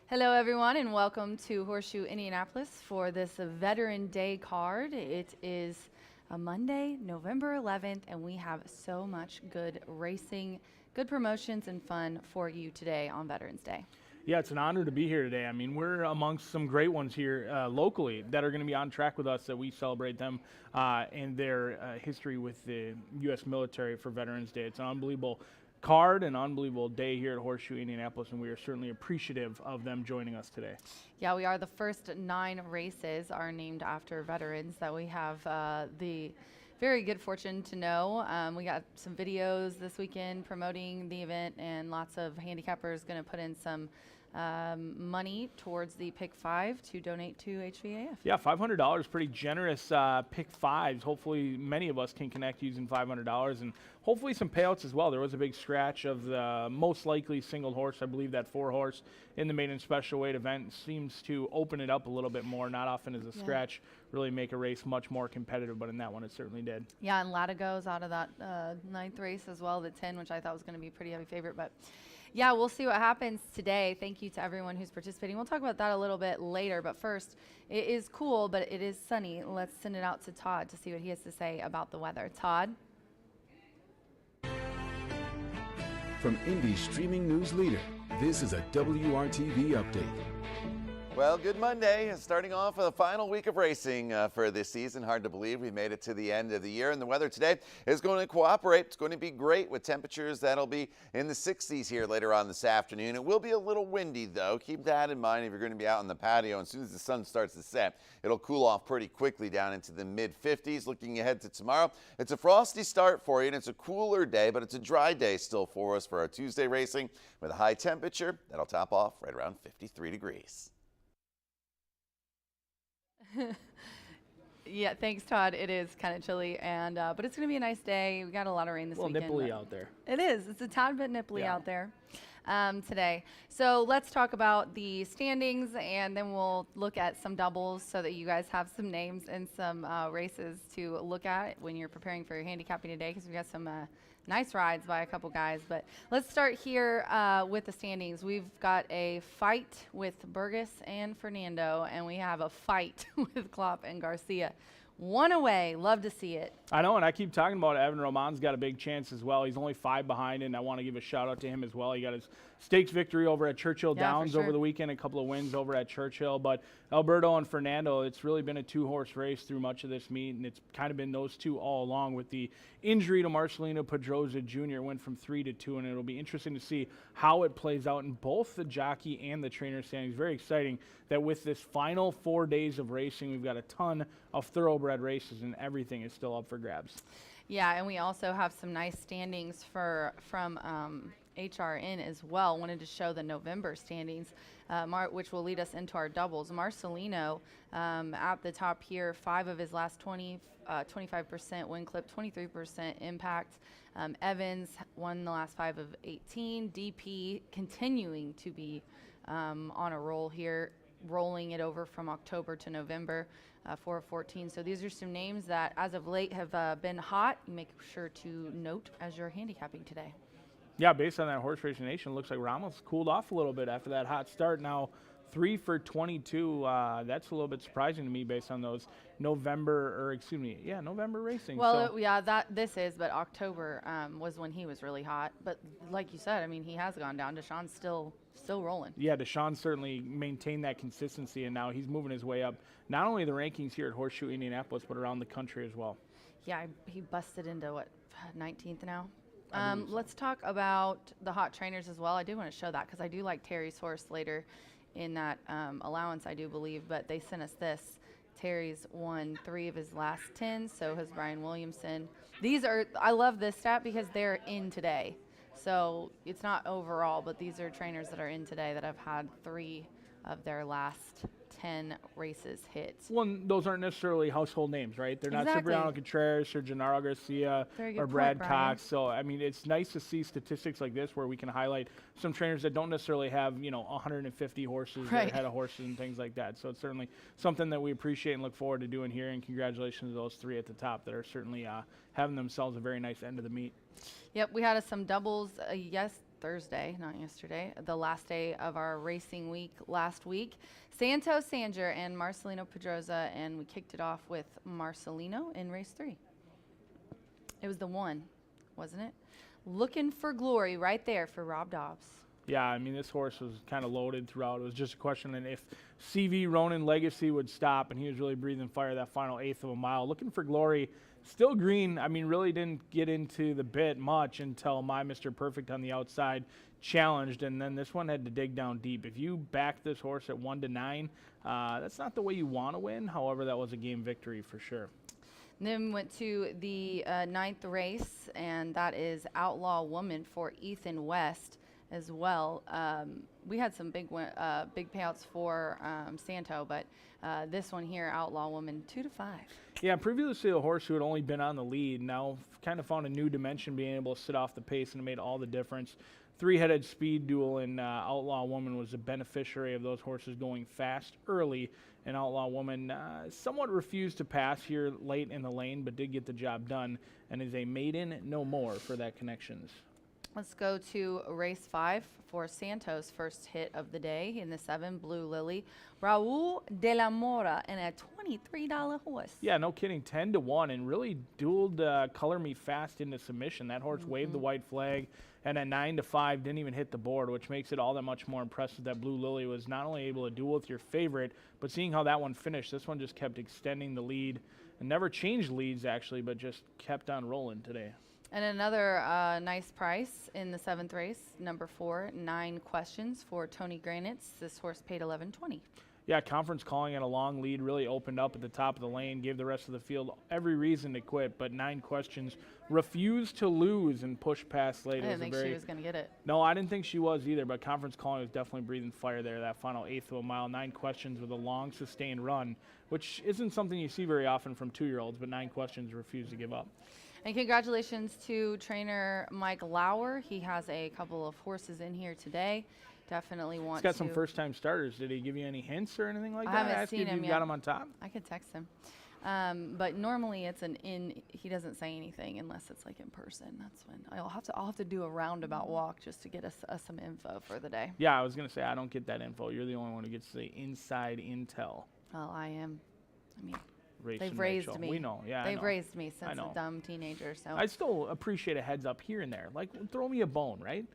Hello, everyone, and welcome to Horseshoe Indianapolis for this Veteran Day card. It is a Monday, November 11th, and we have so much good racing, good promotions, and fun for you today on Veterans Day. Yeah, it's an honor to be here today. I mean, we're amongst some great ones here locally that are going to be on track with us, that we celebrate them and their history with the U.S. military for Veterans Day. It's an unbelievable card, an unbelievable day here at Horseshoe Indianapolis, and we are certainly appreciative of them joining us today. Yeah, we are. The first 9 races are named after veterans that we have the very good fortune to know. We got some videos this weekend promoting the event, and lots of handicappers going to put in some money towards the Pick 5 to donate to HVAF. Yeah, $500, pretty generous Pick 5s. Hopefully many of us can connect using $500, and hopefully some payouts as well. There was a big scratch of the most likely single horse. I believe that 4-horse in the maiden special weight event seems to open it up a little bit more. Not often does a scratch really make a race much more competitive, but in that one it certainly did. Yeah, and Latigo's out of that 9th race as well, the 10, which I thought was going to be a pretty heavy favorite, but yeah, we'll see what happens today. Thank you to everyone who's participating. We'll talk about that a little bit later, but first, it is cool, but it is sunny. Let's send it out to Todd to see what he has to say about the weather. Todd? From Indy's streaming news leader, this is a WRTV update. Well, good Monday. Starting off with the final week of racing for this season. Hard to believe we made it to the end of the year, and the weather today is going to cooperate. It's going to be great with temperatures that'll be in the 60s here later on this afternoon. It will be a little windy, though. Keep that in mind if you're going to be out on the patio. And as soon as the sun starts to set, it'll cool off pretty quickly down into the mid-50s. Looking ahead to tomorrow, it's a frosty start for you, and it's a cooler day, but it's a dry day still for us for our Tuesday racing with a high temperature that'll top off right around 53 degrees. Yeah, thanks, Todd. It is kind of chilly, and but it's going to be a nice day. We got a lot of rain this weekend. A little nipply out there. It is. It's a tad bit nipply out there today. So let's talk about the standings, and then we'll look at some doubles so that you guys have some names and some races to look at when you're preparing for your handicapping today, because we got some nice rides by a couple guys. But let's start here with the standings. We've got a fight with Burgess and Fernando, and we have a fight with Klopp and Garcia. One away. Love to see it. I know, and I keep talking about it. Evan Roman's got a big chance as well. He's only 5 behind, and I want to give a shout-out to him as well. He got his stakes victory over at Churchill Downs over the weekend, a couple of wins over at Churchill. But Alberto and Fernando, it's really been a 2-horse race through much of this meet, and it's kind of been those two all along. With the injury to Marcelino Pedroza Jr., it went from 3 to 2, and it'll be interesting to see how it plays out in both the jockey and the trainer standings. Very exciting that with this final 4 days of racing, we've got a ton of thoroughbred races, and everything is still up for grabs. Yeah, and we also have some nice standings from HRN as well. Wanted to show the November standings, which will lead us into our doubles. Marcelino at the top here, 5 of his last 20, 25% win clip, 23% impact. Evans won the last 5 of 18. DP continuing to be on a roll here, rolling it over from October to November, 4 of 14. So these are some names that as of late have been hot. Make sure to note as you're handicapping today. Yeah, based on that Horse Racing Nation, looks like Ramos cooled off a little bit after that hot start. Now 3 for 22. That's a little bit surprising to me based on those November racing. Well, but October was when he was really hot. But like you said, I mean, he has gone down. Deshaun's still rolling. Yeah, Deshaun certainly maintained that consistency, and now he's moving his way up, not only the rankings here at Horseshoe Indianapolis, but around the country as well. Yeah, he busted into, 19th now? Let's talk about the hot trainers as well. I do want to show that because I do like Terry's horse later in that allowance, I do believe, but they sent us this. Terry's won 3 of his last 10, so has Brian Williamson. I love this stat because they're in today. So it's not overall, but these are trainers that are in today that have had 3 of their last 10 races hit. Well, those aren't necessarily household names, right? They're not Exactly. Cipriano Contreras or Gennaro Garcia or Brad Cox. So, I mean, it's nice to see statistics like this where we can highlight some trainers that don't necessarily have, 150 horses or head of horses and things like that. So it's certainly something that we appreciate and look forward to doing here. And congratulations to those 3 at the top that are certainly having themselves a very nice end of the meet. Yep, we had some doubles Thursday, not yesterday, the last day of our racing week last week. Santos Sanger and Marcelino Pedrosa, and we kicked it off with Marcelino in race 3. It was the one, wasn't it? Looking for glory right there for Rob Dobbs. Yeah, I mean, this horse was kind of loaded throughout. It was just a question of if CV Ronin Legacy would stop, and he was really breathing fire that final eighth of a mile. Looking for glory. Still green. I mean, really didn't get into the bit much until my Mr. Perfect on the outside challenged, and then this one had to dig down deep. If you back this horse at 1-9, that's not the way you want to win. However, that was a game victory for sure. And then we went to the 9th race, and that is Outlaw Woman for Ethan West as well. We had some big payouts for Santo, but this one here, Outlaw Woman, 2-5. Yeah, previously the horse who had only been on the lead now kind of found a new dimension, being able to sit off the pace, and it made all the difference. Three-headed speed duel, and Outlaw Woman was a beneficiary of those horses going fast early. And Outlaw Woman somewhat refused to pass here late in the lane, but did get the job done, and is a maiden no more for that Connections. Let's go to race 5 for Santos' first hit of the day in the 7 Blue Lily. Raul de la Mora and a $23 horse. Yeah, no kidding, 10-1, and really dueled Color Me Fast into submission. That horse waved the white flag, and at 9-5 didn't even hit the board, which makes it all that much more impressive that Blue Lily was not only able to duel with your favorite, but seeing how that one finished, this one just kept extending the lead and never changed leads actually, but just kept on rolling today. And another nice price in the 7th race, number 4, 9 questions for Tony Granitz. This horse paid $11.20. Yeah, Conference Calling at a long lead really opened up at the top of the lane, gave the rest of the field every reason to quit, but 9 questions, refused to lose and pushed past late. I didn't think she was going to get it. No, I didn't think she was either, but Conference Calling was definitely breathing fire there, that final eighth of a mile. 9 questions with a long, sustained run, which isn't something you see very often from 2-year-olds, but 9 questions refused to give up. And congratulations to trainer Mike Lauer. He has a couple of horses in here today. Definitely want to. He's got some first-time starters. Did he give you any hints or anything like that? I haven't seen him yet. yet. Got him on top? I could text him. But normally it's he doesn't say anything unless it's like in person. That's when I'll have to do a roundabout walk just to get us some info for the day. Yeah, I was going to say, I don't get that info. You're the only one who gets the inside intel. Well, I am. I mean, They've raised me. We know, yeah. They've raised me since a dumb teenager. So I still appreciate a heads up here and there. Like, throw me a bone, right?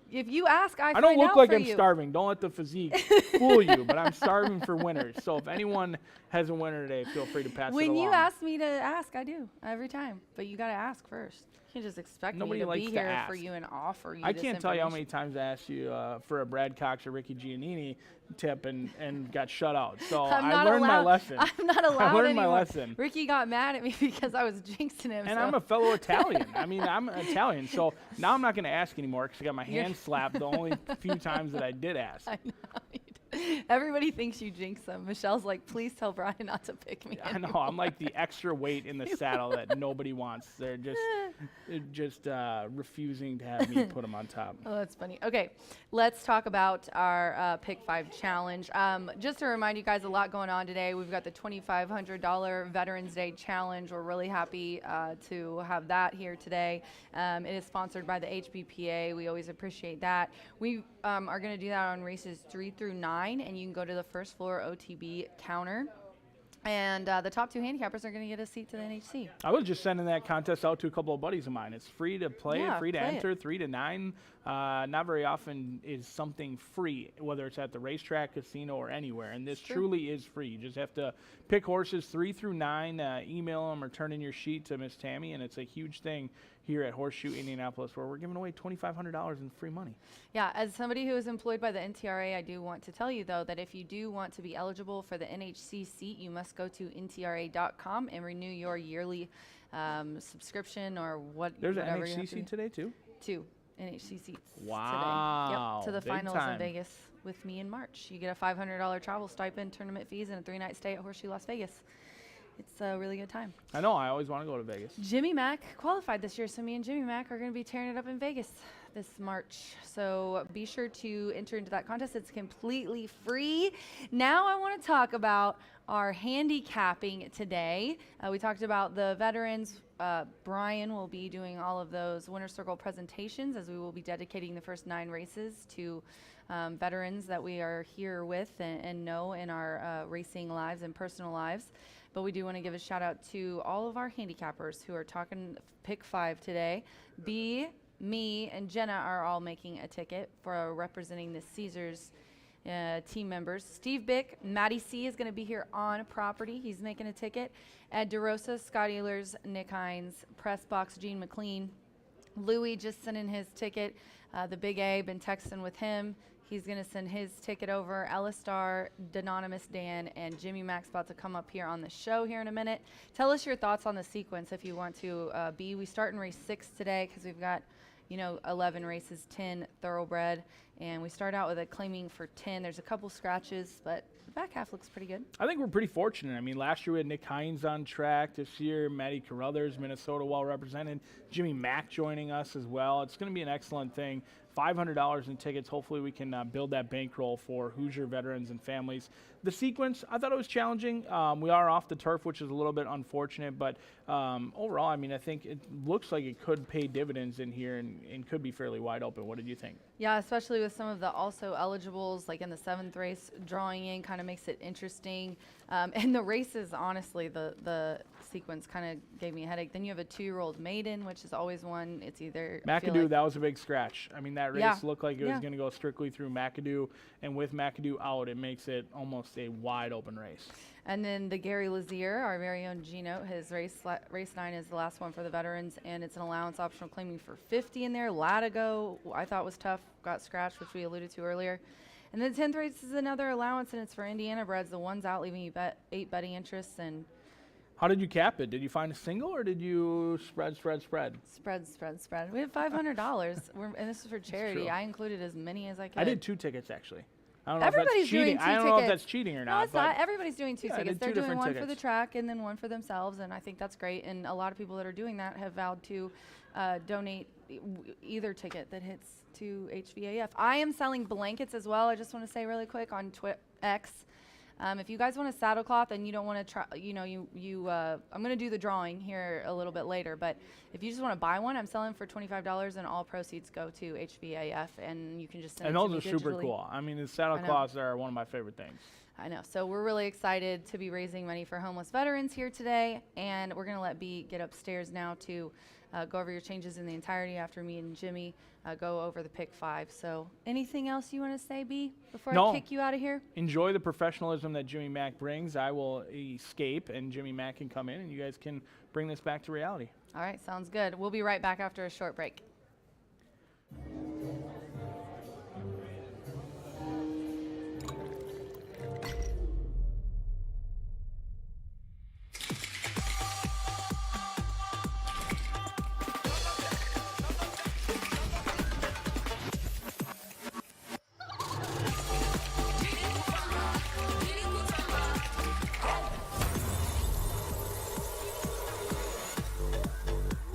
If you ask, I don't look like I'm you. starving. Don't let the physique fool you. But I'm starving for winners. So if anyone has a winner today, feel free to pass it along. When you ask me to ask, I do every time. But you got to ask first. You can't just expect me to be here for you and offer you. I can't tell you how many times I asked you for a Brad Cox or Ricky Giannini tip and got shut out. So I learned my lesson. I'm not allowed I learned anymore. my lesson. Ricky got mad at me because I was jinxing him. And I'm a fellow Italian. I mean, I'm Italian. So now I'm not going to ask anymore because I got my hand slapped the only few times that I did ask. I know. Everybody thinks you jinx them. Michelle's like, please tell Brian not to pick me I know. anymore. I'm like the extra weight in the saddle that nobody wants. They're just refusing to have me put them on top. Oh, that's funny. Okay, let's talk about our Pick 5 challenge. Just to remind you guys, a lot going on today. We've got the $2,500 Veterans Day challenge. We're really happy to have that here today. It is sponsored by the HBPA. We always appreciate that. We are going to do that on races 3 through 9, and you can go to the first floor OTB counter. And the top 2 handicappers are going to get a seat to the NHC. I was just sending that contest out to a couple of buddies of mine. It's free to play, free to enter, 3 to 9. Not very often is something free, whether it's at the racetrack, casino, or anywhere. And this truly is free. You just have to pick horses 3 through 9, email them or turn in your sheet to Miss Tammy, and it's a huge thing here at Horseshoe Indianapolis, where we're giving away $2,500 in free money. Yeah, as somebody who is employed by the NTRA, I do want to tell you, though, that if you do want to be eligible for the NHC seat, you must go to ntra.com and renew your yearly subscription or whatever. There's an NHC seat today, too? 2 NHC seats. Wow. Today. Yep, to the Big finals time. in Vegas with me in March. You get a $500 travel stipend, tournament fees, and a 3-night stay at Horseshoe Las Vegas. it's a really good time. I know. I always want to go to Vegas. Jimmy Mack qualified this year, so me and Jimmy Mack are going to be tearing it up in Vegas this March. So be sure to enter into that contest. It's completely free. Now I want to talk about our handicapping today. We talked about the veterans. Brian will be doing all of those Winner's Circle presentations, as we will be dedicating the first 9 races to veterans that we are here with and know in our racing lives and personal lives. But we do want to give a shout out to all of our handicappers who are talking pick 5 today. B, me, and Jenna are all making a ticket for representing the Caesars team members. Steve Bick, Matty C is going to be here on property. He's making a ticket. Ed DeRosa, Scott Ehlers, Nick Hines, Press Box, Gene McLean. Louie just sent in his ticket. The Big A, been texting with him. He's going to send his ticket over. Ella Star, Anonymous Dan, and Jimmy Mack's about to come up here on the show here in a minute. Tell us your thoughts on the sequence if you want to. B, we start in race 6 today because we've got 11 races, 10 thoroughbred, and we start out with a claiming for 10. There's a couple scratches, but the back half looks pretty good. I think we're pretty fortunate. I mean, last year we had Nick Hines on track. This year, Matty Carruthers, Minnesota, well represented. Jimmy Mack joining us as well. It's going to be an excellent thing. $500 in tickets. Hopefully we can build that bankroll for Hoosier veterans and families. The sequence, I thought it was challenging. We are off the turf, which is a little bit unfortunate, but overall, I mean, I think it looks like it could pay dividends in here and could be fairly wide open. What did you think? Yeah, especially with some of the also eligibles, like in the 7th race, drawing in kind of makes it interesting. And the races, honestly, the sequence kind of gave me a headache. Then you have a 2-year-old maiden, which is always one. It's either McAdoo, that was a big scratch. I mean, that race Yeah. looked like it was Yeah. going to go strictly through McAdoo, and with McAdoo out, it makes it almost a wide open race. And then the Gary Lazier, our very own Gino, his race 9 is the last one for the veterans, and it's an allowance optional claiming for 50 in there. Latigo, I thought was tough, got scratched, which we alluded to earlier. And then 10th race is another allowance, and it's for Indiana breds. The one's out, leaving you 8 betting interests. And How did you cap it? Did you find a single, or did you spread? spread. We had $500, and this is for charity. true. I included as many as I could. I did 2 tickets, actually. I don't know Everybody's if that's cheating. doing 2 I don't know if tickets. that's cheating or No, not. it's but not. Everybody's doing 2 Yeah, I tickets. did They're 2 doing different one for the tickets. track and then one for themselves, and I think that's great. And a lot of people that are doing that have vowed to donate either ticket that hits to HVAF. I am selling blankets as well. I just want to say really quick on X. If you guys want a saddle cloth and you don't want to try, I'm going to do the drawing here a little bit later, but if you just want to buy one, I'm selling for $25 and all proceeds go to HVAF, and you can just send And it to those me are super digitally. cool. I mean, the saddle I know. cloths are one of my favorite things. I know. So we're really excited to be raising money for homeless veterans here today, and we're going to let B get upstairs now to go over your changes in the entirety after me and Jimmy go over the pick 5. So anything else you want to say, B, before No. I kick you out of here? Enjoy the professionalism that Jimmy Mack brings. I will escape, and Jimmy Mack can come in, and you guys can bring this back to reality. All right, sounds good. We'll be right back after a short break.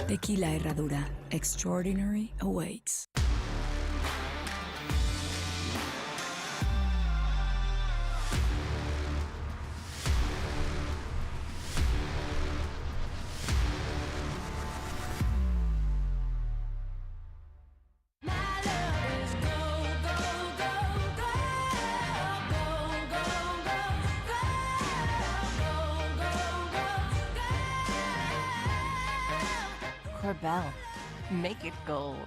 Tequila Herradura. Extraordinary awaits. Corbel, make it gold.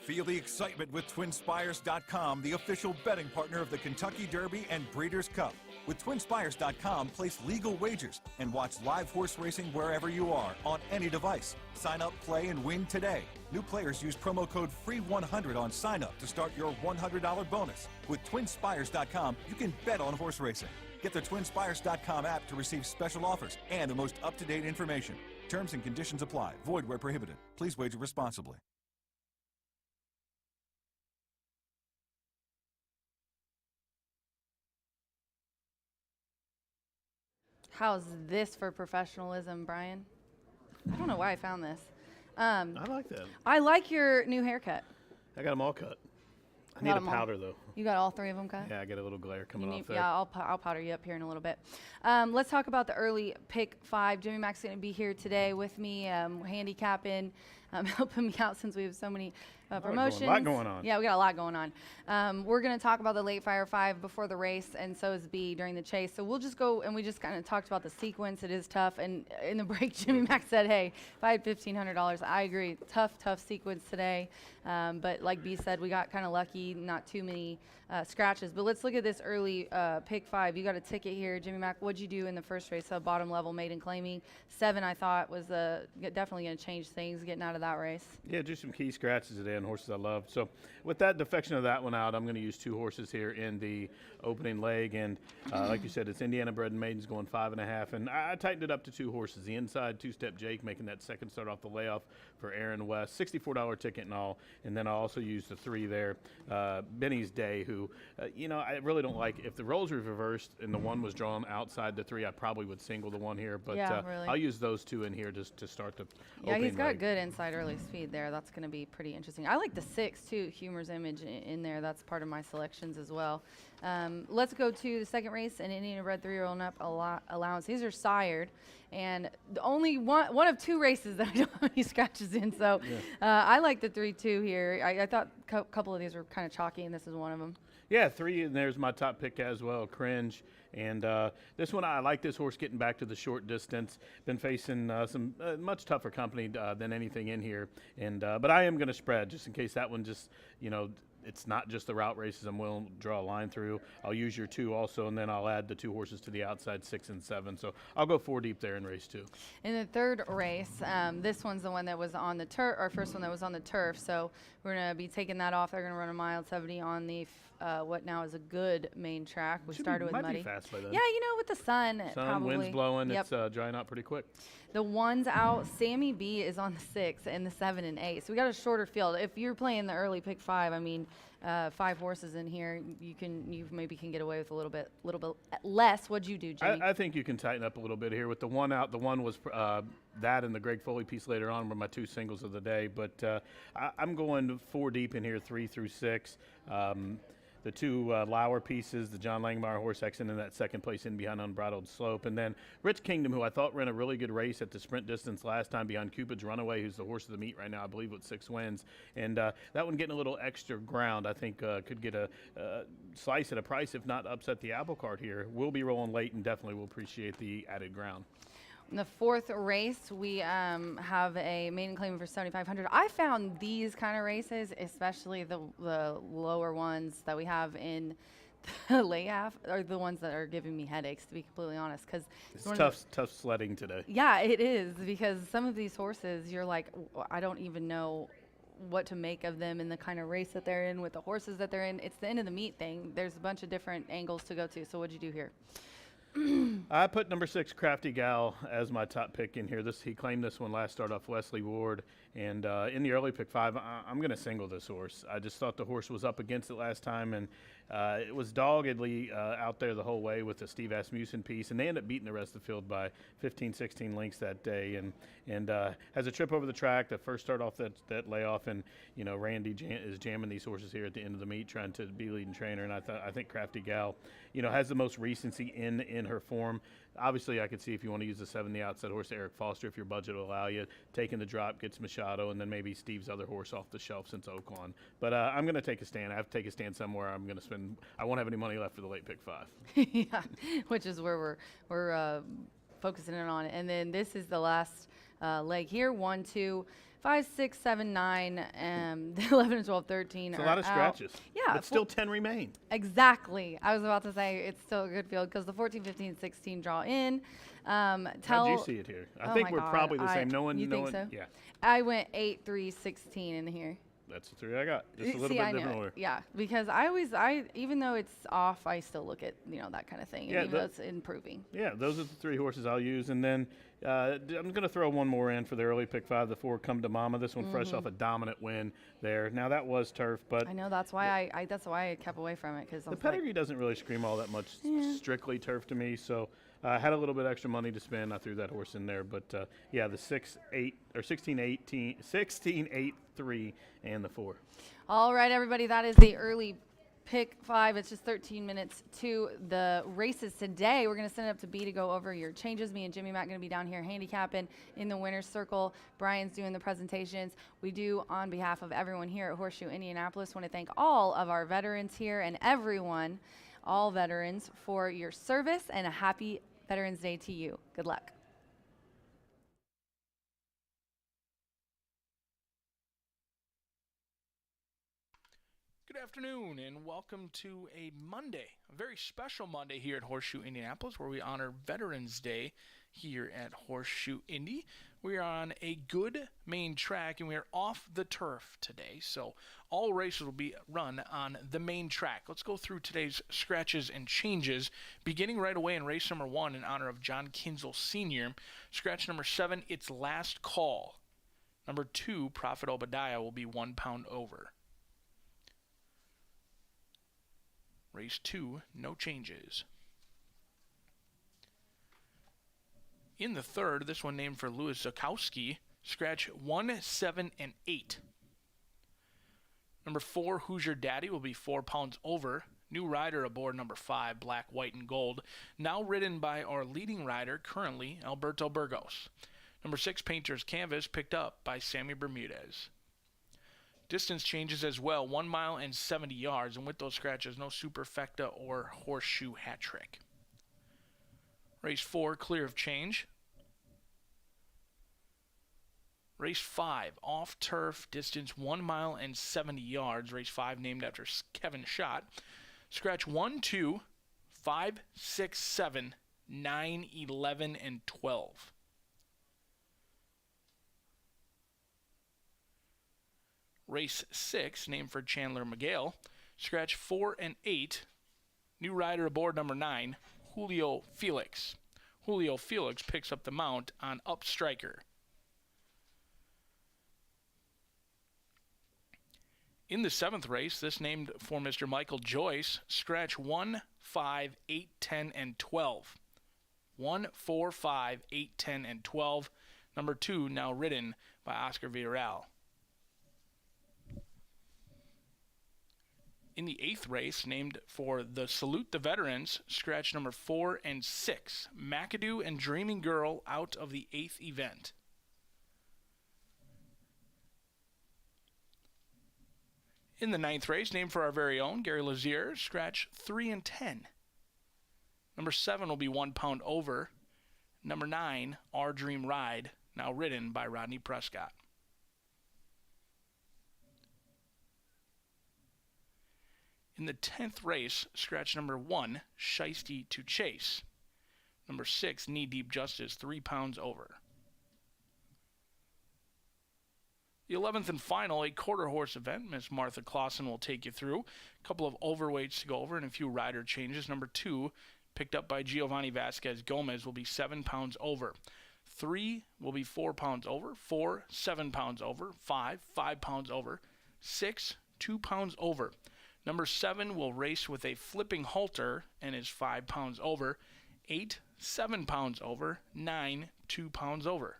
Feel the excitement with TwinSpires.com, the official betting partner of the Kentucky Derby and Breeders' Cup. With TwinSpires.com, place legal wagers and watch live horse racing wherever you are on any device. Sign up, play, and win today. New players use promo code FREE100 on sign up to start your $100 bonus. With TwinSpires.com, you can bet on horse racing. Get the TwinSpires.com app to receive special offers and the most up-to-date information. Terms and conditions apply. Void where prohibited. Please wager responsibly. How's this for professionalism, Brian? I don't know why I found this. I like that. I like your new haircut. I got them all cut. I need Got a 'em all. powder, though. You got all 3 of them cut? Yeah, I get a little glare coming off there. Yeah, I'll powder you up here in a little bit. Let's talk about the early pick 5. Jimmy Mac's going to be here today with me, handicapping, helping me out since we have so many promotions. A lot going on. Yeah, we got a lot going on. We're going to talk about the late fire 5 before the race, and so is B during the chase. So we'll just go, and we just kind of talked about the sequence. It is tough. And in the break, Jimmy Mac said, hey, if I had $1,500, I agree. Tough sequence today. But like B said, we got kind of lucky, not too many scratches. But let's look at this early pick 5. You got a ticket here. Jimmy Mac, what'd you do in the first race? Bottom level maiden claiming. 7, I thought, was definitely going to change things getting out of that race. Yeah, just some key scratches today on horses I love. So with that defection of that one out, I'm going to use 2 horses here in the opening leg. And like you said, it's Indiana bred and maidens going 5.5. And I tightened it up to 2 horses. The inside 2-step Jake making that second start off the layoff for Aaron West. $64 ticket and all. And then I also used the 3 there. Benny's Day, who, I really don't like. If the roles were reversed and the 1 was drawn outside the 3, I probably would single the 1 here. But yeah, really. I'll use those 2 in here just to start the Yeah, opening he's got leg. good inside early speed there. That's going to be pretty interesting. I like the 6, too, Humor's Image in there. That's part of my selections as well. Let's go to the second race, an Indiana bred 3-year-old up allowance. These are sired, and the only one of 2 races that I don't have any scratches in. So I like the 3-2 here. I thought a couple of these were kind of chalky, and this is one of them. Yeah, 3, and there's my top pick as well, Cringe. And this one, I like this horse getting back to the short distance. Been facing some much tougher company than anything in here. And but I am going to spread just in case that one just, it's not just the route races I'm willing to draw a line through. I'll use your 2 also, and then I'll add the 2 horses to the outside, 6 and 7. So I'll go 4 deep there in race 2. In the third race, this one's the one that was on the turf, our first one that was on the turf. So we're going to be taking that off. They're going to run a mile 70 on the what now is a good main track. We started with might muddy. Be fast by then. Yeah, with the sun probably. Wind's blowing. Yep. It's drying out pretty quick. The 1's out. Sammy B is on the 6 and the 7 and 8. So we got a shorter field. If you're playing the early pick 5, 5 horses in here, you maybe can get away with a little bit less. What'd you do, Jimmy? I think you can tighten up a little bit here with the 1 out. The 1 was that and the Greg Foley piece later on were my 2 singles of the day. But I'm going 4 deep in here, 3 through 6. The 2 Lauer pieces, the John Langmeyer horse X, and then that second place in behind Unbridled Slope. And then Rich Kingdom, who I thought ran a really good race at the sprint distance last time behind Cupid's Runaway, who's the horse of the meet right now, I believe, with 6 wins. And that one getting a little extra ground, I think could get a slice at a price, if not upset the apple cart here. We'll be rolling late and definitely will appreciate the added ground. In the 4th race, we have a maiden claim for $7,500. I found these kind of races, especially the lower ones that we have in the late half, are the ones that are giving me headaches, to be completely honest. Because it's tough sledding today. Yeah, it is, because some of these horses, you're like, I don't even know what to make of them in the kind of race that they're in with the horses that they're in. It's the end of the meet thing. There's a bunch of different angles to go to. So what'd you do here? I put number 6, Crafty Gal, as my top pick in here. He claimed this one last start off Wesley Ward. And in the early pick 5, I'm going to single this horse. I just thought the horse was up against it last time, and it was doggedly out there the whole way with the Steve Asmussen piece. And they ended up beating the rest of the field by 15, 16 lengths that day. And has a trip over the track, the first start off that layoff. And, Randy is jamming these horses here at the end of the meet, trying to be leading trainer. And I think Crafty Gal, has the most recency in her form. Obviously, I could see if you want to use the 7, the outside horse, Eric Foster, if your budget will allow you, taking the drop, gets Machado, and then maybe Steve's other horse off the shelf since Oaklawn. But I'm going to take a stand. I have to take a stand somewhere. I'm going to spend. I won't have any money left for the late pick 5. Yeah, which is where we're focusing in on. And then this is the last leg here. 1, 2, 5, 6, 7, 9, 11, 12, 13. It's a lot of scratches. Yeah. But still 10 remain. Exactly. I was about to say it's still a good field because the 14, 15, 16 draw in. How'd you see it here? I think we're probably the same. You think so? Yeah. I went 8, 3, 16 in here. That's the 3 I got. Just a little bit different order. Yeah, because even though it's off, I still look at, that kind of thing. Yeah, even though it's improving. Yeah, those are the 3 horses I'll use. And then I'm going to throw one more in for the early pick 5, the 4, Come to Mama. This one fresh off a dominant win there. Now, that was turf, but I know that's why I kept away from it. Because the pedigree doesn't really scream all that much strictly turf to me. So Had a little bit extra money to spend. I threw that horse in there, but yeah, the 6-8 or 16-18, 16-8-3, and the 4. All right, everybody, that is the early pick 5. It's just 13 minutes to the races today. We're going to send it up to B to go over your changes. Me and Jimmy Matt going to be down here handicapping in the winner's circle. Brian's doing the presentations. We do, on behalf of everyone here at Horseshoe Indianapolis, want to thank all of our veterans here and everyone, all veterans, for your service, and a happy Veterans Day to you. Good luck. Good afternoon and welcome to a Monday, a very special Monday here at Horseshoe Indianapolis, where we honor Veterans Day here at Horseshoe Indy. We are on a good main track and we are off the turf today, so all races will be run on the main track. Let's go through today's scratches and changes, beginning right away in race number 1 in honor of John Kinzel Sr. Scratch number 7, It's Last Call. Number 2, Prophet Obadiah, will be 1 pound over. Race 2, no changes. In the third, this one named for Louis Zukowski, scratch 1, 7, and 8. Number 4, Who's Your Daddy, will be 4 pounds over. New rider aboard number 5, Black, White, and Gold, now ridden by our leading rider currently, Alberto Burgos. Number 6, Painter's Canvas, picked up by Sammy Bermudez. Distance changes as well, 1 mile and 70 yards, and with those scratches, no superfecta or horseshoe hat trick. Race 4, clear of change. Race 5, off turf, distance 1 mile and 70 yards. Race 5 named after Kevin Schott. Scratch 1, 2, 5, 6, 7, 9, 11, and 12. Race 6, named for Chandler McGale. Scratch 4 and 8. New rider aboard number 9, Julio Felix. Julio Felix picks up the mount on Up Striker. In the 7th race, this named for Mr. Michael Joyce, scratch 1, 5, 8, 10, and 12. 1, 4, 5, 8, 10, and 12. Number 2, now ridden by Oscar Villarreal. In the 8th race, named for the Salute the Veterans, scratch number 4 and 6, McAdoo and Dreaming Girl out of the 8th event. In the 9th race, named for our very own Gary Lazier, scratch 3 and 10. Number 7 will be 1 pound over. Number 9, Our Dream Ride, now ridden by Rodney Prescott. In the 10th race, scratch number 1, Shiesty to Chase. Number 6, Knee Deep Justice, 3 pounds over. The 11th and final, a quarter horse event, Miss Martha Clausen will take you through. A couple of overweights to go over and a few rider changes. Number 2, picked up by Giovanni Vasquez Gomez, will be 7 pounds over. 3 will be 4 pounds over. 4, 7 pounds over. 5, 5 pounds over. 6, 2 pounds over. Number 7 will race with a flipping halter and is 5 pounds over. 8, 7 pounds over. 9, 2 pounds over.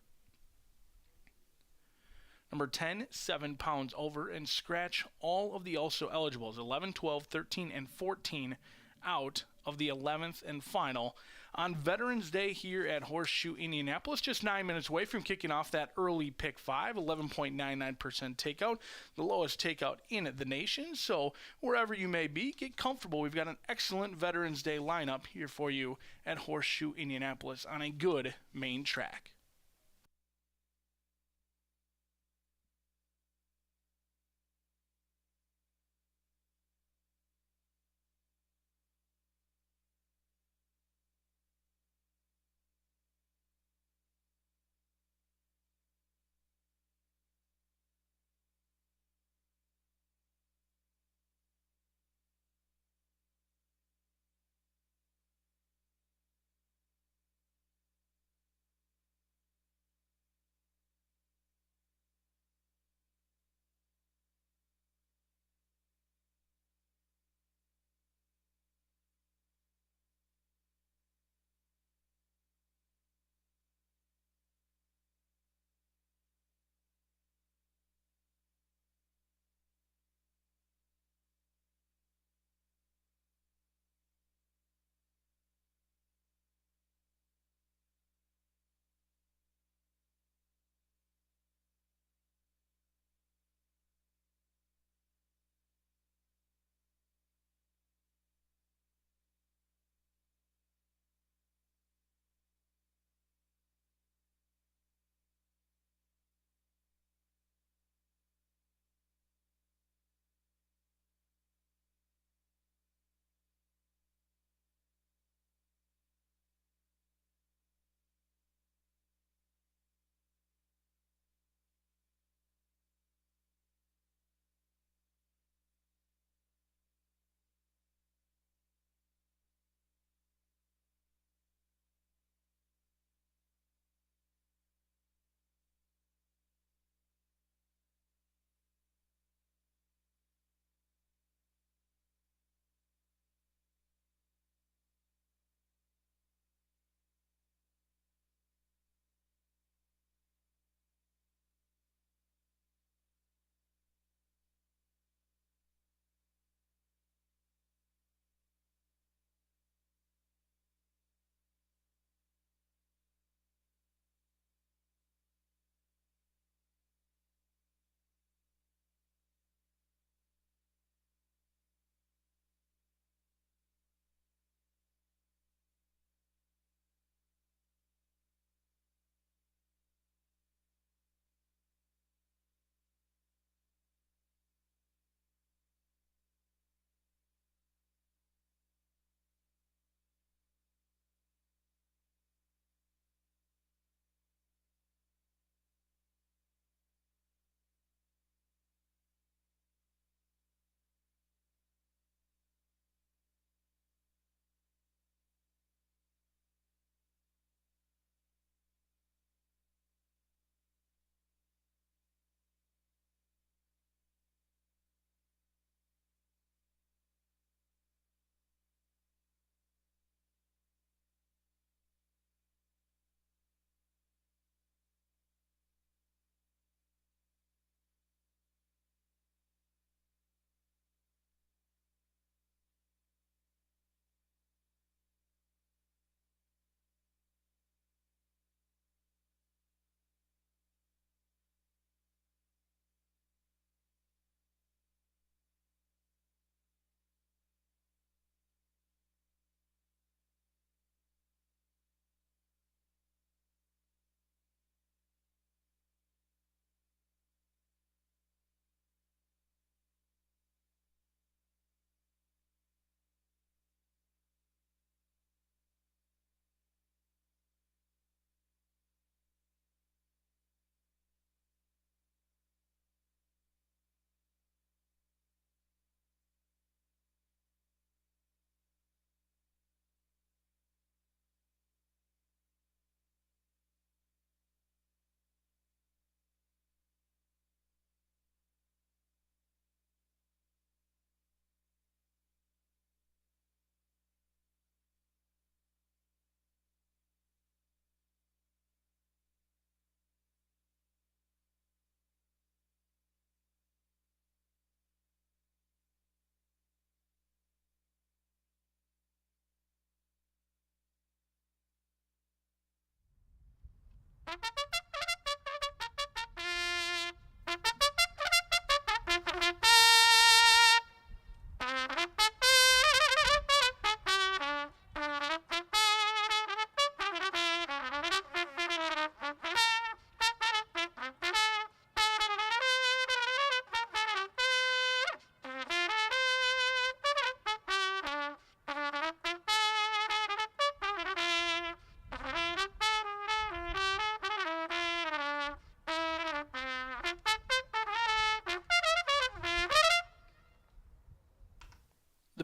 Number 10, 7 pounds over, and scratch all of the also eligibles, 11, 12, 13, and 14 out of the 11th and final on Veterans Day here at Horseshoe Indianapolis, just 9 minutes away from kicking off that early pick 5, 11.99% takeout, the lowest takeout in the nation. So wherever you may be, get comfortable. We've got an excellent Veterans Day lineup here for you at Horseshoe Indianapolis on a good main track.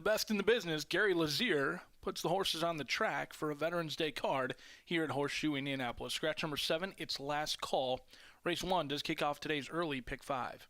The best in the business, Gary Lazier, puts the horses on the track for a Veterans Day card here at Horseshoe Indianapolis. Scratch number 7, it's last call. Race 1 does kick off today's early pick 5.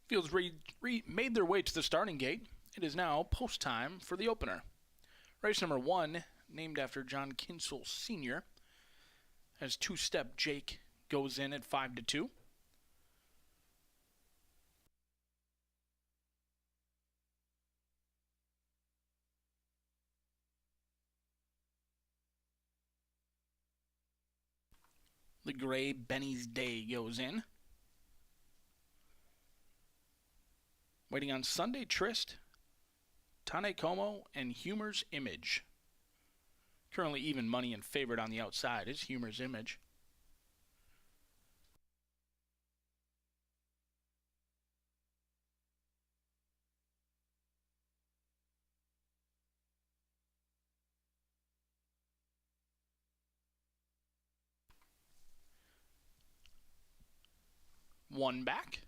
Fields made their way to the starting gate. It is now post time for the opener. Race number 1, named after John Kinsel Sr., as Two-Step Jake goes in at 5-2. The gray Benny's Day goes in. Waiting on Sunday Tryst, Tane Como, and Humer's Image. Currently even money and favorite on the outside is Humer's Image. One back.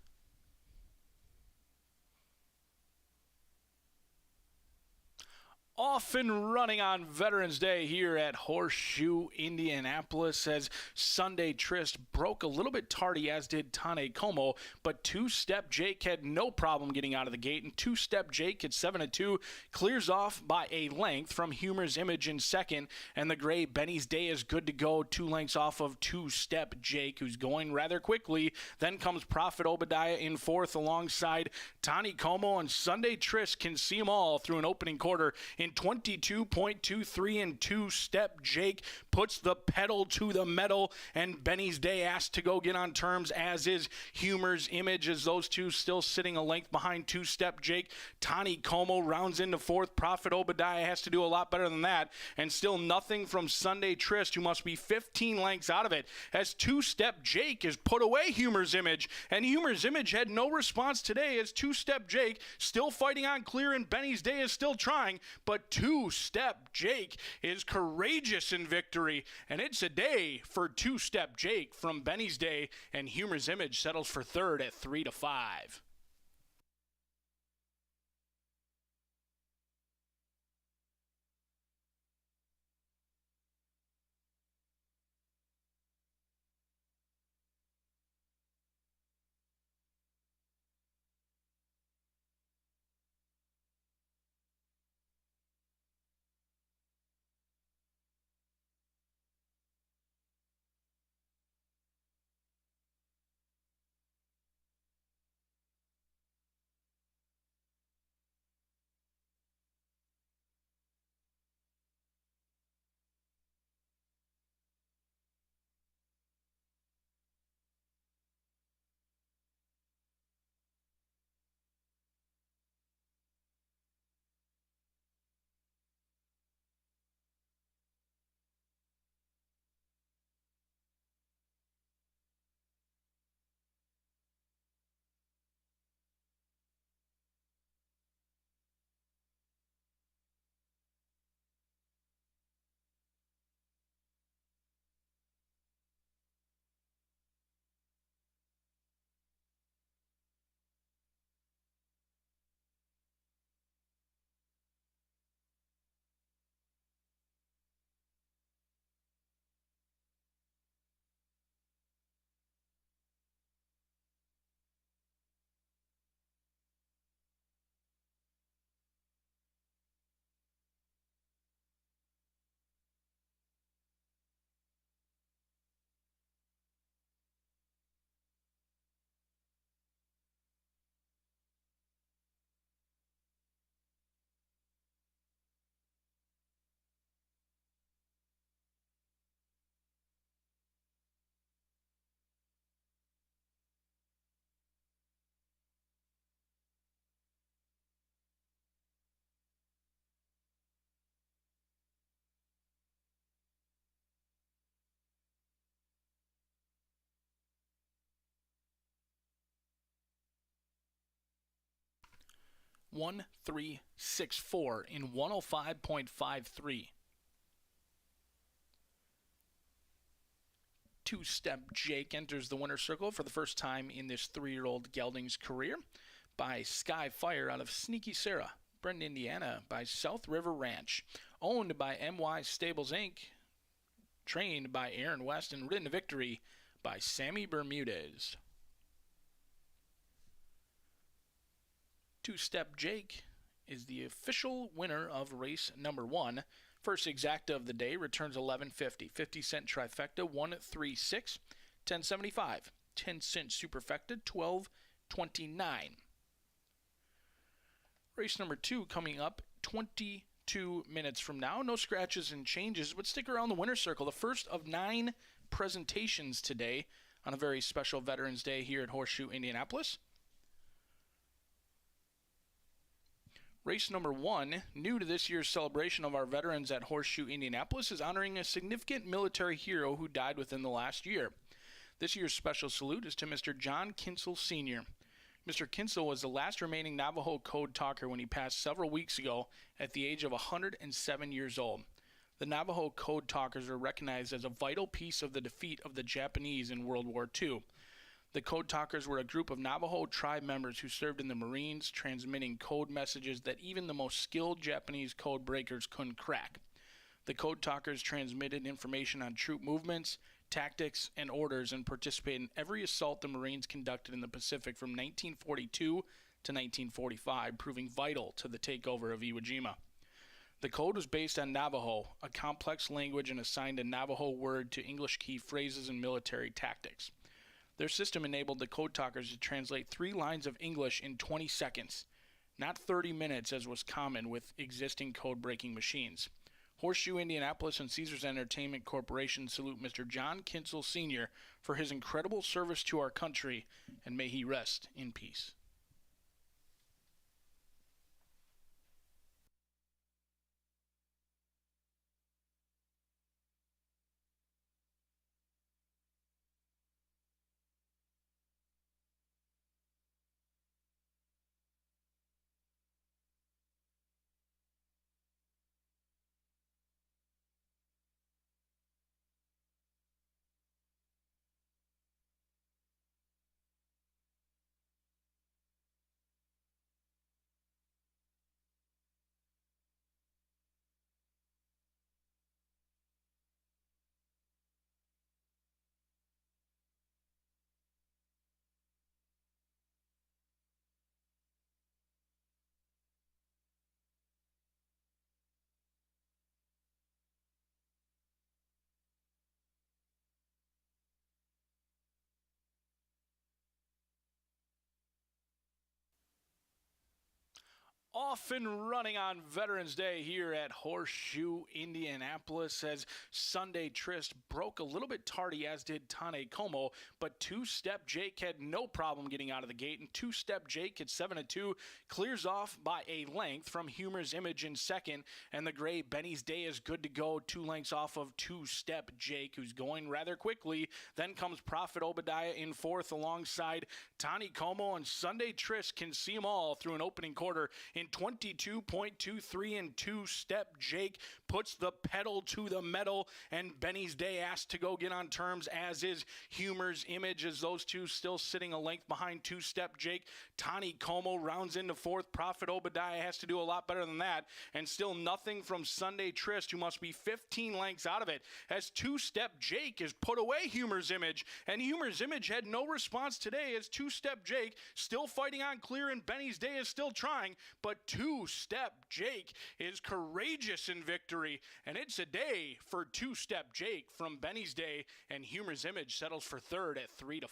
Off and running on Veterans Day here at Horseshoe Indianapolis, as Sunday Tryst broke a little bit tardy, as did Tane Como, but Two-Step Jake had no problem getting out of the gate, and Two-Step Jake at 7-2 clears off by a length from Humer's Image in second, and the gray Benny's Day is good to go 2 lengths off of Two-Step Jake, who's going rather quickly. Then comes Prophet Obadiah in fourth alongside Tane Como, and Sunday Tryst can see them all through an opening quarter in 22.23, and Two-Step Jake puts the pedal to the metal, and Benny's Day asked to go get on terms, as is Humer's Image, as those two still sitting a length behind Two-Step Jake. Tane Como rounds into fourth. Prophet Obadiah has to do a lot better than that, and still nothing from Sunday Tryst, who must be 15 lengths out of it, as Two-Step Jake is put away Humer's Image, and Humer's Image had no response today, as Two-Step Jake still fighting on clear, and Benny's Day is still trying, but Two-Step Jake is courageous in victory, and it's a day for Two-Step Jake from Benny's Day, and Humer's Image settles for third at 3-5. One, 3, 6, 4 in 105.53. Two-Step Jake enters the winner's circle for the first time in this 3-year-old gelding's career by Sky Fire out of Sneaky Sarah, Brenton, Indiana, by South River Ranch, owned by MY Stables Inc., trained by Aaron West, and ridden to victory by Sammy Bermudez. Two-Step Jake is the official winner of race number 1. First exacta of the day returns 11.50. 50-cent trifecta 136, 10.75. 10-cent superfecta 12.29. Race number 2 coming up 22 minutes from now. No scratches and changes, but stick around the winner's circle. The first of 9 presentations today on a very special Veterans Day here at Horseshoe Indianapolis. Race number 1, new to this year's celebration of our veterans at Horseshoe Indianapolis, is honoring a significant military hero who died within the last year. This year's special salute is to Mr. John Kinsel Sr. Mr. Kinsel was the last remaining Navajo code talker when he passed several weeks ago at the age of 107 years old. The Navajo code talkers are recognized as a vital piece of the defeat of the Japanese in World War II. The Code Talkers were a group of Navajo tribe members who served in the Marines, transmitting code messages that even the most skilled Japanese code breakers couldn't crack. The Code Talkers transmitted information on troop movements, tactics, and orders, and participated in every assault the Marines conducted in the Pacific from 1942 to 1945, proving vital to the takeover of Iwo Jima. The code was based on Navajo, a complex language, and assigned a Navajo word to English key phrases and military tactics. Their system enabled the Code Talkers to translate 3 lines of English in 20 seconds, not 30 minutes as was common with existing code-breaking machines. Horseshoe Indianapolis and Caesars Entertainment Corporation salute Mr. John Kinsel Sr. for his incredible service to our country, and may he rest in peace. Off and running on Veterans Day here at Horseshoe Indianapolis as Sunday Tryst broke a little bit tardy, as did Tane Como, but Two-Step Jake had no problem getting out of the gate, and Two-Step Jake at 7-2 clears off by a length from Humor's Image in second, and the gray Benny's Day is good to go 2 lengths off of Two-Step Jake, who's going rather quickly. Then comes Prophet Obadiah in fourth alongside Tani Como, and Sunday Tryst can see them all through an opening quarter in 22.23, and Two-Step Jake puts the pedal to the metal, and Benny's Day asked to go get on terms, as is Humor's Image, as those two still sitting a length behind Two-Step Jake. Tani Como rounds into fourth. Prophet Obadiah has to do a lot better than that, and still nothing from Sunday Tryst, who must be 15 lengths out of it, as Two-Step Jake is put away Humor's Image, and Humor's Image had no response today, as Two-Step Jake still fighting on clear, and Benny's Day is still trying, but Two-Step Jake is courageous in victory, and it's a day for Two-Step Jake from Benny's Day, and Humor's Image settles for third at 3-5.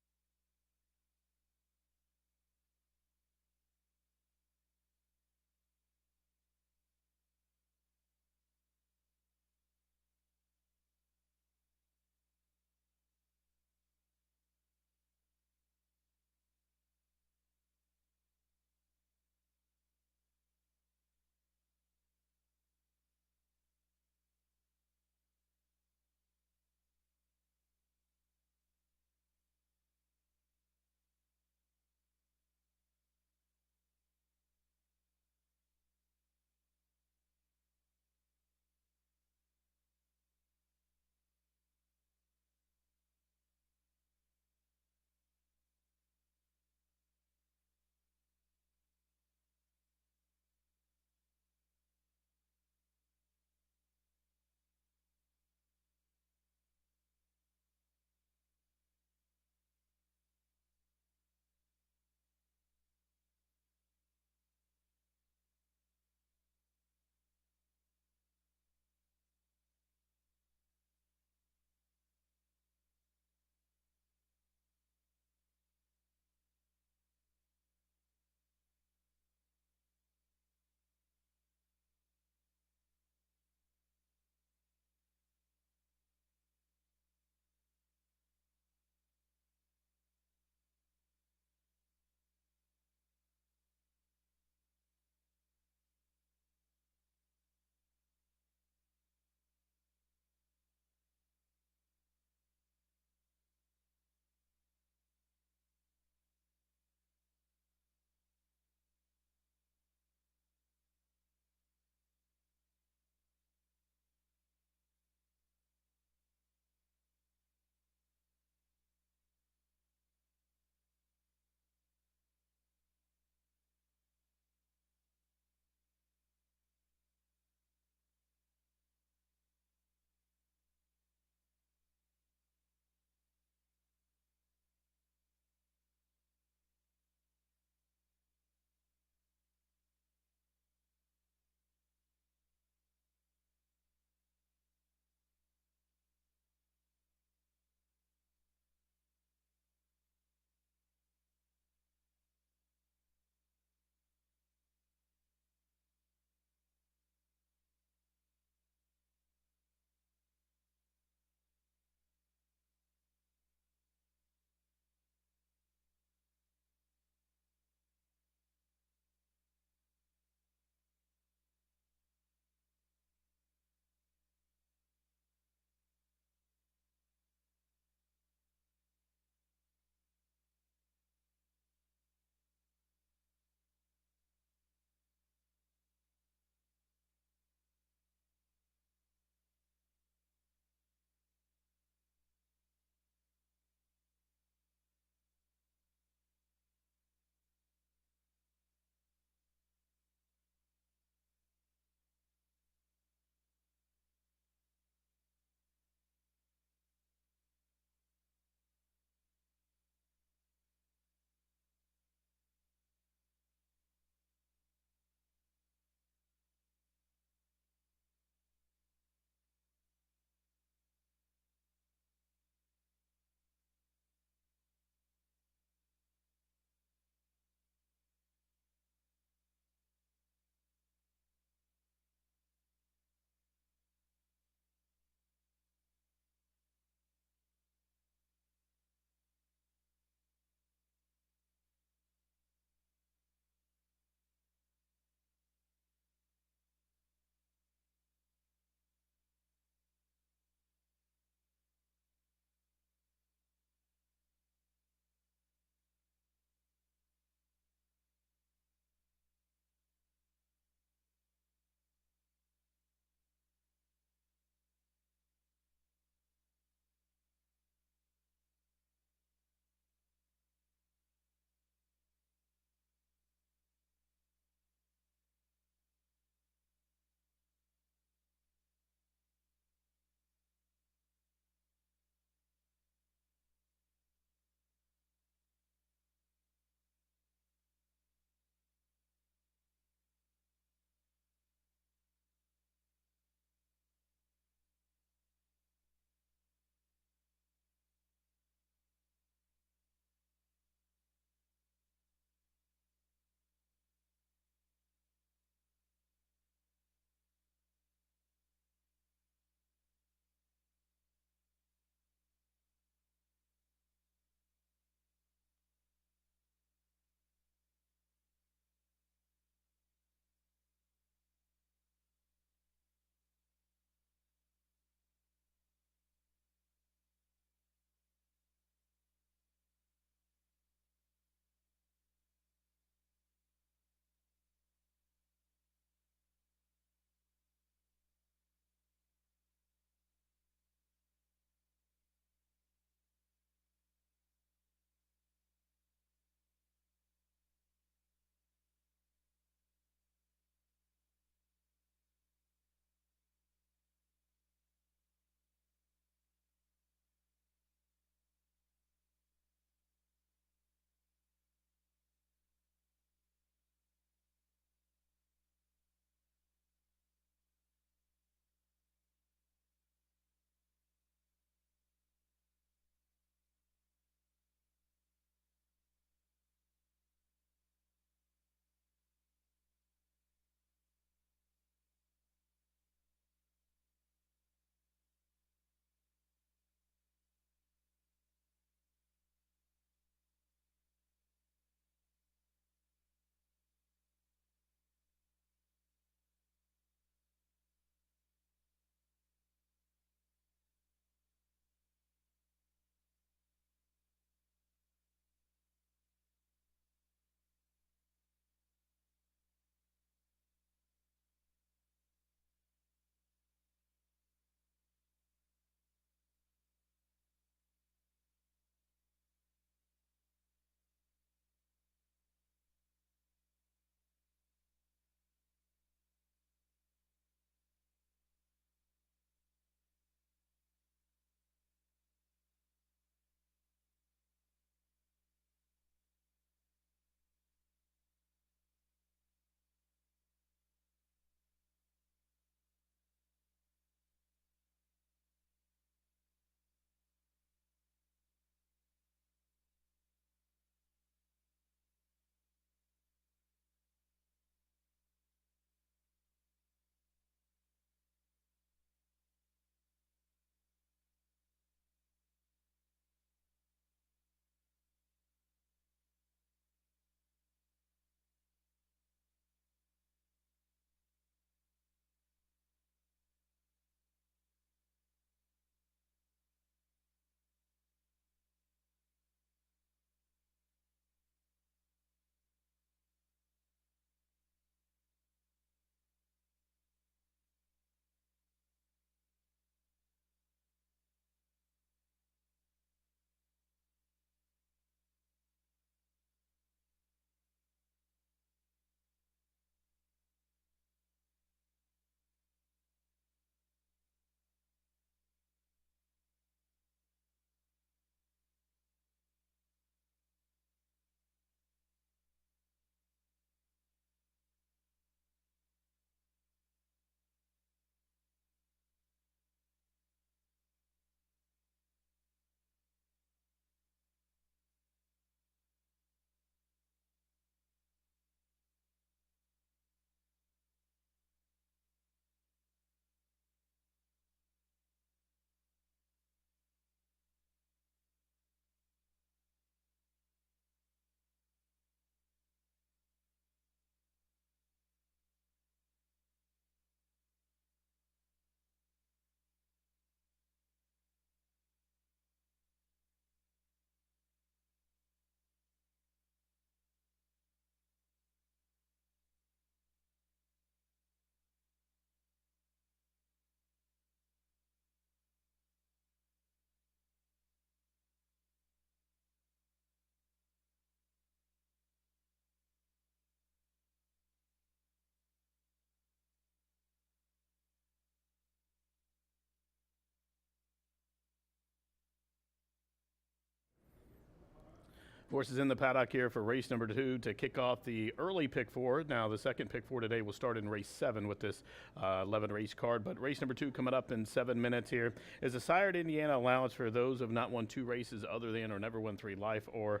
Horse is in the paddock here for race number 2 to kick off the early pick 4. Now, the second pick 4 today will start in race 7 with this 11 race card, but race number 2 coming up in 7 minutes here is a sired Indiana allowance for those who have not won 2 races other than or never won 3 life, or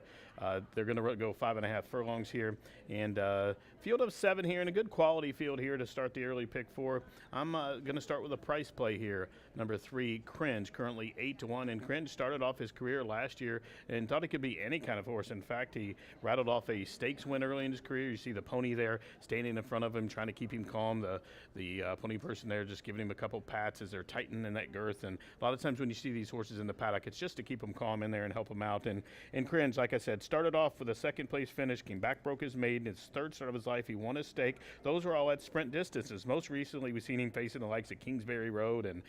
they're going to go 5.5 furlongs here. And field of 7 here, and a good quality field here to start the early pick 4. I'm going to start with a price play here. Number 3, Cringe, currently 8-1, and Cringe started off his career last year and thought he could be any kind of horse. In fact, he rattled off a stakes win early in his career. You see the pony there standing in front of him, trying to keep him calm. The pony person there just giving him a couple pats as they're tightening that girth. And a lot of times when you see these horses in the paddock, it's just to keep them calm in there and help them out. And Cringe, like I said, started off with a second place finish, came back, broke his maiden, his third start of his life. He won his stake. Those were all at sprint distances. Most recently, we've seen him facing the likes of Kingsbury Road and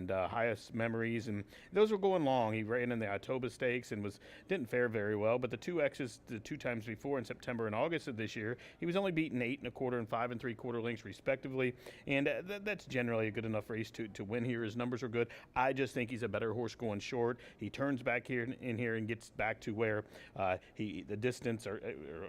Highest Memories, and those were going long. He ran in the Itoba Stakes and didn't fare very well, but the 2 X's the 2 times before in September and August of this year, he was only beaten 8 1/4 and 5 3/4 lengths respectively, and that's generally a good enough race to win here. His numbers are good. I just think he's a better horse going short. He turns back here in here and gets back to where the distance or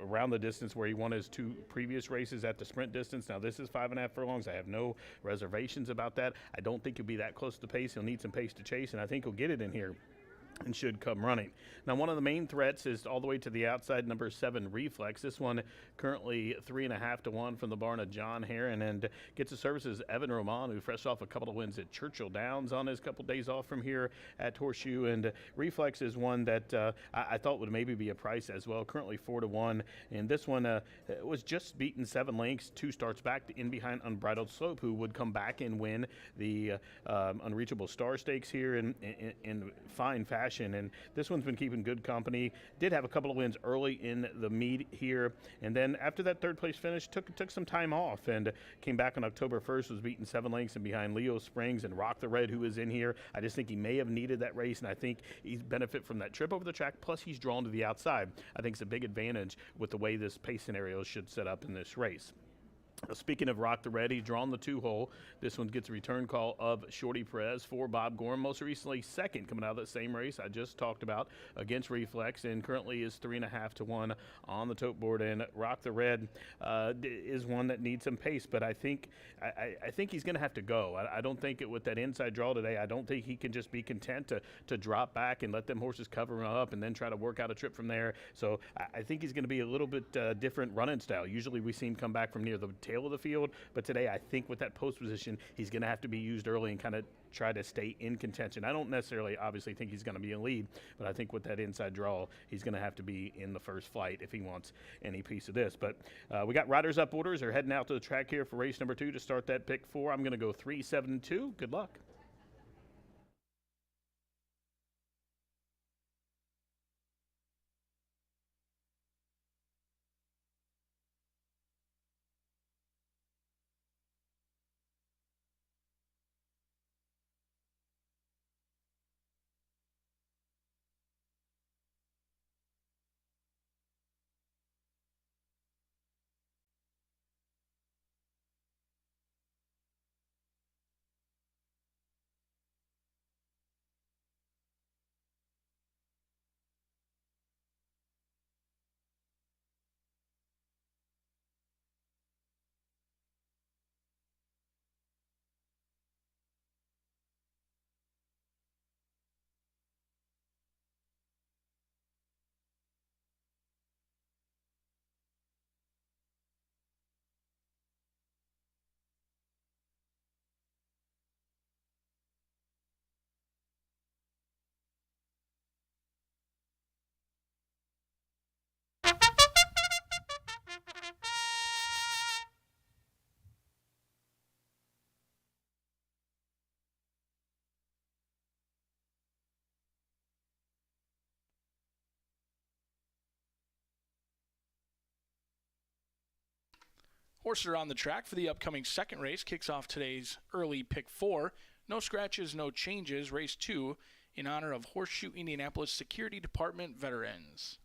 around the distance where he won his 2 previous races at the sprint distance. Now this is 5.5 furlongs. I have no reservations about that. I don't think he'll be that close to the pace. He'll need some pace to chase, and I think he'll get it in here and should come running. Now, one of the main threats is all the way to the outside, number 7, Reflex. This one currently 3.5-1 from the barn of John Heron, and gets the services Evan Roman, who fresh off a couple of wins at Churchill Downs on his couple days off from here at Horseshoe. And Reflex is one that I thought would maybe be a price as well, currently 4-1. And this one was just beaten 7 lengths, 2 starts back in behind Unbridled Slope, who would come back and win the Unreachable Star Stakes here in fine fashion. And this one's been keeping good company. Did have a couple of wins early in the meet here, and then after that 3rd place finish, took some time off and came back on October 1st, was beaten 7 lengths and behind Leo Springs and Rock the Red, who is in here. I just think he may have needed that race, and I think he's benefit from that trip over the track, plus he's drawn to the outside. I think it's a big advantage with the way this pace scenario should set up in this race. Speaking of Rock the Red, he's drawn the 2-hole. This one gets a return call of Shorty Perez for Bob Gorham, most recently second coming out of that same race I just talked about against Reflex, and currently is 3.5-1 on the tote board. And Rock the Red is one that needs some pace, but I think he's going to have to go. I don't think with that inside draw today, I don't think he can just be content to drop back and let them horses cover him up and then try to work out a trip from there. So I think he's going to be a little bit different running style. Usually we see him come back from near the tail of the field, but today I think with that post position, he's going to have to be used early and kind of try to stay in contention. I don't necessarily obviously think he's going to be in lead, but I think with that inside draw, he's going to have to be in the first flight if he wants any piece of this. But we got riders up orders. They're heading out to the track here for race number 2 to start that pick 4. I'm going to go 3-7-2. Good luck. Horses are on the track for the upcoming second race. Kicks off today's early pick 4. No scratches, no changes. Race 2 in honor of Horseshoe Indianapolis Security Department veterans.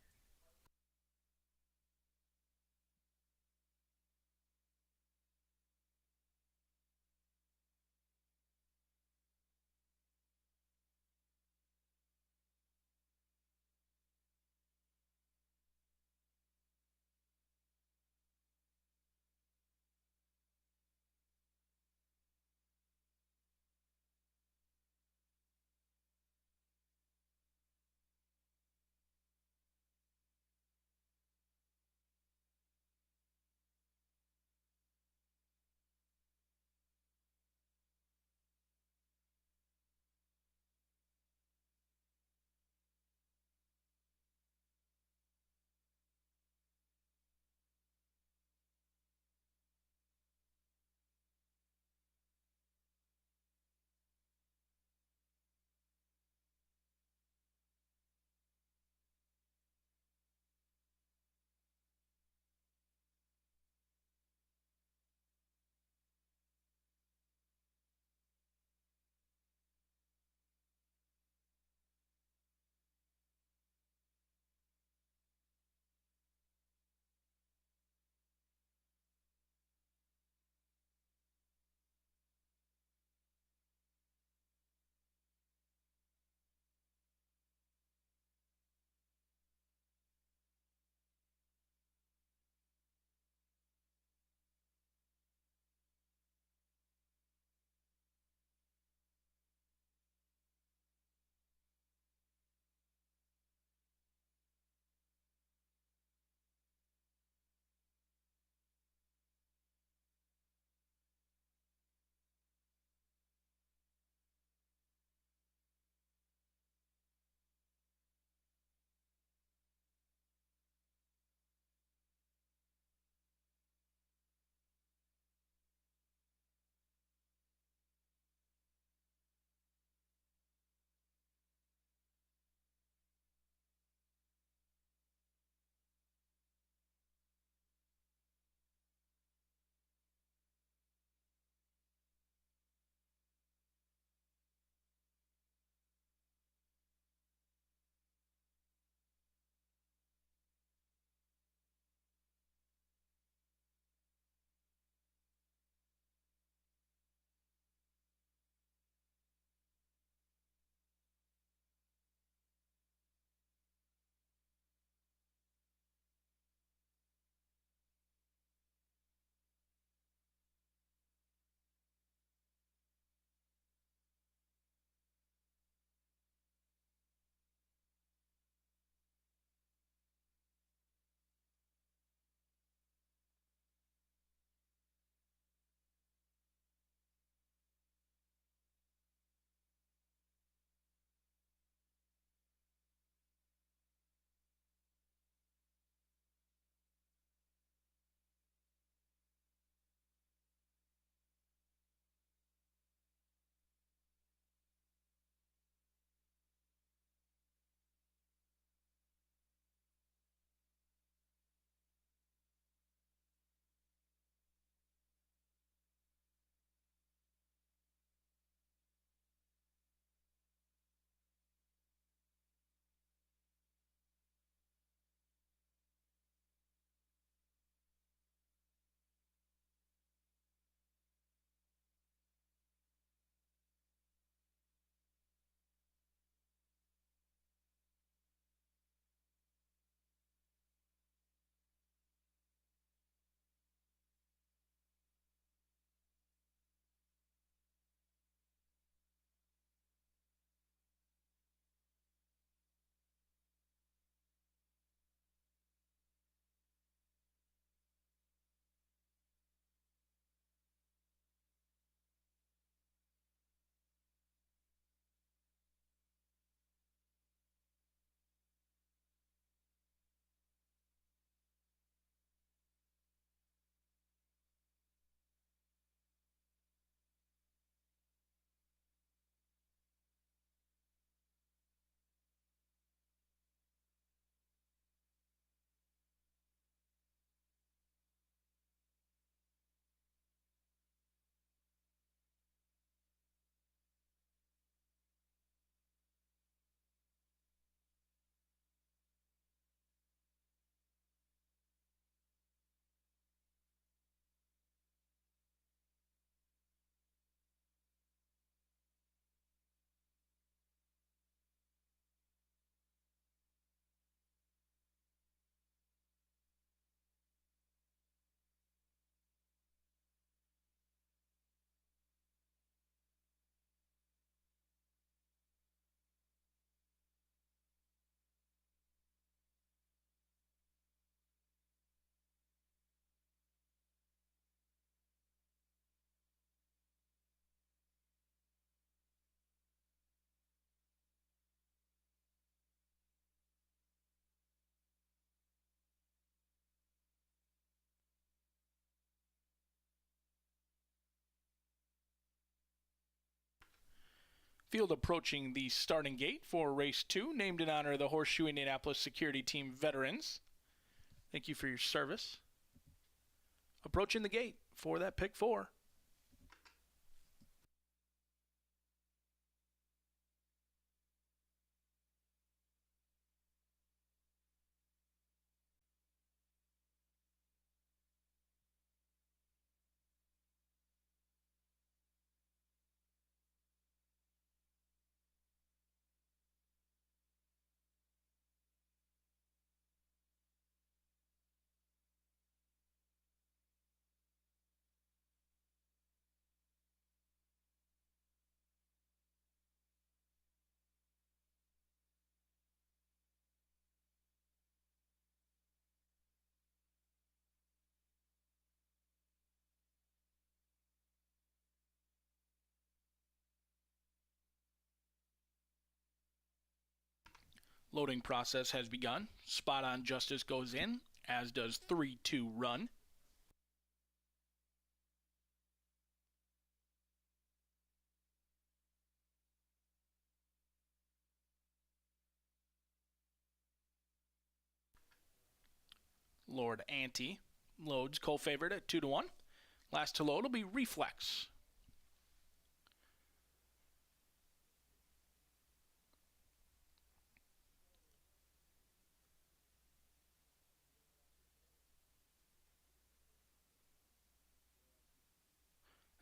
Field approaching the starting gate for race 2, named in honor of the Horseshoe Indianapolis security team veterans. Thank you for your service. Approaching the gate for that pick 4. Loading process has begun. Spot on Justice goes in, as does 3-2 Run. Lord Ante loads co-favorite at 2-1. Last to load will be Reflex.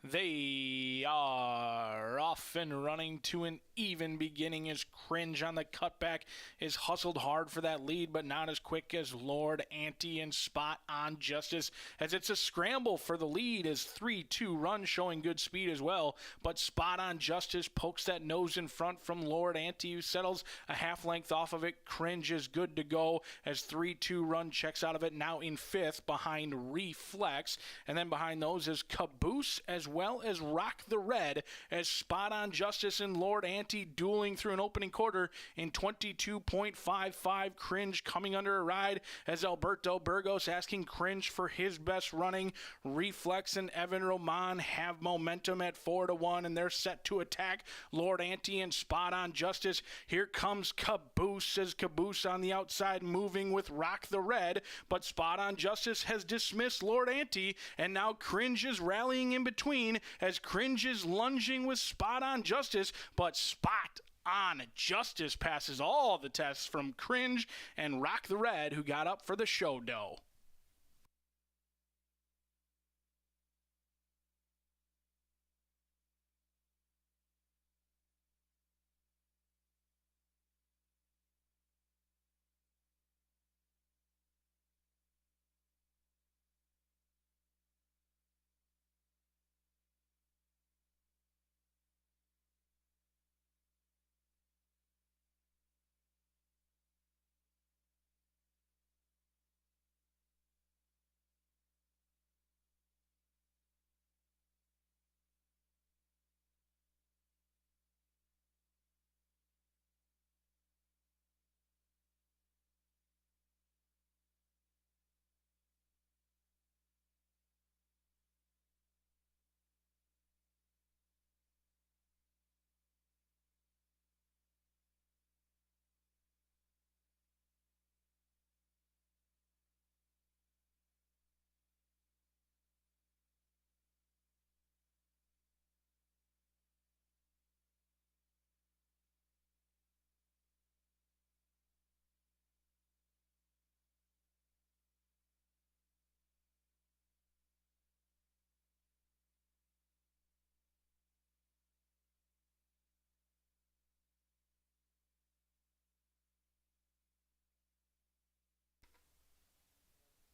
They are off and running to an even beginning as Cringe on the cutback is hustled hard for that lead, but not as quick as Lord Ante and Spot on Justice, as it's a scramble for the lead as 3-2 Run showing good speed as well, but Spot on Justice pokes that nose in front from Lord Ante, who settles a half length off of it. Cringe is good to go as 3-2 Run checks out of it, now in 5th behind Reflex, and then behind those is Caboose as well as Rock the Red, as Spot on Justice and Lord Ante dueling through an opening quarter in 22.55. Cringe coming under a ride as Alberto Burgos asking Cringe for his best running. Reflex and Evan Roman have momentum at 4-1, and they're set to attack Lord Ante and Spot on Justice. Here comes Caboose as Caboose on the outside moving with Rock the Red, but Spot on Justice has dismissed Lord Ante, and now Cringe is rallying in between as Cringe is lunging with Spot on Justice, but Spot on Justice passes all the tests from Cringe and Rock the Red, who got up for the show dough.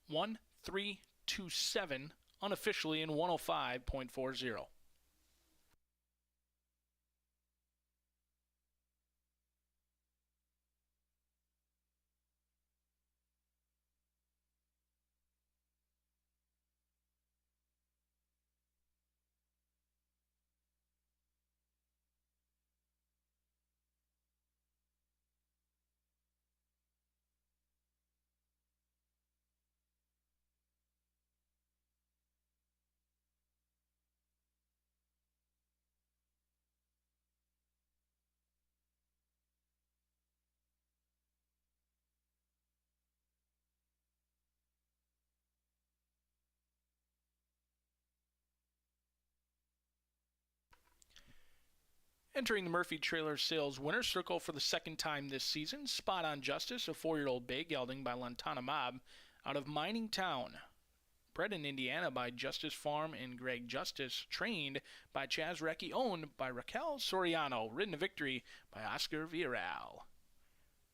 One, 3, 2, 7, unofficially in 105.40. Entering the Murphy Trailer Sales Winner's Circle for the second time this season, Spot on Justice, a 4-year-old bay gelding by Lantana Mob out of Mining Town. Bred in Indiana by Justice Farm and Greg Justice, trained by Chaz Recchi, owned by Raquel Soriano, ridden to victory by Oscar Villarreal.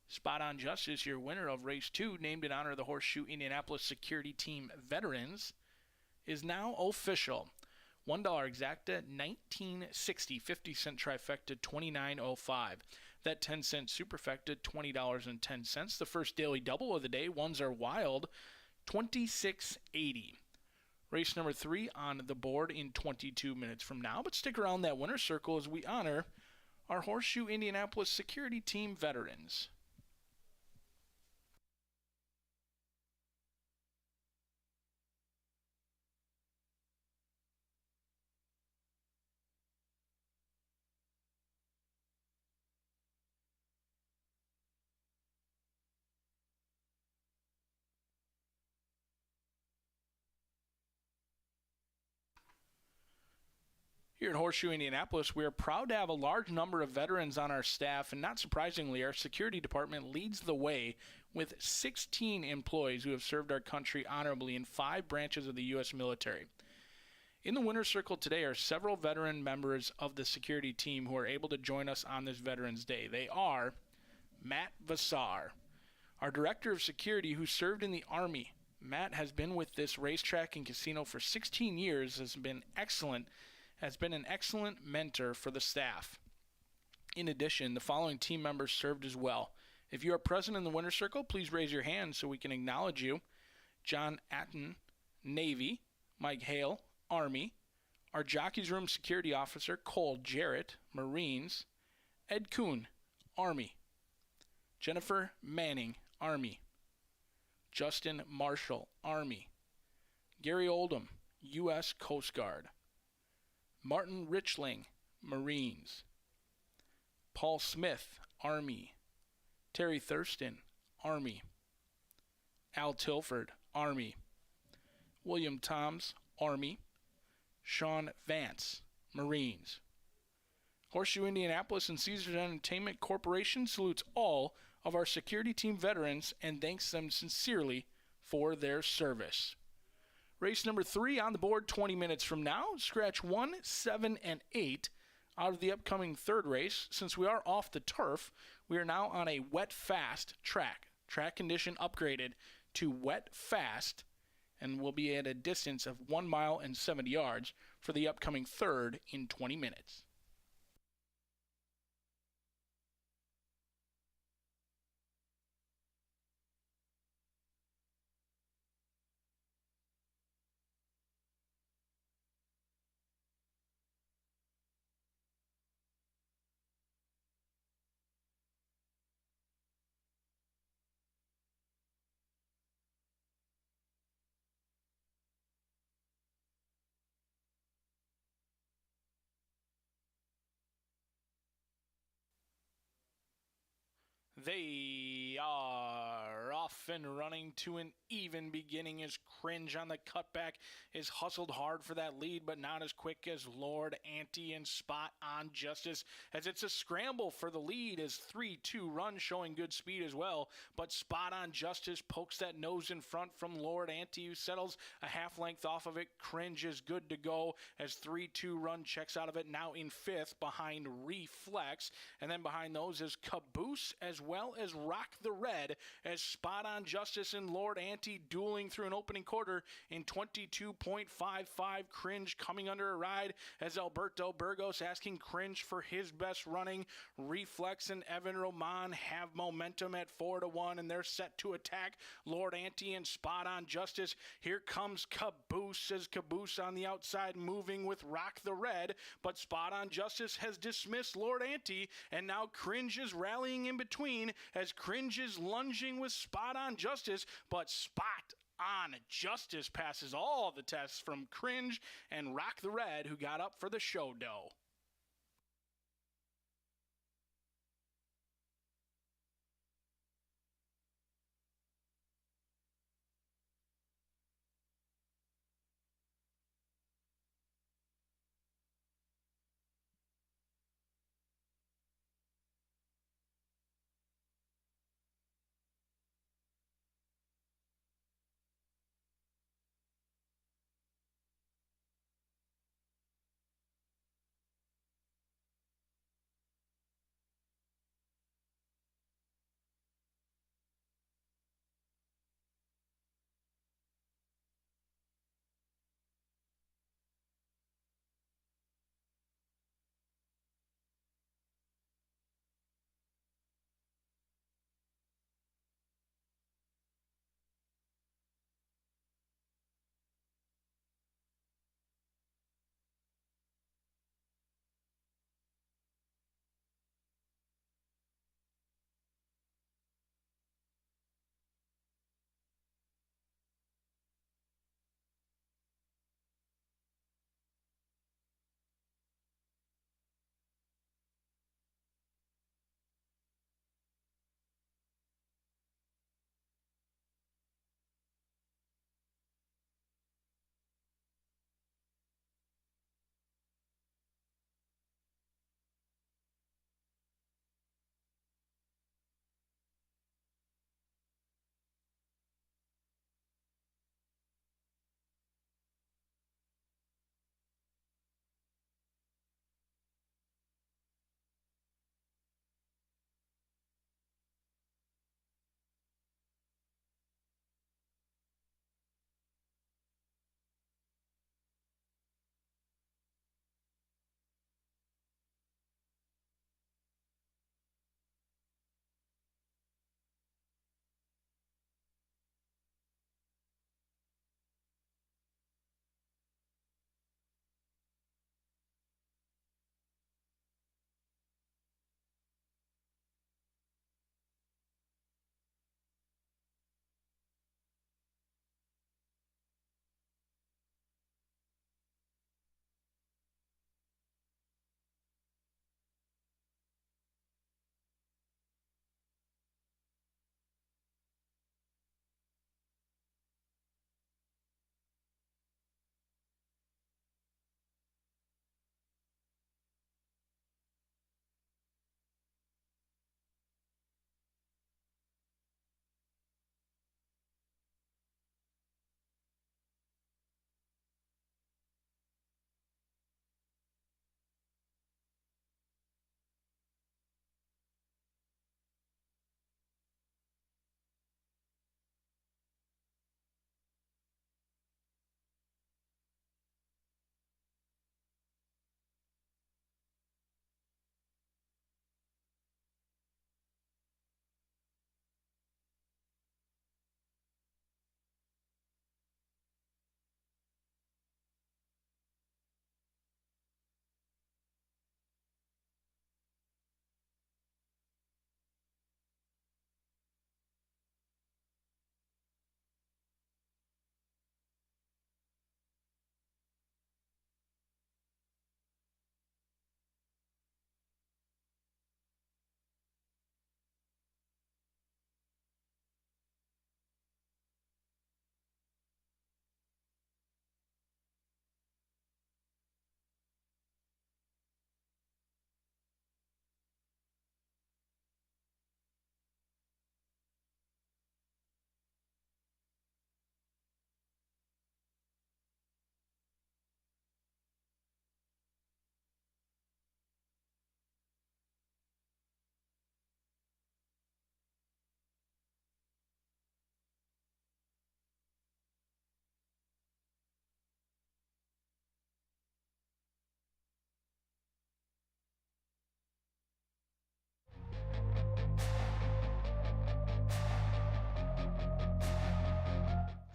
Spot on Justice, your winner of Race 2, named in honor of the Horseshoe Indianapolis Security Team veterans, is now official. $1 exacta, $19.60, 50-cent trifecta, $29.05. That 10-cent superfecta, $20.10. The first daily double of the day, ones are wild, $26.80. Race number 3 on the board in 22 minutes from now. But stick around that winner's circle as we honor our Horseshoe Indianapolis Security Team veterans. Here at Horseshoe Indianapolis, we are proud to have a large number of veterans on our staff, and not surprisingly, our security department leads the way with 16 employees who have served our country honorably in 5 branches of the U.S. military. In the winner's circle today are several veteran members of the security team who are able to join us on this Veterans Day. They are Matt Vassar, our director of security who served in the Army. Matt has been with this racetrack and casino for 16 years, has been an excellent mentor for the staff. In addition, the following team members served as well. If you are present in the winner's circle, please raise your hand so we can acknowledge you. John Atten, Navy. Mike Hale, Army. Our Jockey's Room Security Officer, Cole Jarrett, Marines. Ed Kuhn, Army. Jennifer Manning, Army. Justin Marshall, Army. Gary Oldham, U.S. Coast Guard. Martin Richling, Marines. Paul Smith, Army. Terry Thurston, Army. Al Tilford, Army. William Toms, Army. Sean Vance, Marines. Horseshoe Indianapolis and Caesars Entertainment Corporation salutes all of our security team veterans and thanks them sincerely for their service. Race number 3 on the board 20 minutes from now. Scratch 1, 7, and 8 out of the upcoming third race. Since we are off the turf, we are now on a wet fast track. Track condition upgraded to wet fast and will be at a distance of 1 mile and 70 yards for the upcoming third in 20 minutes. They are off and running to an even beginning as Cringe on the cutback is hustled hard for that lead, but not as quick as Lord Ante and Spot on Justice, as it's a scramble for the lead as 3-2 run showing good speed as well, but Spot on Justice pokes that nose in front from Lord Ante, who settles a half length off of it. Cringe is good to go as 3-2 run checks out of it, now in 5th behind Reflex, and then behind those is Caboose as well as Rock the Red, as Spot on Justice and Lord Ante dueling through an opening quarter in 22.55. Cringe coming under a ride as Alberto Burgos asking Cringe for his best running. Reflex and Evan Roman have momentum at 4-1, and they're set to attack Lord Ante and Spot on Justice. Here comes Caboose as Caboose on the outside moving with Rock the Red, but Spot on Justice has dismissed Lord Ante, and now Cringe is rallying in between as Cringe is lunging with Spot on Justice, but Spot on Justice passes all the tests from Cringe and Rock the Red, who got up for the show dough.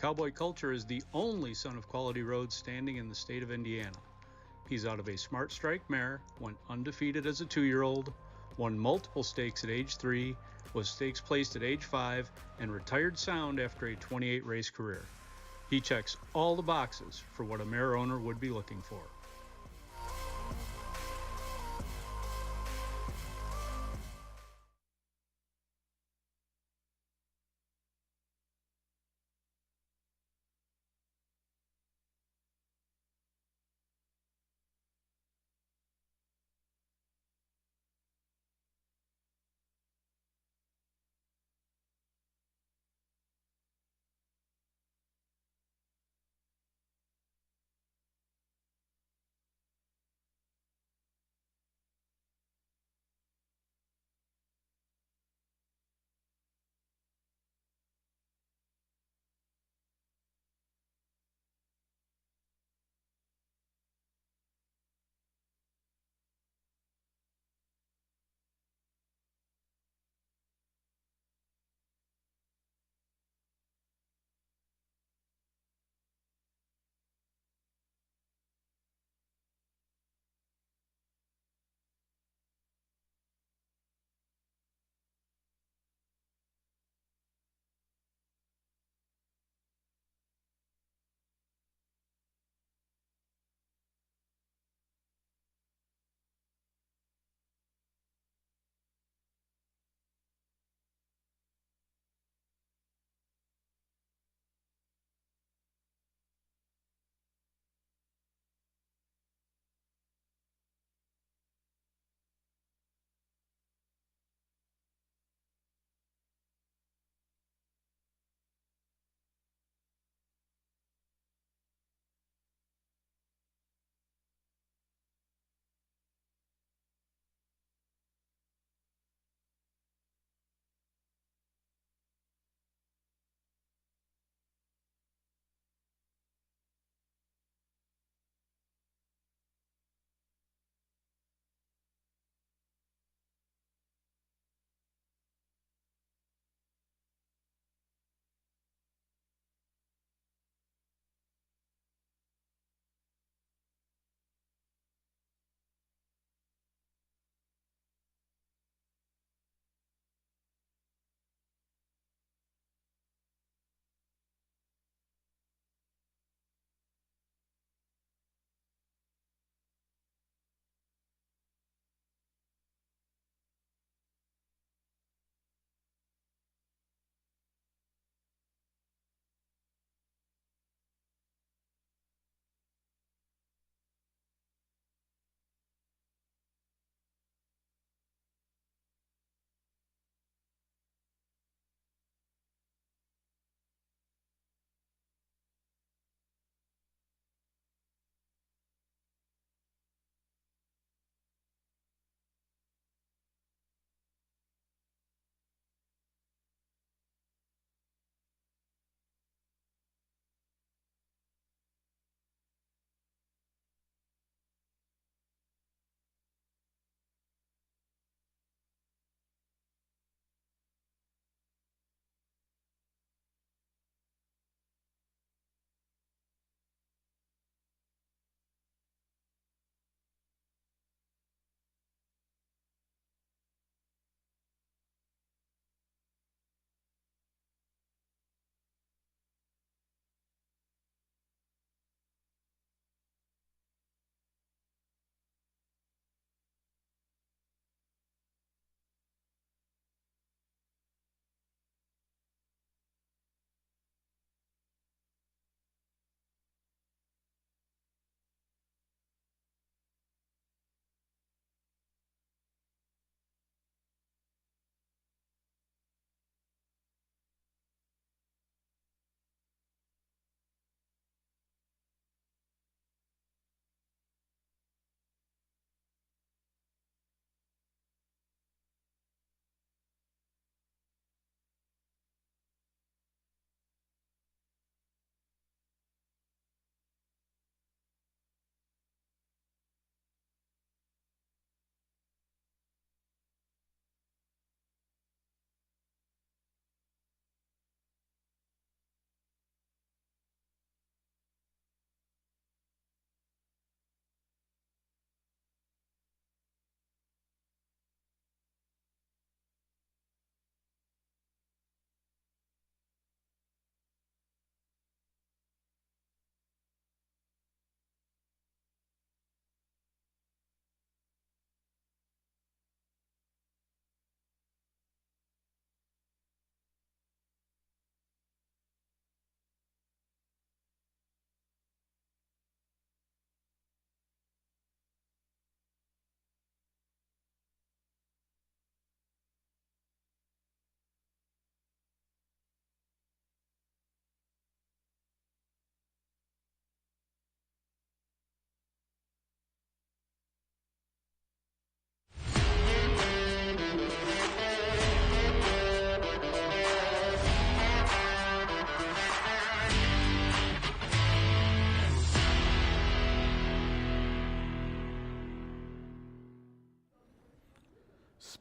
Cowboy Culture is the only son of Quality Roads standing in the state of Indiana. He's out of a Smart Strike mare, went undefeated as a 2-year-old, won multiple stakes at age 3, was stakes placed at age 5, and retired sound after a 28-race career. He checks all the boxes for what a mare owner would be looking for.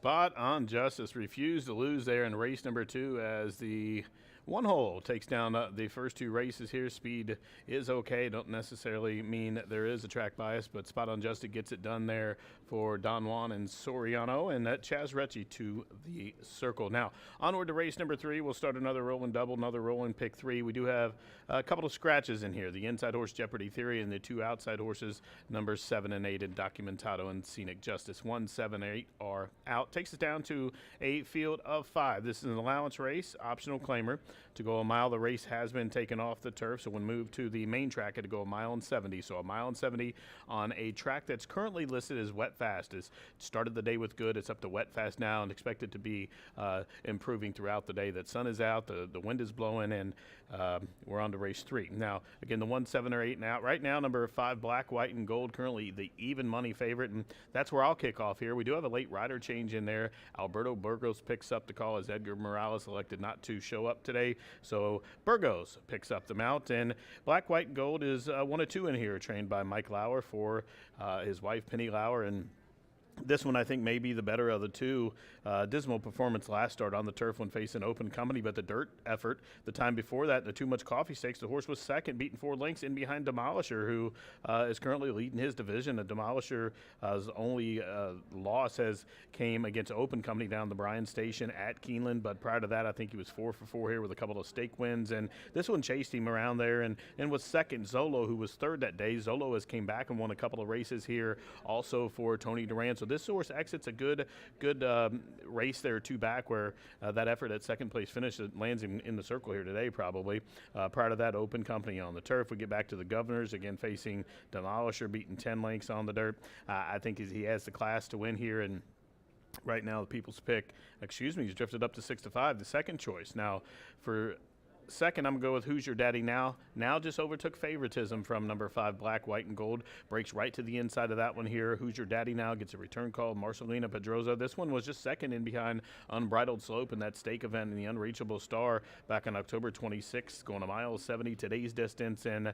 Spot on Justice refused to lose there in race number 2 as the one hole takes down the first 2 races here. Speed is okay. Don't necessarily mean that there is a track bias, but Spot on Justice gets it done there for Don Juan and Soriano, and that Chaz Recchi to the circle. Now, onward to race number 3. We'll start another rolling double, another rolling pick 3. We do have a couple of scratches in here. The inside horse Jeopardy Theory and the 2 outside horses, numbers 7 and 8 in Documentado and Scenic Justice. 1, 7, 8 are out. Takes us down to a field of 5. This is an allowance race, optional claimer. To go a mile, the race has been taken off the turf, so when moved to the main track, it had to go 1 mile and 70. So 1 mile and 70 on a track that's currently listed as wet fast. It's started the day with good. It's up to wet fast now and expected to be improving throughout the day. The sun is out, the wind is blowing, and we're on to race 3. Now, again, the 1, 7, or 8 now. Right now, number 5, Black, White, and Gold, currently the even money favorite, and that's where I'll kick off here. We do have a late rider change in there. Alberto Burgos picks up the call as Edgar Morales elected not to show up today. So Burgos picks up the mount, and Black, White, and Gold is 1 of 2 in here, trained by Mike Lauer for his wife Penny Lauer, and this one, I think, may be the better of the 2. Dismal performance last start on the turf when facing Open Company, but the dirt effort the time before that, the Too Much Coffee Stakes, the horse was second, beaten 4 lengths in behind Demolisher, who is currently leading his division. The Demolisher's only loss came against Open Company down the Bryan Station at Keeneland, but prior to that, I think he was 4 for 4 here with a couple of stake wins, and this one chased him around there and was second. Zolo, who was third that day. Zolo has came back and won a couple of races here also for Tony Duran. So this horse exits a good race there, 2 back, where that effort at second place finish lands him in the circle here today probably. Prior to that, Open Company on the turf. We get back to the Governors, again facing Demolisher, beating 10 lengths on the dirt. I think he has the class to win here, and right now the people's pick, he's drifted up to 6 to 5, the second choice. Now for second, I'm going to go with Who's Your Daddy Now. Now just overtook favoritism from number 5, Black, White, and Gold. Breaks right to the inside of that one here. Who's Your Daddy Now gets a return call. Marcelina Pedroza. This one was just second in behind Unbridled Slope in that stake event in the Unreachable Star back on October 26th, going 1 mile 70 today's distance, and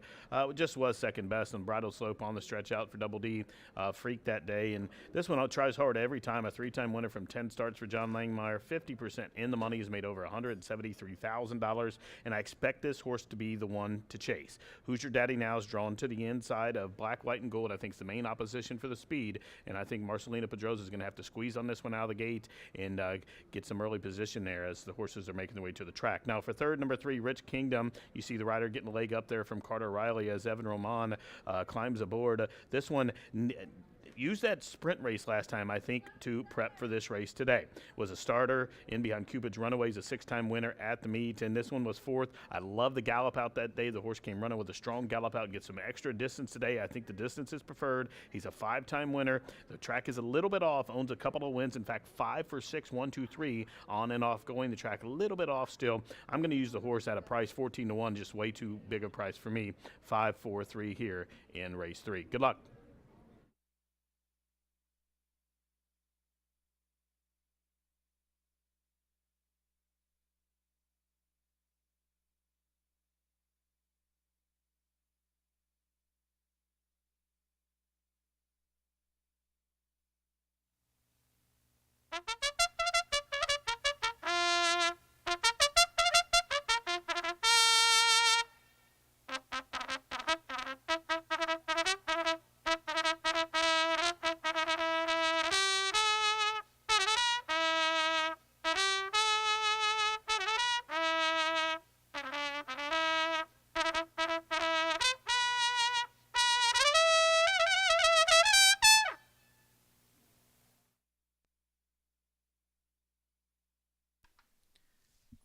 just was second best. Unbridled Slope on the stretch out for Double D. Freak that day, and this one tries hard every time. A 3-time winner from 10 starts for John Langmeyer. 50% in the money. Has made over $173,000. And I expect this horse to be the one to chase. Who's Your Daddy Now is drawn to the inside of Black, White, and Gold. I think it's the main opposition for the speed, and I think Marcelina Pedroza is going to have to squeeze on this one out of the gate and get some early position there as the horses are making their way to the track. Now for third, number 3, Rich Kingdom. You see the rider getting a leg up there from Carter Riley as Evan Roman climbs aboard. This one used that sprint race last time, I think, to prep for this race today. Was a starter in behind Cupid's Runaways, a 6-time winner at the meet, and this one was 4th. I love the gallop out that day. The horse came running with a strong gallop out, gets some extra distance today. I think the distance is preferred. He's a 5-time winner. The track is a little bit off, owns a couple of wins. In fact, 5 for 6, 1, 2, 3 on and off going. The track a little bit off still. I'm going to use the horse at a price 14 to 1, just way too big a price for me. 5, 4, 3 here in race 3. Good luck.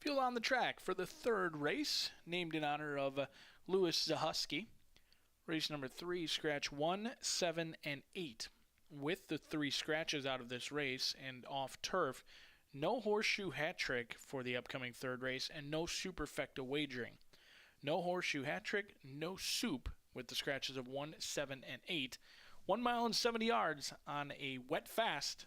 Fuel on the track for the third race, named in honor of Louis Zahusky. Race number 3, scratch 1, 7, and 8. With the 3 scratches out of this race and off turf, no horseshoe hat trick for the upcoming third race, and no superfecta wagering. No horseshoe hat trick, no soup with the scratches of 1, 7, and 8. 1 mile and 70 yards on a wet fast.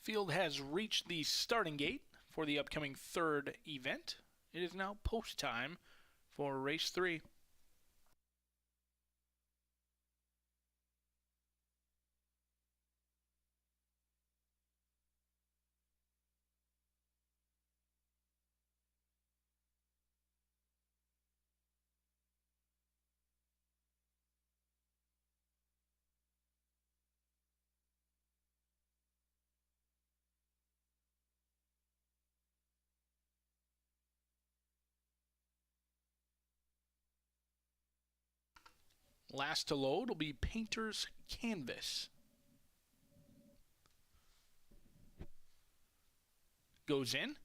Field has reached the starting gate for the upcoming third event. It is now post time for race 3. Last to load will be Painter's Canvas. Goes in.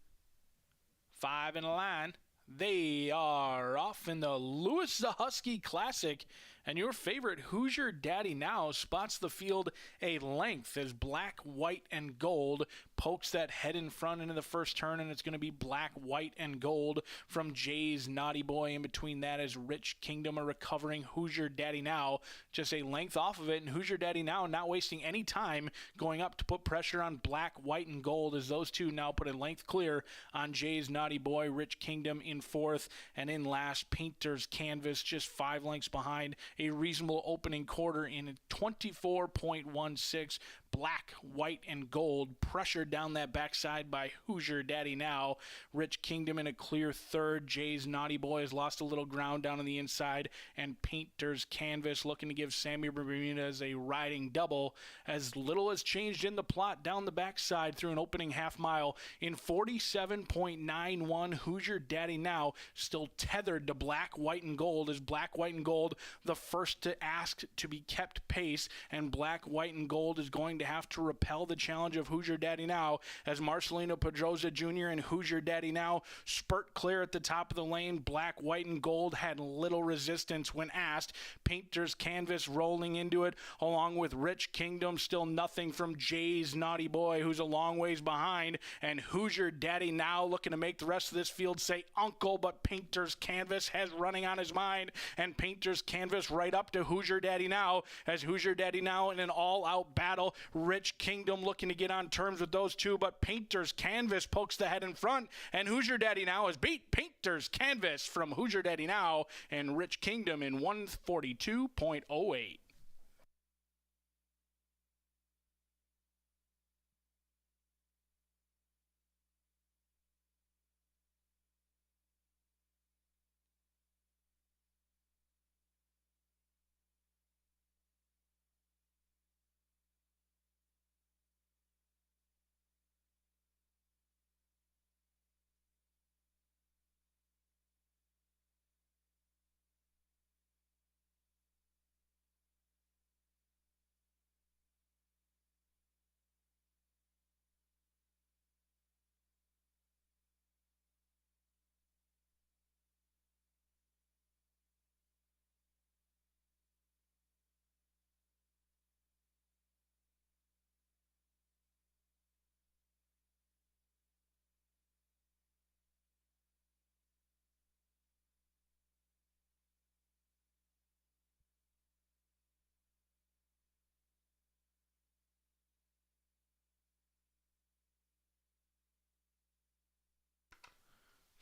5 in a line. They are off in the Louis Zahusky Classic. And your favorite Hoosier Daddy Now spots the field a length as black, white, and gold pokes that head in front into the first turn, and it's going to be black, white, and gold from Jay's Naughty Boy. In between that is Rich Kingdom, a recovering Hoosier Daddy Now. Just a length off of it, and Hoosier Daddy Now not wasting any time going up to put pressure on black, white, and gold as those two now put a length clear on Jay's Naughty Boy. Rich Kingdom in fourth, and in last, Painter's Canvas just 5 lengths behind. A reasonable opening quarter in 24.16. Black, white, and gold pressured down that backside by Hoosier Daddy Now. Rich Kingdom in a clear third. Jay's Naughty Boy has lost a little ground down on the inside, and Painter's Canvas looking to give Sammy Bermudez a riding double. As little has changed in the plot down the backside through an opening half mile in 47.91. Hoosier Daddy Now still tethered to black, white, and gold. As black, white, and gold the first to ask to be kept pace, and black, white, and gold is going to have to repel the challenge of Hoosier Daddy Now as Marcelino Pedroza Jr. and Hoosier Daddy Now spurt clear at the top of the lane. Black, white, and gold had little resistance when asked. Painter's Canvas rolling into it along with Rich Kingdom. Still nothing from Jay's Naughty Boy, who's a long ways behind, and Hoosier Daddy Now looking to make the rest of this field say uncle, but Painter's Canvas has running on his mind, and Painter's Canvas right up to Hoosier Daddy Now as Hoosier Daddy Now in an all-out battle. Rich Kingdom looking to get on terms with those two, but Painter's Canvas pokes the head in front, and Hoosier Daddy Now has beat Painter's Canvas from Hoosier Daddy Now and Rich Kingdom in 142.08.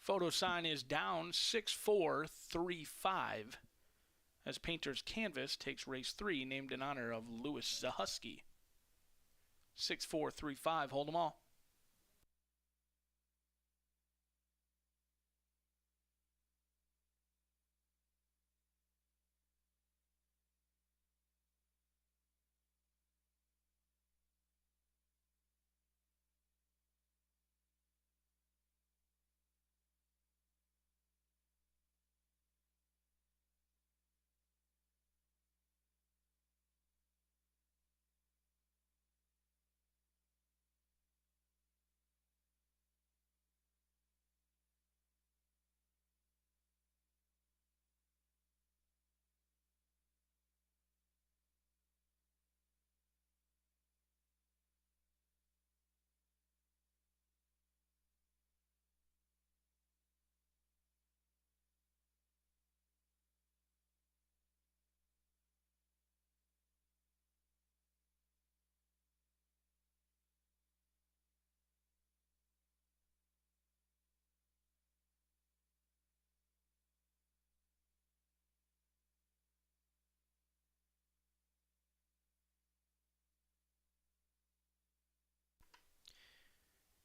Photo sign is down 6-4-3-5 as Painter's Canvas takes race 3, named in honor of Louis Zahusky. 6-4-3-5, hold them all.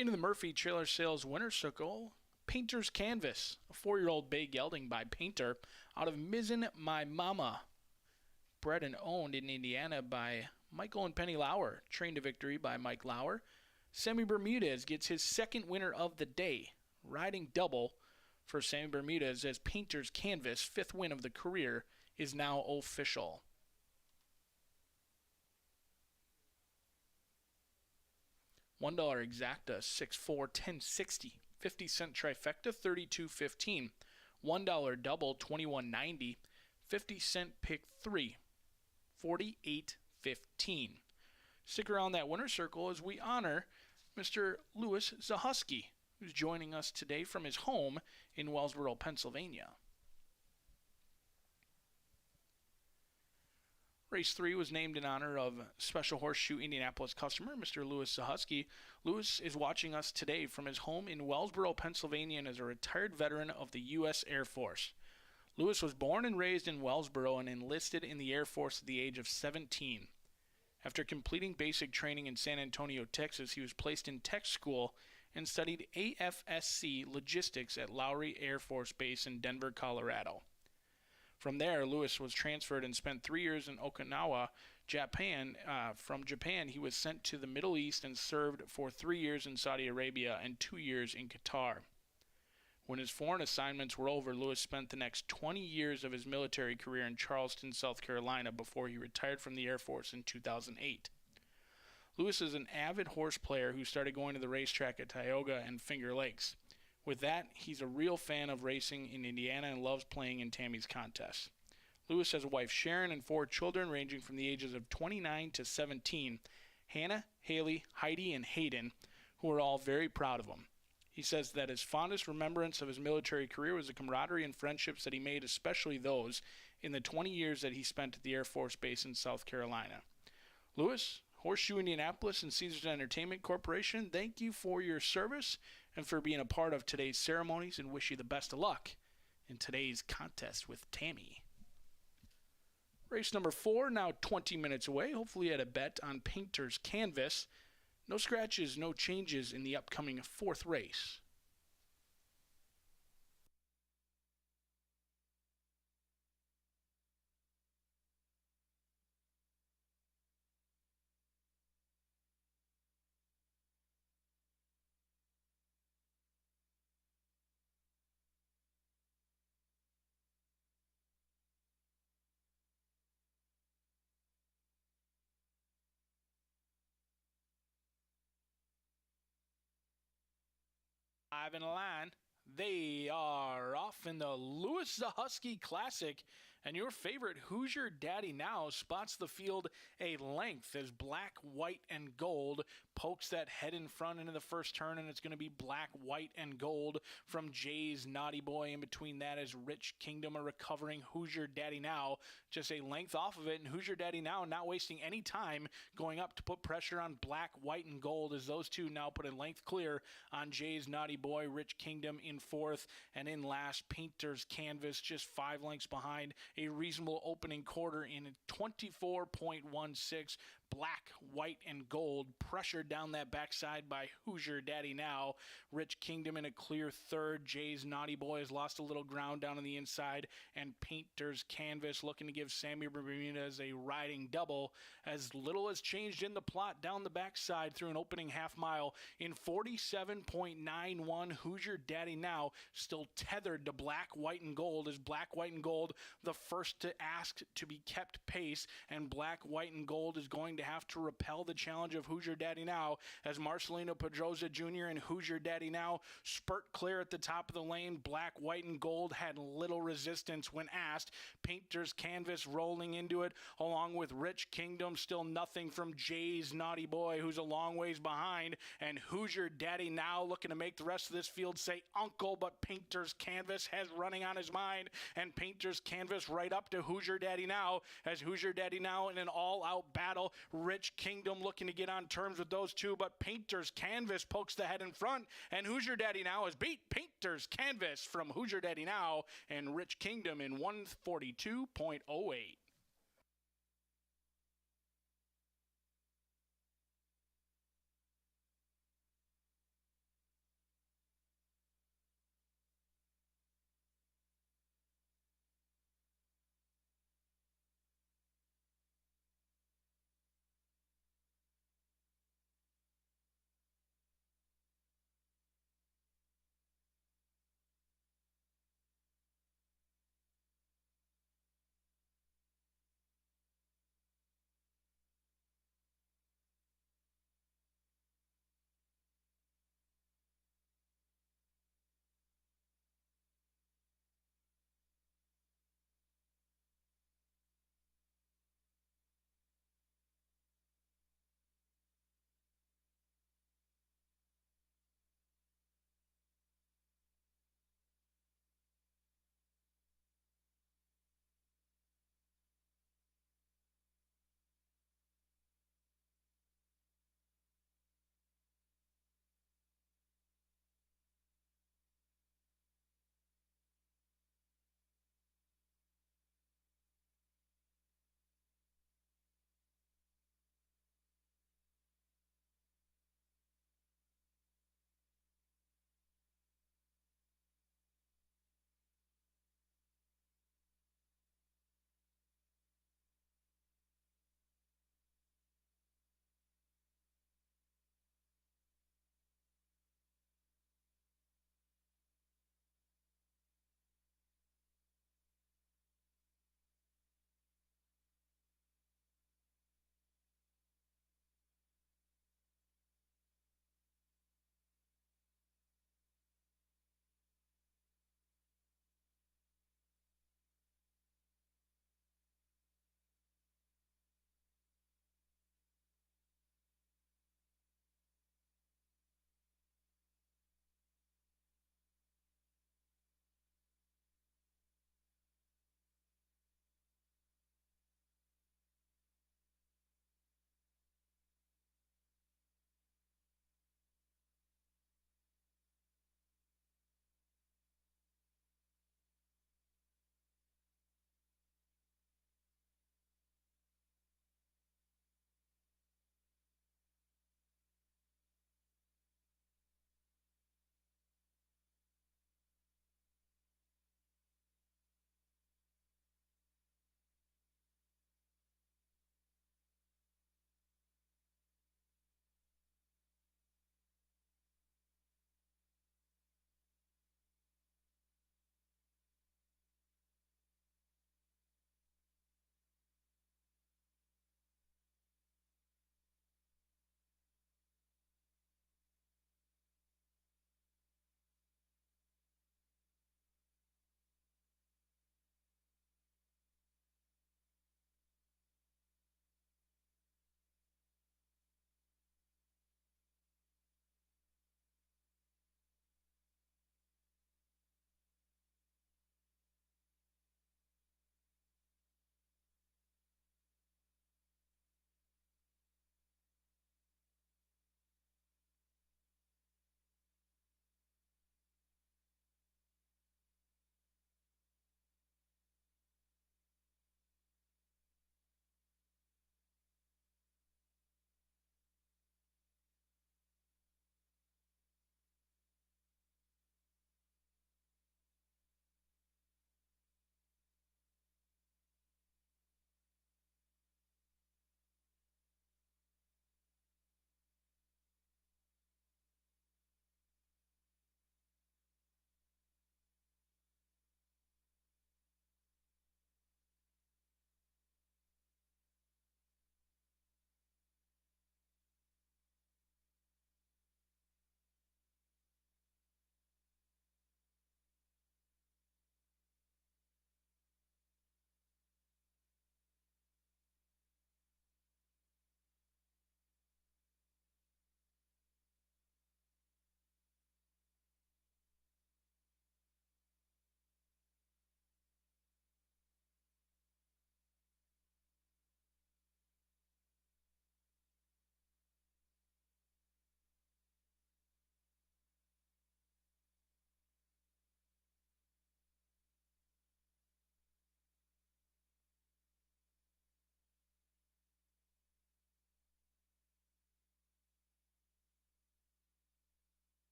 Into the Murphy Trailer Sales Winter Circle, Painter's Canvas, a 4-year-old bay gelding by Painter out of Mizzen My Mama. Bred and owned in Indiana by Michael and Penny Lauer. Trained to victory by Mike Lauer. Sammy Bermudez gets his second winner of the day. Riding double for Sammy Bermudez as Painter's Canvas, 5th win of the career, is now official. $1 exacta, 6-4, 10.60. 50-cent trifecta, 32.15. $1 double, 21.90. 50-cent pick 3, 48.15. Stick around that winner circle as we honor Mr. Louis Zahusky, who's joining us today from his home in Wellsboro, Pennsylvania. Race 3 was named in honor of Special Horseshoe Indianapolis customer, Mr. Louis Zahusky. Louis is watching us today from his home in Wellsboro, Pennsylvania, and is a retired veteran of the U.S. Air Force. Louis was born and raised in Wellsboro and enlisted in the Air Force at the age of 17. After completing basic training in San Antonio, Texas, he was placed in tech school and studied AFSC logistics at Lowry Air Force Base in Denver, Colorado. From there, Louis was transferred and spent 3 years in Okinawa, Japan. From Japan, he was sent to the Middle East and served for 3 years in Saudi Arabia and 2 years in Qatar. When his foreign assignments were over, Louis spent the next 20 years of his military career in Charleston, South Carolina, before he retired from the Air Force in 2008. Louis is an avid horse player who started going to the racetrack at Tioga and Finger Lakes. With that, he's a real fan of racing in Indiana and loves playing in Tammy's contests. Louis has a wife, Sharon, and 4 children ranging from the ages of 29 to 17, Hannah, Haley, Heidi, and Hayden, who are all very proud of him. He says that his fondest remembrance of his military career was the camaraderie and friendships that he made, especially those in the 20 years that he spent at the Air Force Base in South Carolina. Louis, Horseshoe Indianapolis, and Caesars Entertainment Corporation, thank you for your service and for being a part of today's ceremonies, and wish you the best of luck in today's contest with Tammy. Race number 4, now 20 minutes away. Hopefully you had a bet on Painter's Canvas. No scratches, no changes in the upcoming 4th race. Live in a line. They are off in the Louis Zahusky Classic, and your favorite Hoosier Daddy Now spots the field a length as black, white, and gold pokes that head in front into the first turn, and it's going to be black, white, and gold from Jay's Naughty Boy. In between that is Rich Kingdom, a recovering Hoosier Daddy Now, just a length off of it, and Hoosier Daddy Now not wasting any time going up to put pressure on black, white, and gold as those two now put a length clear on Jay's Naughty Boy. Rich Kingdom in 4th, and in last, Painter's Canvas just 5 lengths behind. A reasonable opening quarter in 24.16. Black, white, and gold pressured down that backside by Hoosier Daddy Now. Rich Kingdom in a clear 3rd. Jay's Naughty Boy has lost a little ground down on the inside, and Painter's Canvas looking to give Sammy Bermudez a riding double. As little has changed in the plot down the backside through an opening half mile in 47.91. Hoosier Daddy Now still tethered to black, white, and gold, as black, white, and gold the first to ask to be kept pace, and black, white, and gold is going to have to repel the challenge of Hoosier Daddy Now as Marcelino Pedroza Jr. and Hoosier Daddy Now spurt clear at the top of the lane. Black, white, and gold had little resistance when asked. Painter's Canvas rolling into it along with Rich Kingdom. Still nothing from Jay's Naughty Boy, who's a long ways behind, and Hoosier Daddy Now looking to make the rest of this field say uncle, but Painter's Canvas has running on his mind, and Painter's Canvas right up to Hoosier Daddy Now as Hoosier Daddy Now in an all-out battle. Rich Kingdom looking to get on terms with those two, but Painter's Canvas pokes the head in front, and Hoosier Daddy Now has beat Painter's Canvas from Hoosier Daddy Now and Rich Kingdom in 142.08.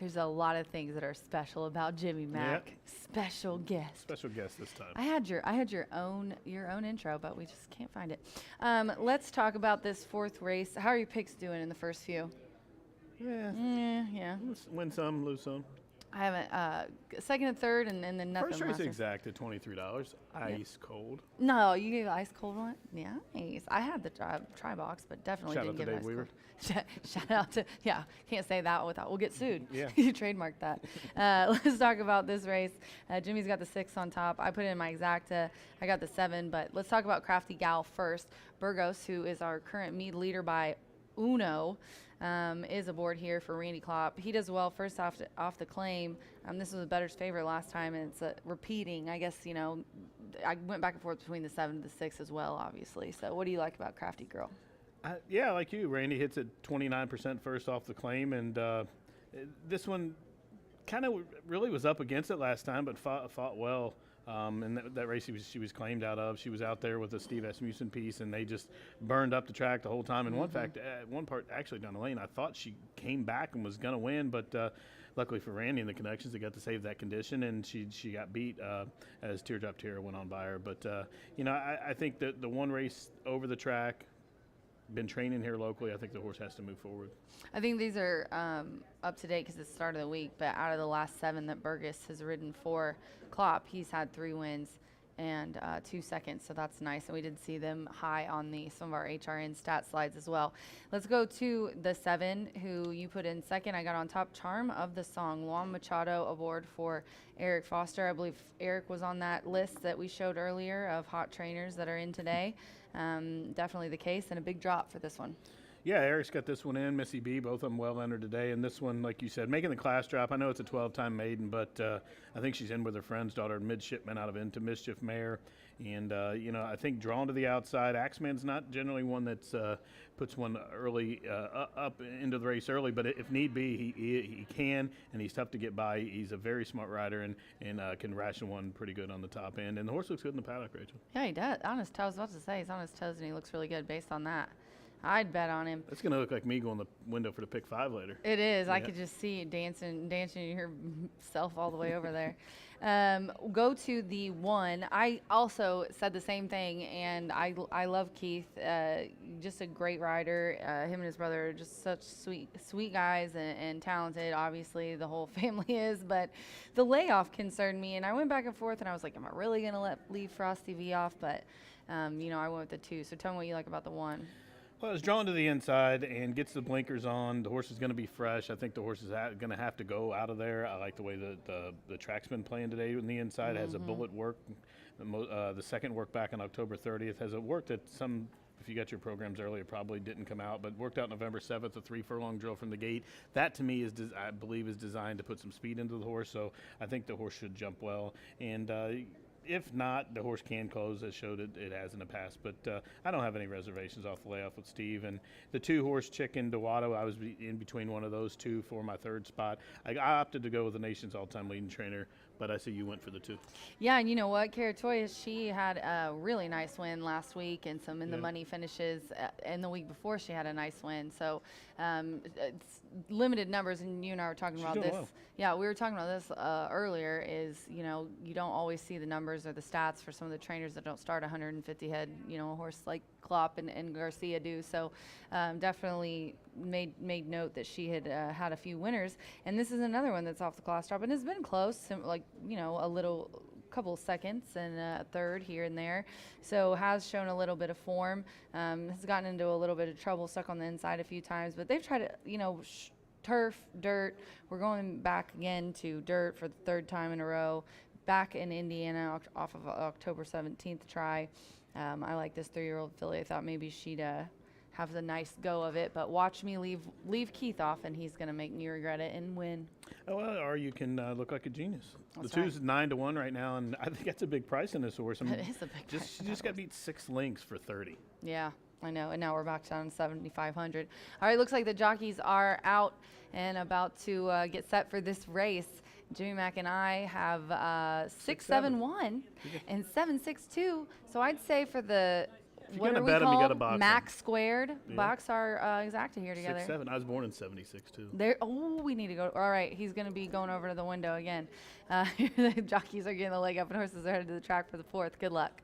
There's a lot of things that are special about Jimmy Mack. Yep. Special guest. Special guest this time. I had your own intro, but we just can't find it. Let's talk about this fourth race. How are your picks doing in the first few? Yeah. Win some, lose some. I haven't second and third, and then nothing. First race last exact at $23. Ice cold. No, you gave ice cold one. Yeah, nice. I had the try box, but definitely Shout didn't out to give Dave ice Weaver. cold. Shout out to Can't say that without we'll get sued. Yeah. You trademarked that. Let's talk about this race. Jimmy's got the 6 on top. I put it in my exacta. I got the 7, but let's talk about Crafty Gal first. Burgos, who is our current mead leader by Uno. Is aboard here for Randy Klopp. He does well first off the claim. This was a bettor's favorite last time, and it's repeating. I guess, I went back and forth between the 7 and the 6 as well, obviously. So what do you like about Crafty Girl? Yeah, like you. Randy hits it 29% first off the claim, and this one kind of really was up against it last time, but fought well. And that race she was claimed out of, she was out there with a Steve Asmussen piece, and they just burned up the track the whole time. And one part actually down the lane, I thought she came back and was going to win, but luckily for Randy and the connections, they got to save that condition, and she got beat as Teardrop Tierra went on by her. But I think that the one race over the track, been training here locally, I think the horse has to move forward. I think these are up to date because it's the start of the week, but out of the last 7 that Burgess has ridden for Klopp, he's had 3 wins and 2 seconds, so that's nice. And we did see them high on some of our HRN stat slides as well. Let's go to the 7, who you put in second. I got on top, Charm of the Song. Juan Machado aboard for Eric Foster. I believe Eric was on that list that we showed earlier of hot trainers that are in today. Definitely the case, and a big drop for this one. Yeah, Eric's got this one in. Missy B, both of them well entered today. And this one, like you said, making the class drop. I know it's a 12-time maiden, but I think she's in with her friend's daughter, midshipman out of Into Mischief Mare. And, I think drawn to the outside. Axeman's not generally one that puts one early up into the race early, but if need be, he can, and he's tough to get by. He's a very smart rider and can ration one pretty good on the top end. And the horse looks good in the paddock, Rachel. Yeah, he does. On his toes. I was about to say he's on his toes, and he looks really good based on that. I'd bet on him. It's going to look like me going the window for the pick 5 later. It is. Yeah. I could just see you dancing yourself all the way over there. Go to the 1. I also said the same thing, and I love Keith. Just a great rider. Him and his brother are just such sweet guys and talented. Obviously, the whole family is. But the layoff concerned me, and I went back and forth, and I was like, am I really going to leave Frosty V off? But, I went with the 2. So tell me what you like about the 1. Well, it's drawn to the inside and gets the blinkers on. The horse is going to be fresh. I think the horse is going to have to go out of there. I like the way the track's been playing today on the inside. Has a bullet work. The second work back on October 30th has a work that some, if you got your programs earlier, probably didn't come out, but worked out November 7th, a 3-furlong drill from the gate. That to me I believe is designed to put some speed into the horse. So I think the horse should jump well. And if not, the horse can close, as showed it has in the past. But I don't have any reservations off the layoff with Steve. And the 2-horse Chicken Dawato, I was in between one of those 2 for my 3rd spot. I opted to go with the nation's all-time leading trainer, but I see you went for the 2. Yeah, and you know what? Caratoya, she had a really nice win last week and some in-the-money finishes. And the week before, she had a nice win. So it's limited numbers, and you and I were talking about this. Well. Yeah, we were talking about this earlier is, you don't always see the numbers or the stats for some of the trainers that don't start 150 head, a horse like Klopp and Garcia do. So definitely made note that she had had a few winners. And this is another one that's off the class drop and has been close, like, a couple seconds and a 3rd here and there. So has shown a little bit of form. Has gotten into a little bit of trouble, stuck on the inside a few times, but they've tried to, turf, dirt. We're going back again to dirt for the 3rd time in a row. Back in Indiana off of October 17th try. I like this 3-year-old filly. I thought maybe she'd have the nice go of it, but watch me leave Keith off, and he's going to make me regret it and win. Oh, well, or you can look like a genius. That's the 2's 9-1 right now, and I think that's a big price in this horse. I mean, it is a big price. She just got beat 6 lengths for 30. Yeah, I know, and now we're back down to 7,500. All right, looks like the jockeys are out and about to get set for this race. Jimmy Mack and I have 6-7-1 and 7-6-2. So I'd say for the you what gotta are we bet 'em, you called? gotta box 'em. Max squared. Yeah. Box our exacta here together. 6'7". I was born in '76 too. There. Oh, we need to go. All right, he's going to be going over to the window again. The jockeys are getting the leg up, and horses are headed to the track for the 4th. Good luck.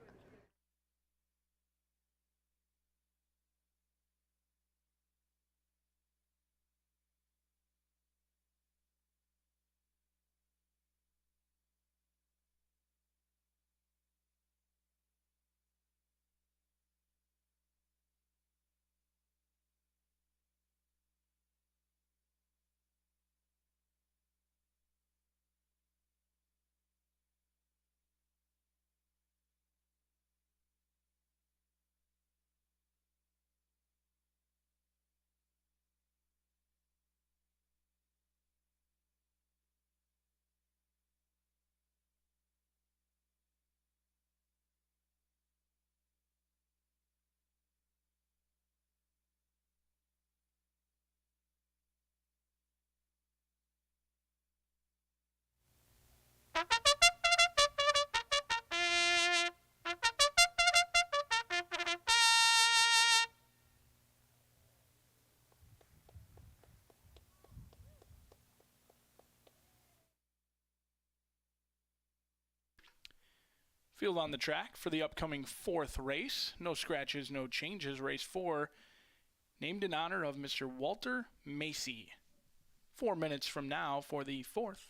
Field on the track for the upcoming 4th race. No scratches, no changes. Race 4, named in honor of Mr. Walter Macy. 4 minutes from now for the 4th.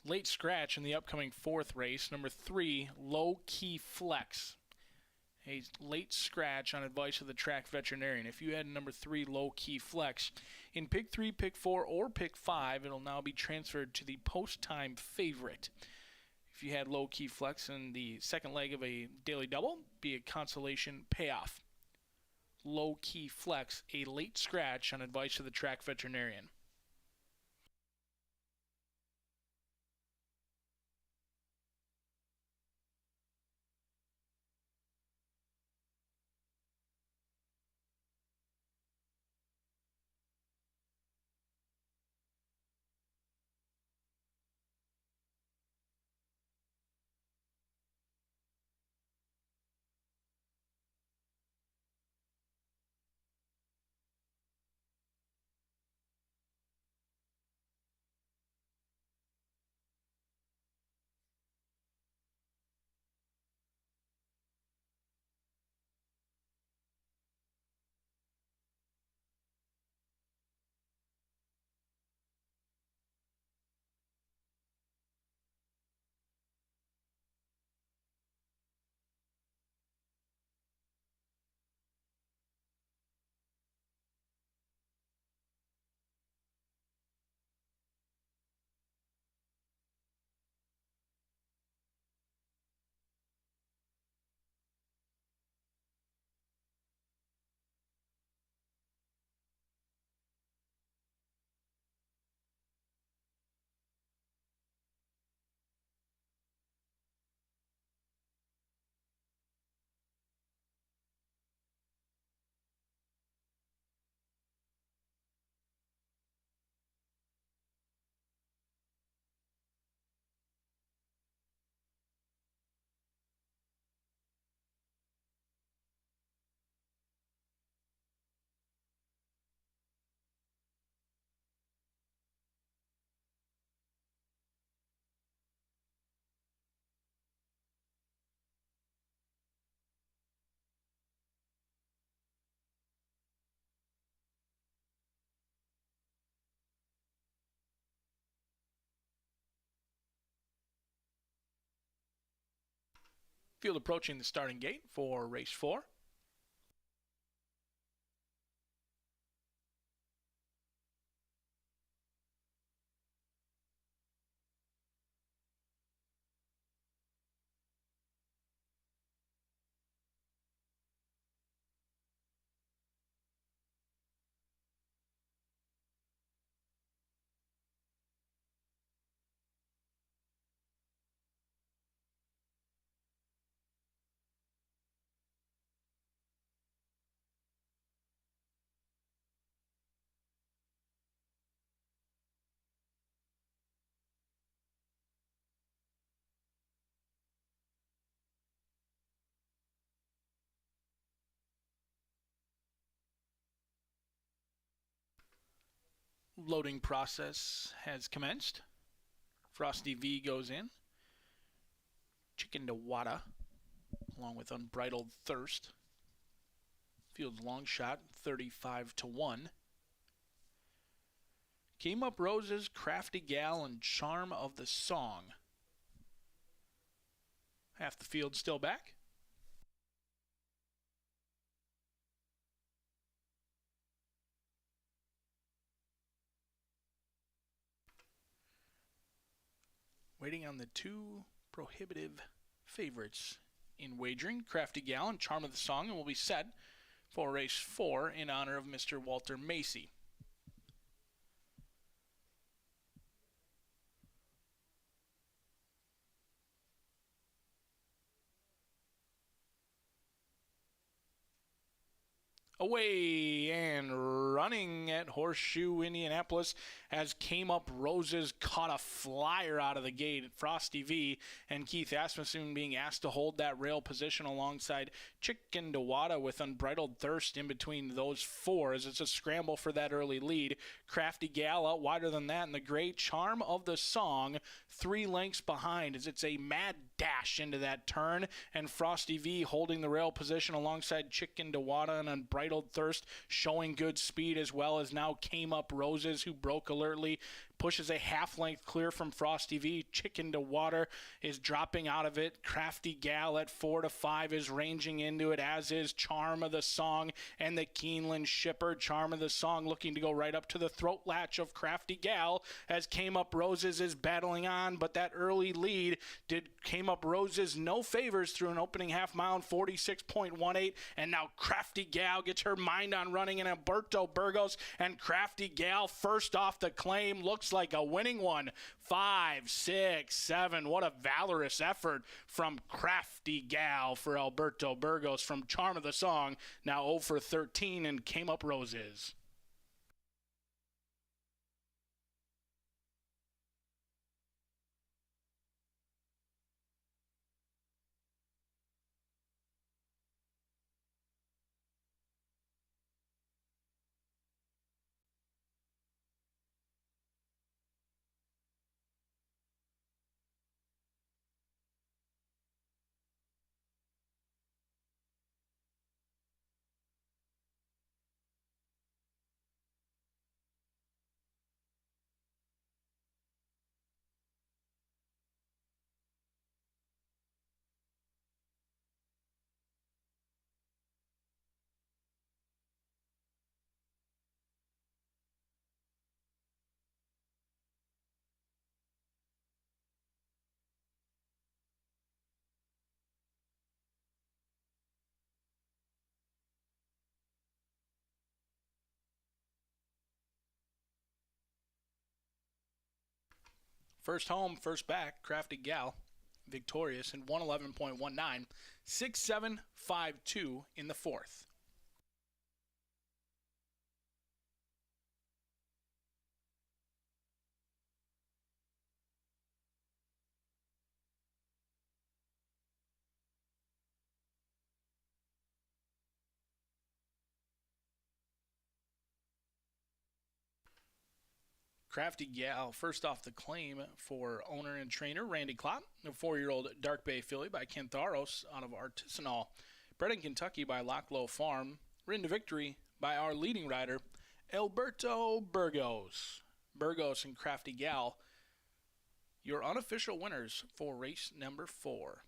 late scratch in the upcoming 4th race, number 3, Low Key Flex. A late scratch on advice of the track veterinarian. If you had number 3, Low Key Flex, in pick 3, pick 4, or pick 5, it'll now be transferred to the post-time favorite. If you had Low Key Flex in the second leg of a daily double, be a consolation payoff. Low Key Flex, a late scratch on advice of the track veterinarian. Field approaching the starting gate for race 4. Loading process has commenced. Frosty V goes in. Chicken to Wada, along with Unbridled Thirst. Field's long shot, 35-1. Came Up Roses, Crafty Gal, and Charm of the Song. Half the field still back. Waiting on the 2 prohibitive favorites in wagering, Crafty Gal and Charm of the Song, and will be set for race 4 in honor of Mr. Walter Macy. Away and running at Horseshoe Indianapolis as Came Up Roses caught a flyer out of the gate. Frosty V and Keith Asmussen being asked to hold that rail position alongside Chicken Dewada with Unbridled Thirst in between those 4 as it's a scramble for that early lead. Crafty Gal out wider than that, and the great Charm of the Song 3 lengths behind as it's a mad dash into that turn, and Frosty V holding the rail position alongside Chicken Dewada and Unbridled Thirst showing good speed, as well as now Came Up Roses, who broke alertly pushes a half length clear from Frosty V. Chicken to Water is dropping out of it. Crafty Gal at 4 to 5 is ranging into it, as is Charm of the Song and the Keeneland Shipper. Charm of the Song looking to go right up to the throat latch of Crafty Gal as Came Up Roses is battling on, but that early lead did Came Up Roses no favors through an opening half mile, 46.18, and now Crafty Gal gets her mind on running, and Alberto Burgos and Crafty Gal first off the claim. Looks like a winning one. 5, 6, 7. What a valorous effort from Crafty Gal for Alberto Burgos from Charm of the Song. Now 0 for 13 and Came Up Roses. First home, first back, Crafty Gal, victorious in 111.19, 6-7-5-2 in the fourth. Crafty Gal, first off the claim for owner and trainer Randy Klopp, a 4-year-old Dark Bay filly by Ken Tharos out of Artisanal, bred in Kentucky by Locklow Farm, ridden to victory by our leading rider, Alberto Burgos. Burgos and Crafty Gal, your unofficial winners for race number 4.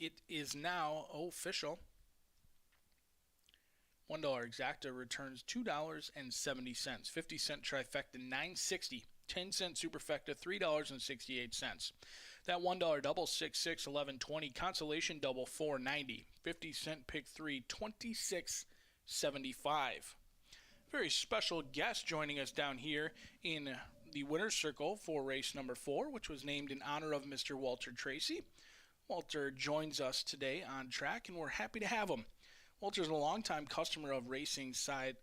It is now official. $1 exacta returns $2.70. 50-cent trifecta $9.60. 10-cent superfecta $3.68. That $1 double 6, 11.20. Consolation double $4.90. 50-cent pick 3 $26.75. Very special guest joining us down here in the winner's circle for race number 4, which was named in honor of Mr. Walter Tracy. Walter joins us today on track, and we're happy to have him. Walter's a longtime customer of the racing side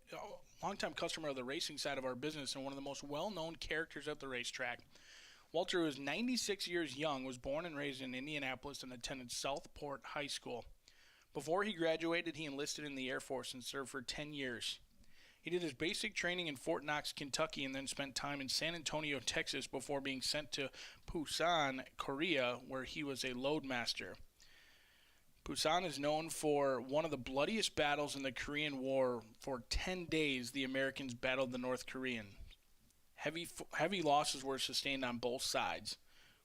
of our business, and one of the most well-known characters at the racetrack. Walter, who is 96 years young, was born and raised in Indianapolis and attended Southport High School. Before he graduated, he enlisted in the Air Force and served for 10 years. He did his basic training in Fort Knox, Kentucky, and then spent time in San Antonio, Texas, before being sent to Busan, Korea, where he was a loadmaster. Busan is known for one of the bloodiest battles in the Korean War. For 10 days, the Americans battled the North Koreans. Heavy losses were sustained on both sides.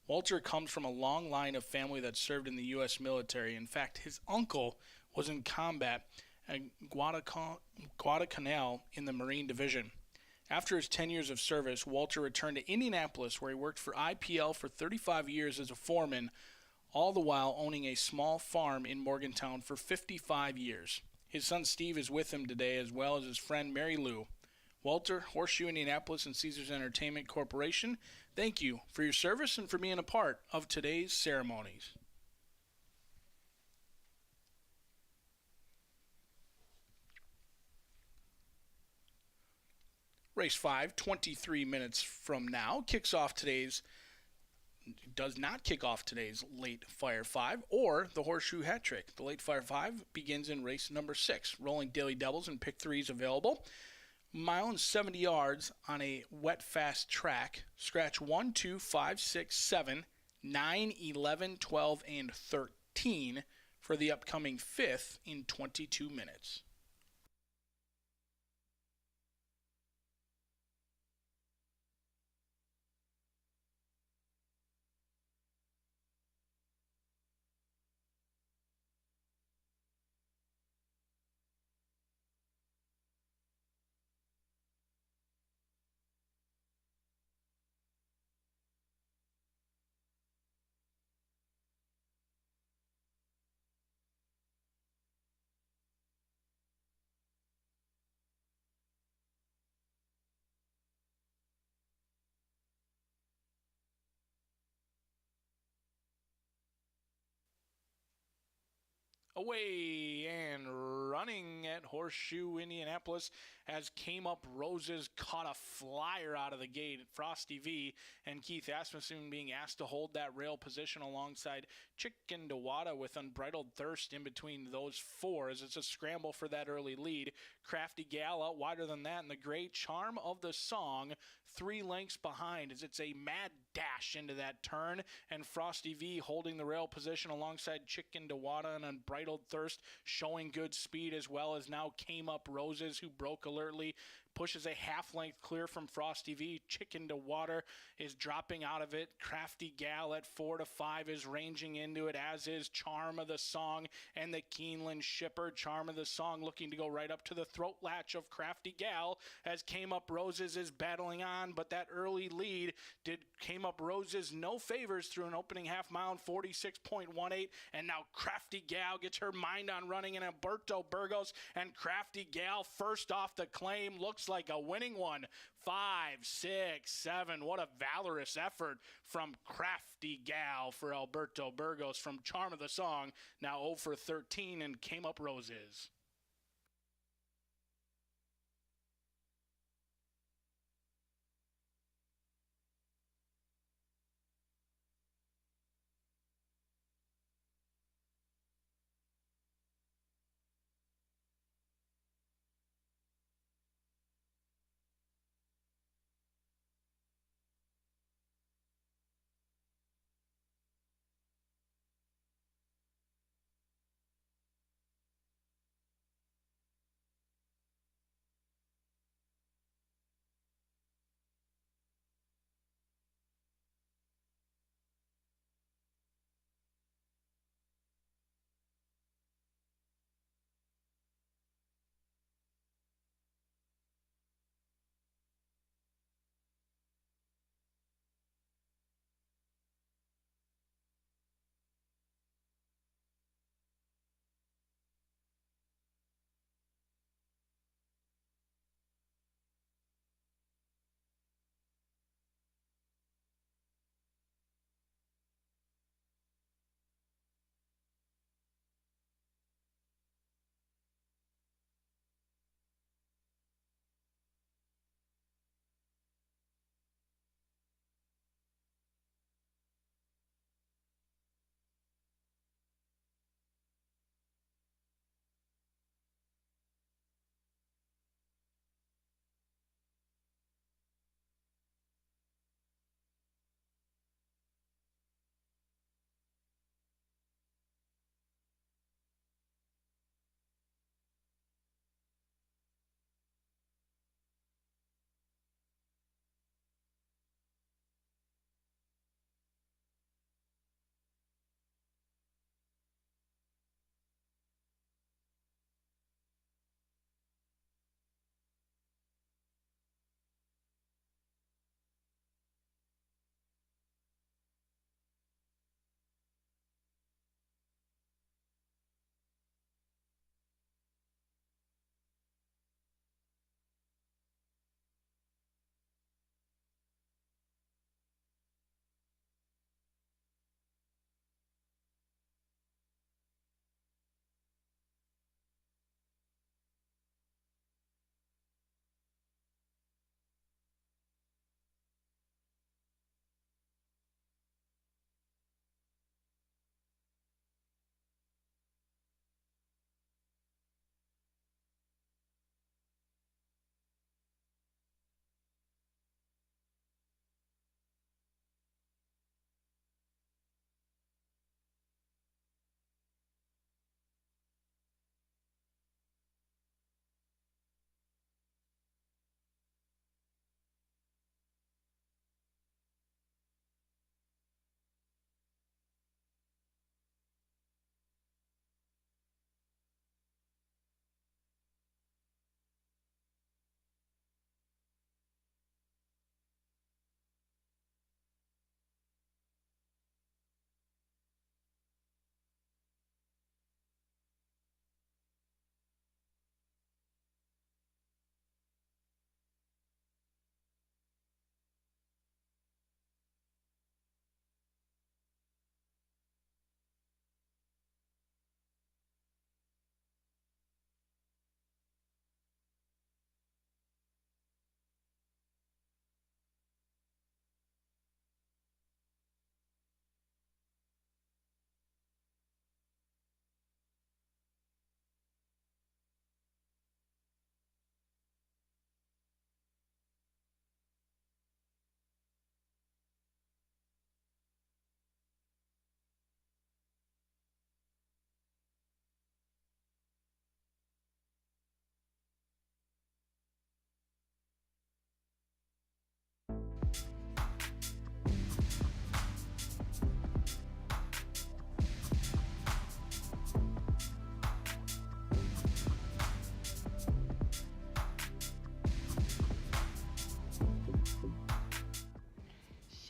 Walter comes from a long line of family that served in the U.S. military. In fact, his uncle was in combat at Guadalcanal in the Marine Division. After his 10 years of service, Walter returned to Indianapolis, where he worked for IPL for 35 years as a foreman, all the while owning a small farm in Morgantown for 55 years. His son Steve is with him today, as well as his friend Mary Lou. Walter, Horseshoe Indianapolis, and Caesars Entertainment Corporation, thank you for your service and for being a part of today's ceremonies. Race 5, 23 minutes from now, does not kick off today's Late Fire 5 or the Horseshoe Hat Trick. The Late Fire 5 begins in race number 6. Rolling daily doubles and pick 3s available. Mile and 70 yards on a wet, fast track. Scratch 1, 2, 5, 6, 7, 9, 11, 12, and 13 for the upcoming 5th in 22 minutes. Away and running at Horseshoe Indianapolis as Came Up Roses caught a flyer out of the gate. Frosty V and Keith Asmussen being asked to hold that rail position alongside Chicken Dewada with Unbridled Thirst in between those four as it's a scramble for that early lead. Crafty Gal out wider than that, and the great Charm of the Song 3 lengths behind as it's a mad dash into that turn, and Frosty V holding the rail position alongside Chicken Dewada and Unbridled Thirst showing good speed, as well as now Came Up Roses, who broke alertly, pushes a half length clear from Frosty V. Chicken Dewada is dropping out of it. Crafty Gal at 4 to 5 is ranging into it, as is Charm of the Song and the Keeneland Shipper. Charm of the Song looking to go right up to the throat latch of Crafty Gal as Came Up Roses is battling on, but that early lead did Came Up Roses no favors through an opening half mile, 46.18, and now Crafty Gal gets her mind on running, and Alberto Burgos and Crafty Gal first off the claim. Looks like a winning one. 5, 6, 7. What a valorous effort from Crafty Gal for Alberto Burgos from Charm of the Song. Now 0 for 13 and Came Up Roses.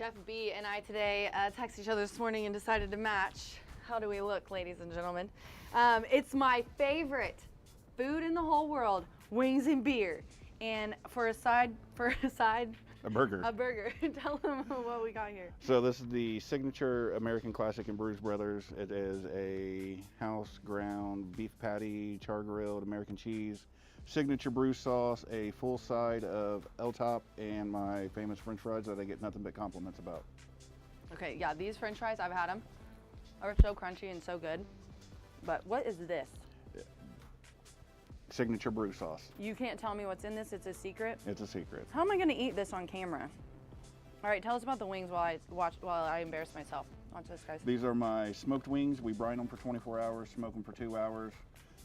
Chef B and I today texted each other this morning and decided to match. How do we look, ladies and gentlemen? It's my favorite food in the whole world, wings and beer. And for a side, A burger. a burger. Tell them what we got here. So this is the signature American classic in Bruce Brothers. It is a house ground beef patty, char grilled American cheese, signature Bruce sauce, a full side of L-top, and my famous French fries that I get nothing but compliments about. Okay, yeah, these French fries, I've had them. Are so crunchy and so good. But what is this? Signature Bruce sauce. You can't tell me what's in this. It's a secret. It's a secret. How am I going to eat this on camera? All right, tell us about the wings while I embarrass myself. Watch this, guys. These are my smoked wings. We brine them for 24 hours, smoke them for 2 hours,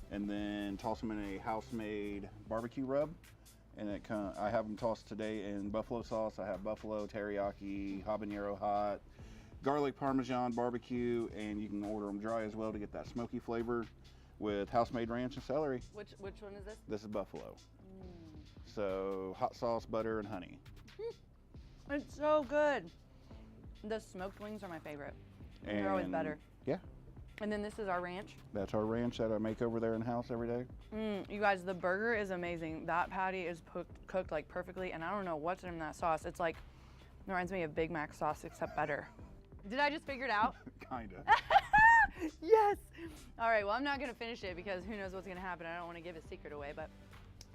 and then toss them in a house-made barbecue rub. And I have them tossed today in buffalo sauce. I have buffalo, teriyaki, habanero hot, garlic parmesan barbecue, and you can order them dry as well to get that smoky flavor with house-made ranch and celery. Which one is this? This is buffalo. So hot sauce, butter, and honey. It's so good. The smoked wings are my favorite. They're always better. Yeah. And then this is our ranch. That's our ranch that I make over there in house every day. You guys, the burger is amazing. That patty is cooked like perfectly, and I don't know what's in that sauce. It's like, it reminds me of Big Mac sauce, except better. Did I just figure it out? Kinda. Yes. All right, well, I'm not going to finish it because who knows what's going to happen. I don't want to give a secret away, but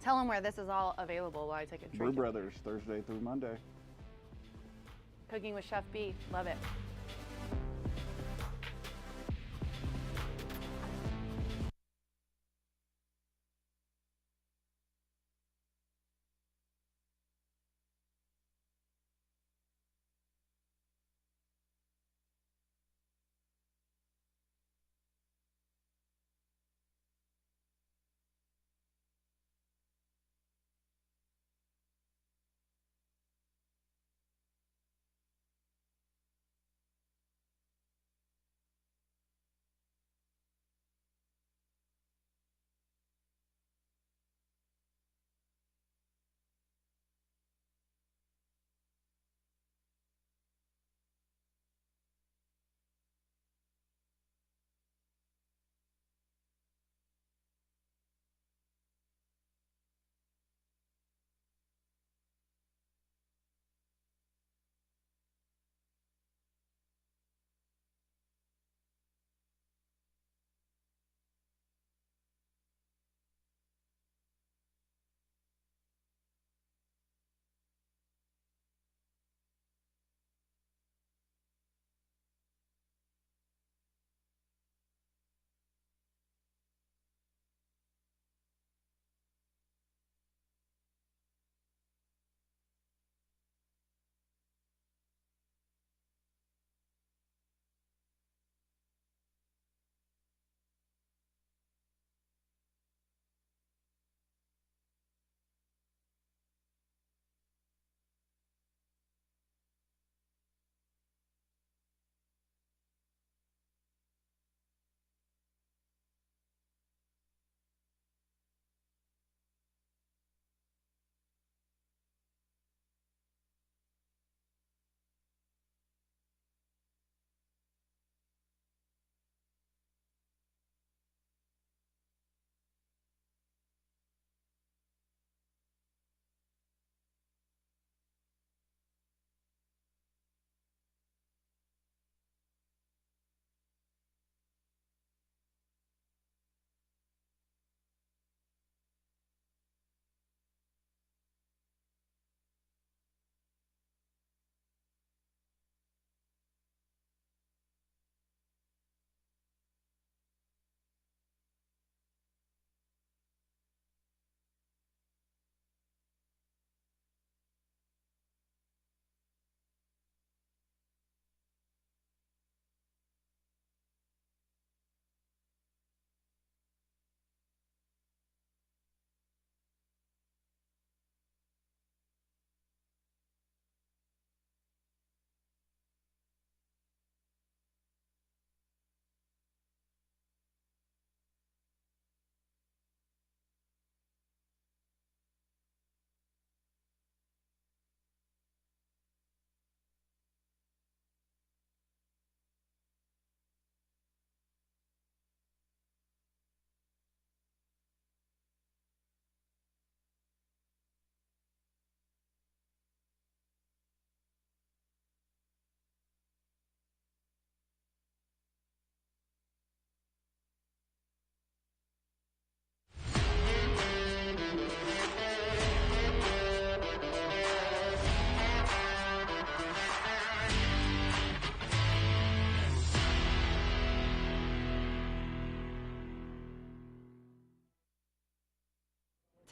tell them where this is all available while I take a drink. Brew Brothers, Thursday through Monday. Cooking with Chef B. Love it.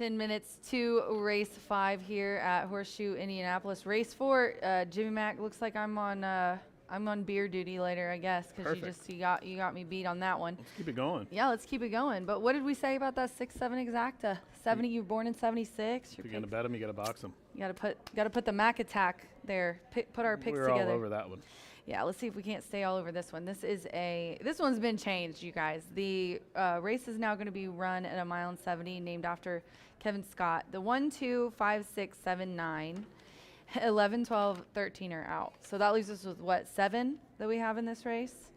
10 minutes to race 5 here at Horseshoe Indianapolis. Race 4, Jimmy Mack, looks like I'm on beer duty later, I guess, because you got me beat on that one. Let's keep it going. Yeah, let's keep it going. But what did we say about that 6-7 exacta? 70, you were born in 76. If you're gonna bet them, you gotta box them. You gotta put the Mack attack there. Put our picks together. We're all over that one. Yeah, let's see if we can't stay all over this one. This one's been changed, you guys. The race is now going to be run at a mile and 70, named after Kevin Scott. The 1, 2, 5, 6, 7, 9, 11, 12, 13 are out. So that leaves us with what, 7 that we have in this race.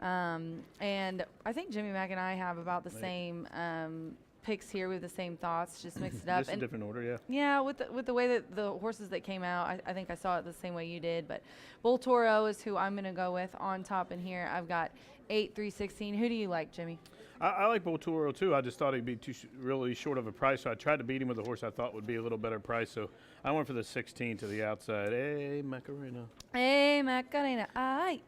And I think Jimmy Mack and I have about the same picks here. We have the same thoughts, just mix it up. Just a different order, yeah. Yeah, with the way that the horses that came out, I think I saw it the same way you did. But Bull Toro is who I'm going to go with on top in here. I've got 8, 3, 16. Who do you like, Jimmy? I like Bull Toro too. I just thought he'd be really short of a price, so I tried to beat him with a horse I thought would be a little better price. So I went for the 16 to the outside. Hey, Macarena. Hey, Macarena. Aye.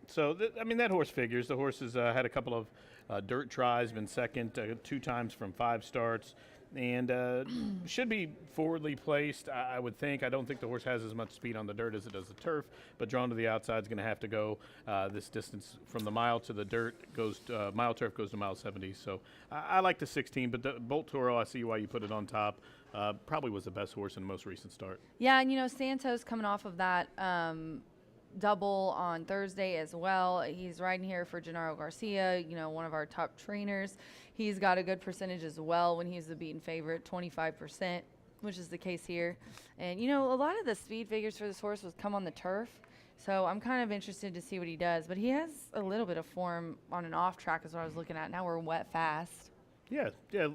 So, I mean, that horse figures. The horse has had a couple of dirt tries, been second 2 times from 5 starts, and should be forwardly placed, I would think. I don't think the horse has as much speed on the dirt as it does the turf, but drawn to the outside is going to have to go this distance from the mile to the dirt. Mile turf goes to mile 70. So I like the 16, but the Bolt Toro, I see why you put it on top. Probably was the best horse in the most recent start. Yeah, and Santos coming off of that double on Thursday as well. He's riding here for Gennaro Garcia, one of our top trainers. He's got a good percentage as well when he's the beaten favorite, 25%, which is the case here. And, a lot of the speed figures for this horse was come on the turf. So I'm kind of interested to see what he does. But he has a little bit of form on an off track is what I was looking at. Now we're wet fast. Yeah,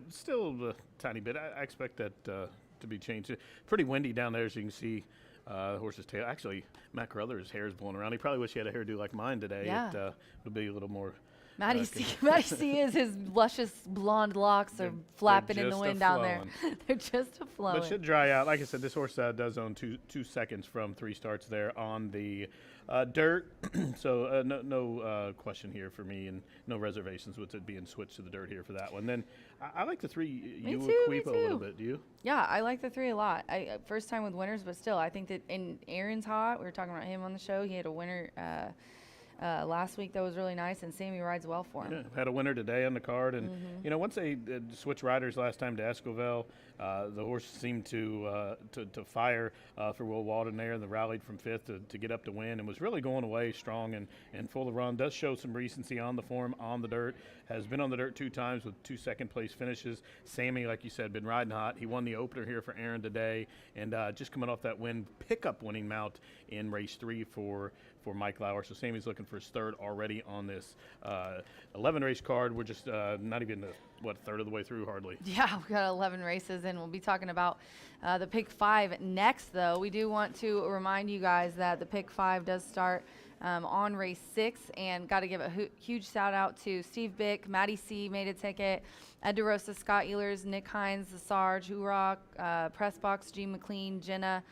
still a tiny bit. I expect that to be changed. Pretty windy down there, as you can see. The horse's tail. Actually, Matt Carruthers' hair is blowing around. He probably wish he had a hairdo like mine today. Yeah. It would be a little more. Matty C is his luscious blonde locks are flapping in the wind down there. They're just flowing. But should dry out. Like I said, this horse does own 2 seconds from 3 starts there on the dirt. So no question here for me, and no reservations with it being switched to the dirt here for that one. Then I like the 3 Uaquipa a little bit. Do you? Yeah, I like the 3 a lot. First time with winners, but still, I think that Aaron's hot. We were talking about him on the show. He had a winner last week that was really nice, and Sammy rides well for him. Yeah, had a winner today on the card, and once they switched riders last time to Escovel, the horse seemed to fire for Will Walden there, and the rallied from 5th to get up to win, and was really going away strong and full of run. Does show some recency on the form on the dirt. Has been on the dirt 2 times with 2 second-place finishes. Sammy, like you said, been riding hot. He won the opener here for Aaron today, and just coming off that win, pickup winning mount in race 3 for Mike Lauer. So Sammy's looking for his 3rd already on this 11-race card. We're just not even a third of the way through hardly. Yeah, we've got 11 races, and we'll be talking about the Pick 5 next, though. We do want to remind you guys that the Pick 5 does start on race 6, and got to give a huge shout out to Steve Bick, Matty C made a ticket, Ed DeRosa, Scott Ehlers, Nick Hines, the Sarge, Hoorok, Pressbox, Gene McLean, Jenna,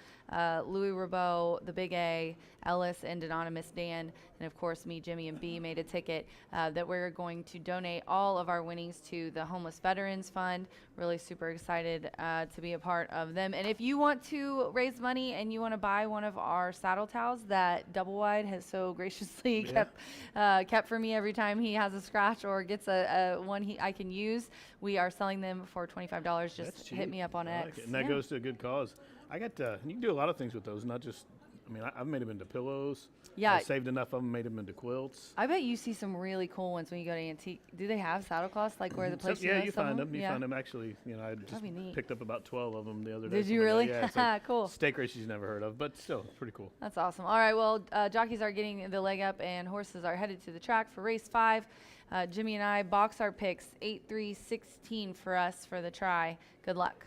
Louis Rabot, the Big A, Ellis, and Anonymous Dan, and of course me, Jimmy, and B made a ticket that we're going to donate all of our winnings to the Homeless Veterans Fund. Really super excited to be a part of them. And if you want to raise money and you want to buy one of our saddle towels that Double Wide has so graciously kept for me every time he has a scratch or gets a one I can use, we are selling them for $25. Just hit me up on X. And that goes to a good cause. I got you can do a lot of things with those, not just. I mean, I've made them into pillows. Yeah. I saved enough of them, made them into quilts. I bet you see some really cool ones when you go to Antique. Do they have saddle cloths like where the place? Yeah, you find them. You find them actually. I just picked up about 12 of them the other day. Did you really? Yeah, it's like cool. Steak races you never heard of, but still, it's pretty cool. That's awesome. All right, well, jockeys are getting the leg up, and horses are headed to the track for race 5. Jimmy and I box our picks 8, 3, 16 for us for the try. Good luck.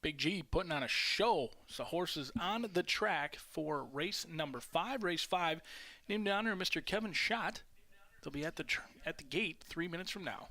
Big G putting on a show. So horses on the track for race number 5. Race 5, named in honor of Mr. Kevin Schott. They'll be at the gate 3 minutes from now.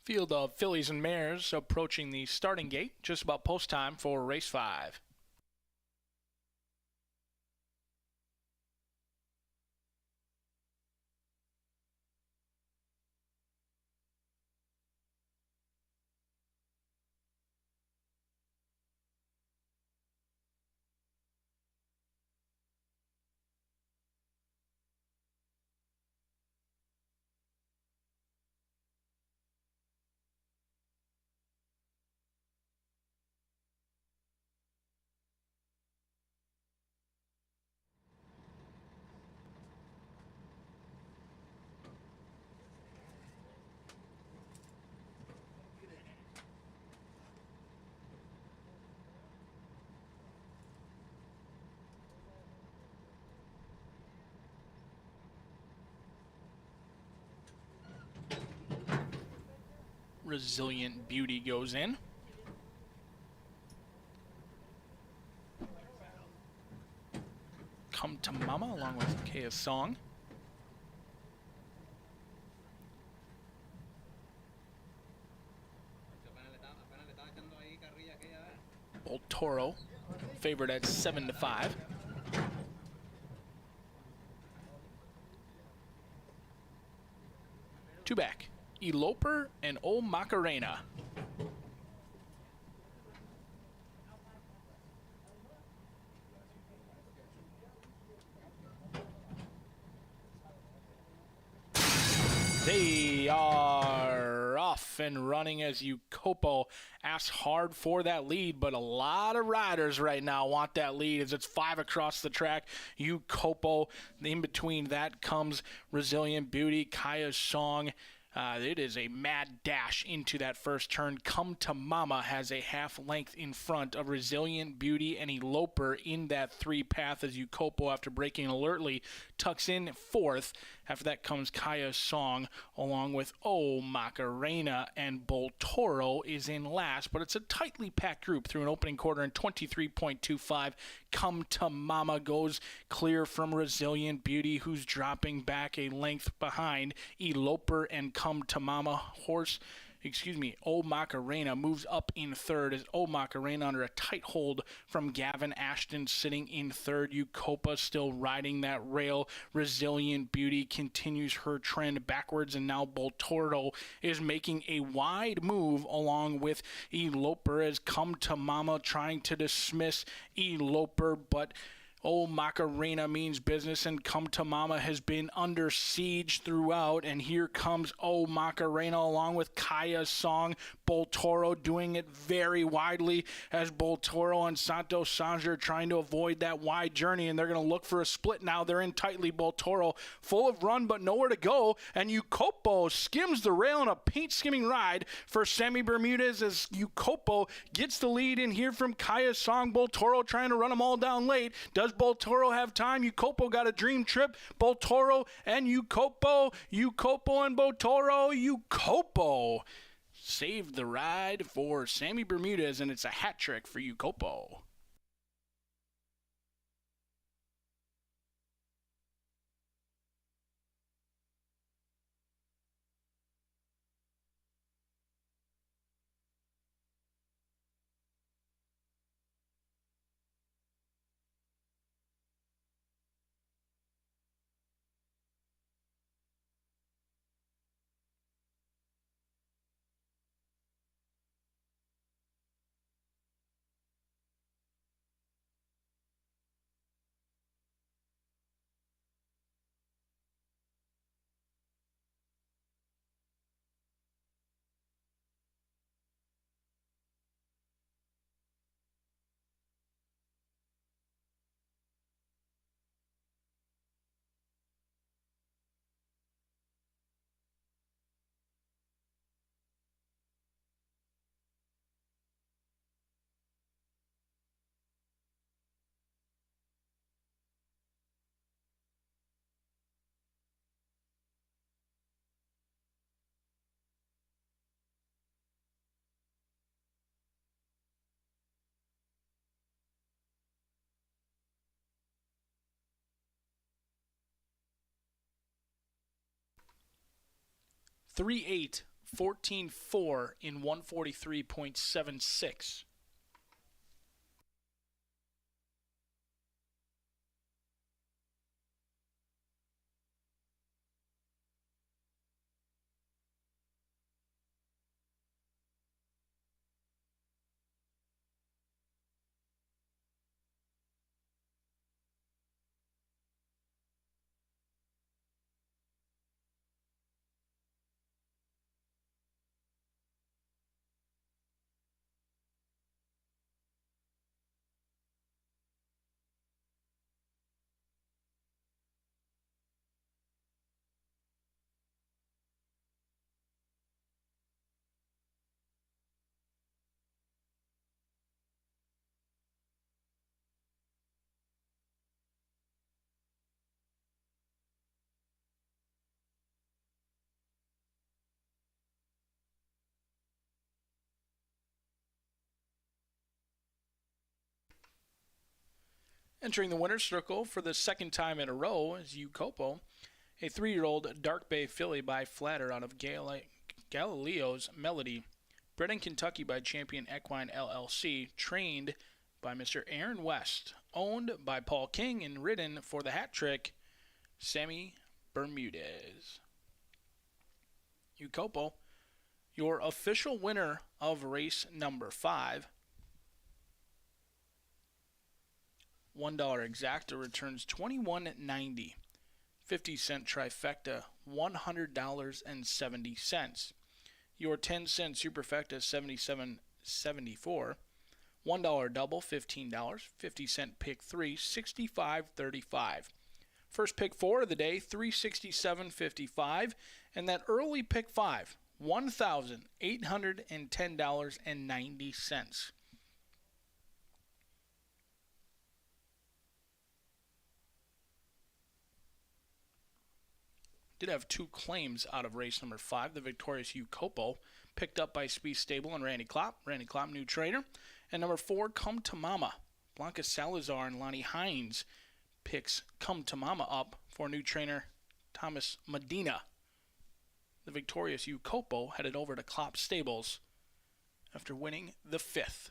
Field of fillies and mares approaching the starting gate, just about post time for race 5. Resilient Beauty goes in. Come to Mama along with Kaya's Song. Old Toro favored at 7-5. Two back. Eloper and O Macarena. They are off and running as Ucopo asks hard for that lead, but a lot of riders right now want that lead as it's 5 across the track. Ucopo, in between that comes Resilient Beauty, Kaya's Song. It is a mad dash into that first turn. Come to Mama has a half length in front of Resilient Beauty and Eloper in that 3 path as Ucopo, after braking alertly, tucks in 4th. After that comes Kaya's Song along with O Macarena, and Boltoro is in last, but it's a tightly packed group through an opening quarter in 23.25. Come to Mama goes clear from Resilient Beauty, who's dropping back a length behind Eloper and Come to Mama. O Macarena moves up in 3rd as O Macarena under a tight hold from Gavin Ashton sitting in 3rd. Ucopa still riding that rail. Resilient Beauty continues her trend backwards, and now Boltoro is making a wide move along with Eloper as Come to Mama trying to dismiss Eloper, but O Macarena means business, and Come to Mama has been under siege throughout. And here comes O Macarena along with Kaya's Song. Boltoro doing it very widely as Boltoro and Santos Sanger trying to avoid that wide journey, and they're going to look for a split now. They're in tightly. Boltoro full of run but nowhere to go, and Ucopo skims the rail in a paint skimming ride for Sammy Bermudez as Ucopo gets the lead in here from Kaya's Song. Boltoro trying to run them all down late. Does Boltoro have time? Ucopo got a dream trip. Boltoro and Ucopo and Boltoro. Ucopo saved the ride for Sammy Bermudez, and it's a hat trick for Ucopo. 14-4 in 143.76. Entering the winner's circle for the second time in a row is Ucopo, a 3-year-old Dark Bay filly by Flatter out of Galileo's Melody, bred in Kentucky by Champion Equine LLC, trained by Mr. Aaron West, owned by Paul King, and ridden for the hat trick, Sammy Bermudez. Ucopo, your official winner of race number 5. $1 exacta returns $21.90. 50-cent trifecta, $100.70. Your 10-cent superfecta, $77.74. $1 double, $15. 50-cent pick 3, $65.35. First pick 4 of the day, $367.55. And that early pick 5, $1,810.90. Did have 2 claims out of race number 5. The victorious Ucopo, picked up by Speed Stable and Randy Klopp. Randy Klopp, new trainer. And number 4, Come to Mama. Blanca Salazar and Lonnie Hines picks Come to Mama up for new trainer Thomas Medina. The victorious Ucopo headed over to Klopp Stables after winning the 5th.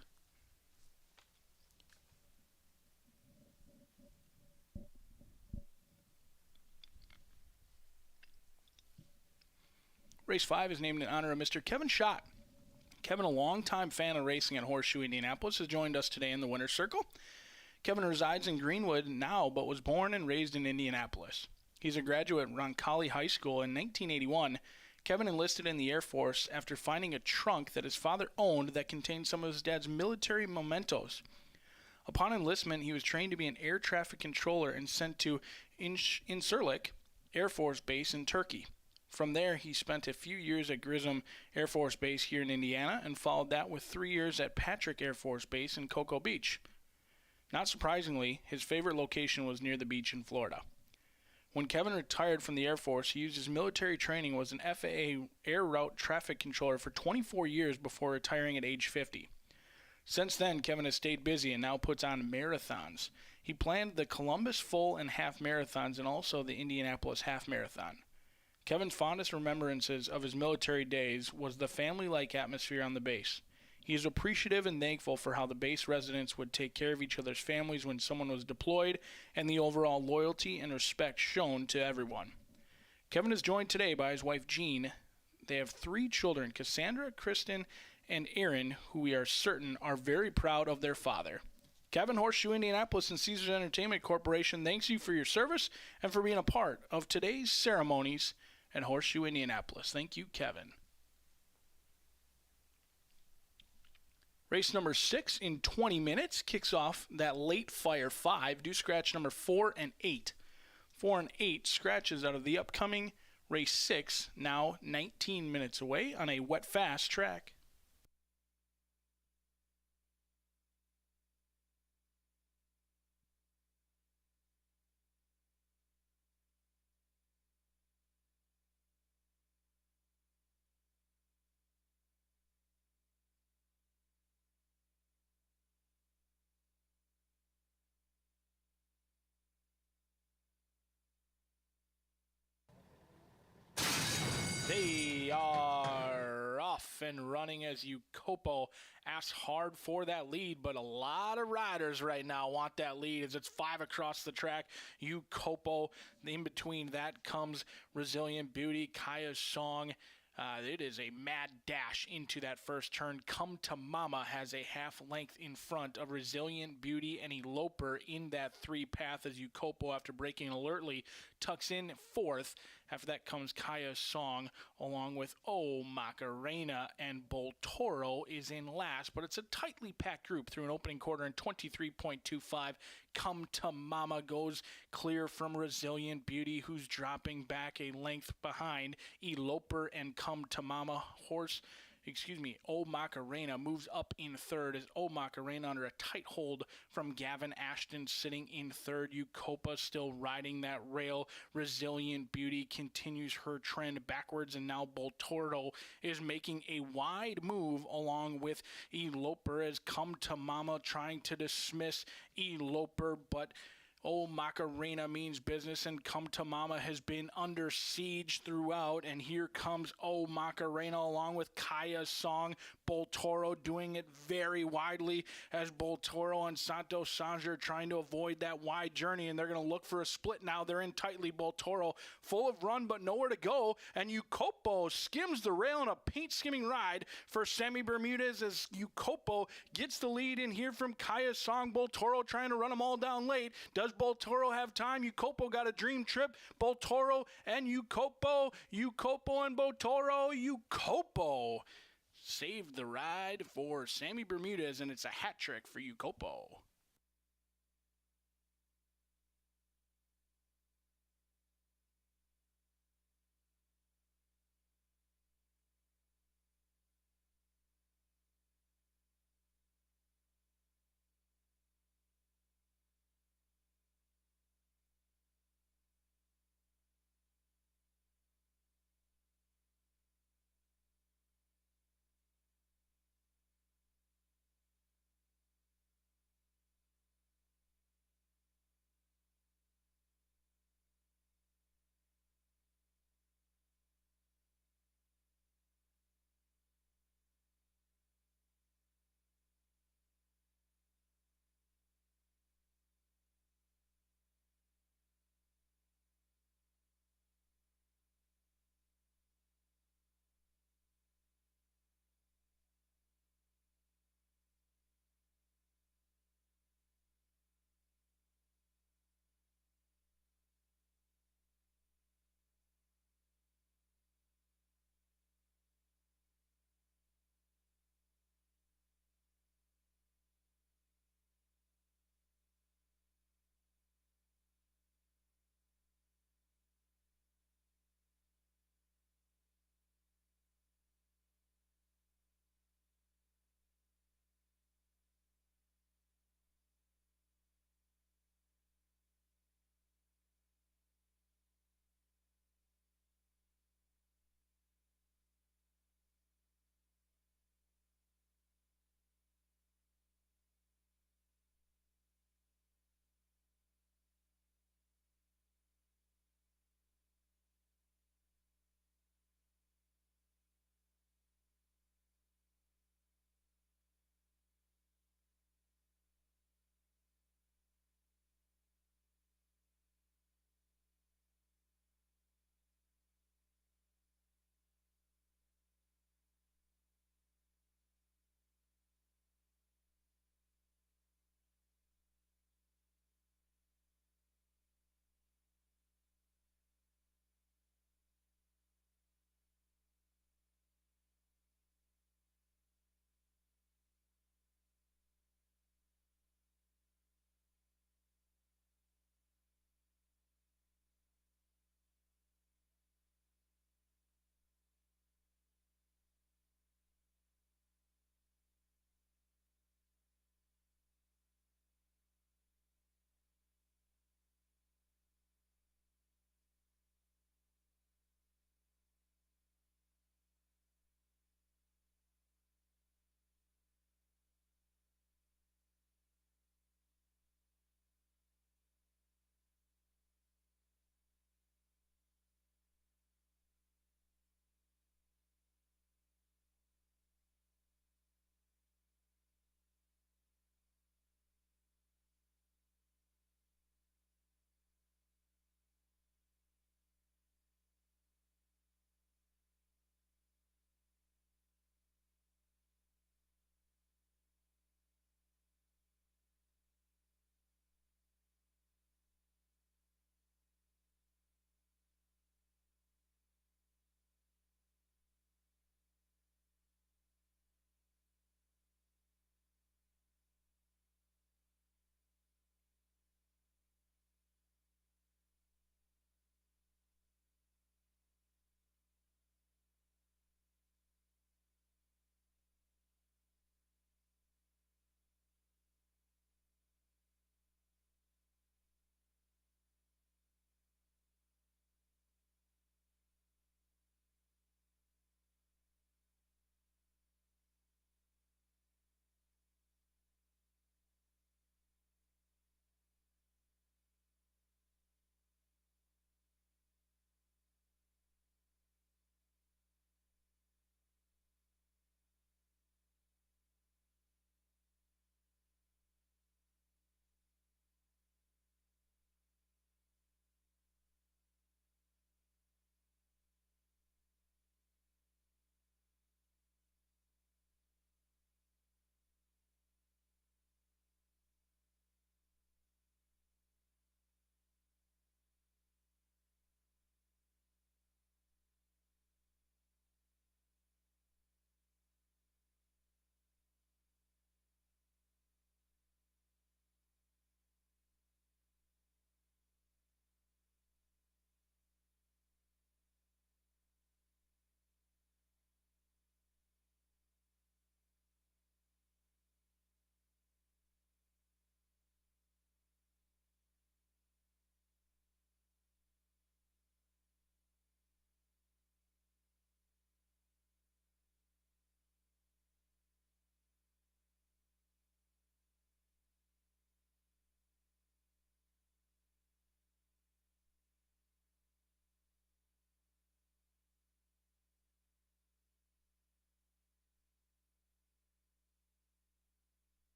Race 5 is named in honor of Mr. Kevin Schott. Kevin, a longtime fan of racing at Horseshoe Indianapolis, has joined us today in the winner's circle. Kevin resides in Greenwood now, but was born and raised in Indianapolis. He's a graduate at Roncalli High School. In 1981, Kevin enlisted in the Air Force after finding a trunk that his father owned that contained some of his dad's military mementos. Upon enlistment, he was trained to be an air traffic controller and sent to Incirlik Air Force Base in Turkey. From there, he spent a few years at Grissom Air Force Base here in Indiana and followed that with 3 years at Patrick Air Force Base in Cocoa Beach. Not surprisingly, his favorite location was near the beach in Florida. When Kevin retired from the Air Force, he used his military training as an FAA air route traffic controller for 24 years before retiring at age 50. Since then, Kevin has stayed busy and now puts on marathons. He planned the Columbus Full and Half Marathons and also the Indianapolis Half Marathon. Kevin's fondest remembrances of his military days was the family-like atmosphere on the base. He is appreciative and thankful for how the base residents would take care of each other's families when someone was deployed and the overall loyalty and respect shown to everyone. Kevin is joined today by his wife, Jean. They have 3 children, Cassandra, Kristen, and Aaron, who we are certain are very proud of their father. Kevin, Horseshoe Indianapolis and Caesars Entertainment Corporation thanks you for your service and for being a part of today's ceremonies at Horseshoe Indianapolis. Thank you, Kevin. Race number 6 in 20 minutes kicks off that late fire 5. Do scratch number 4 and 8. 4 and 8 scratches out of the upcoming race 6, now 19 minutes away on a wet fast track. They are off and running as Ucopo asks hard for that lead, but a lot of riders right now want that lead as it's 5 across the track. Ucopo, in between that comes Resilient Beauty, Kaya's Song. It is a mad dash into that first turn. Come to Mama has a half length in front of Resilient Beauty and Eloper in that 3 path as Ucopo, after braking alertly, tucks in 4th. After that comes Kaya's Song along with Oh Macarena, and Boltoro is in last, but it's a tightly packed group through an opening quarter in 23.25. Come to Mama goes clear from Resilient Beauty, who's dropping back a length behind Eloper and Come to Mama. Oh Macarena moves up in 3rd as Oh Macarena under a tight hold from Gavin Ashton sitting in 3rd. Ucopa still riding that rail. Resilient Beauty continues her trend backwards, and now Boltoro is making a wide move along with Eloper as Come to Mama trying to dismiss Eloper, but Oh Macarena means business, and Come to Mama has been under siege throughout. And here comes Oh Macarena along with Kaya's Song. Boltoro doing it very widely as Boltoro and Santos Sanger trying to avoid that wide journey, and they're going to look for a split now. They're in tightly. Boltoro full of run but nowhere to go, and Ucopo skims the rail in a paint skimming ride for Sammy Bermudez as Ucopo gets the lead in here from Kaya's Song. Boltoro trying to run them all down late. Does Boltoro have time? Ucopo got a dream trip. Boltoro and Ucopo and Boltoro. Ucopo saved the ride for Sammy Bermudez, and it's a hat trick for Ucopo.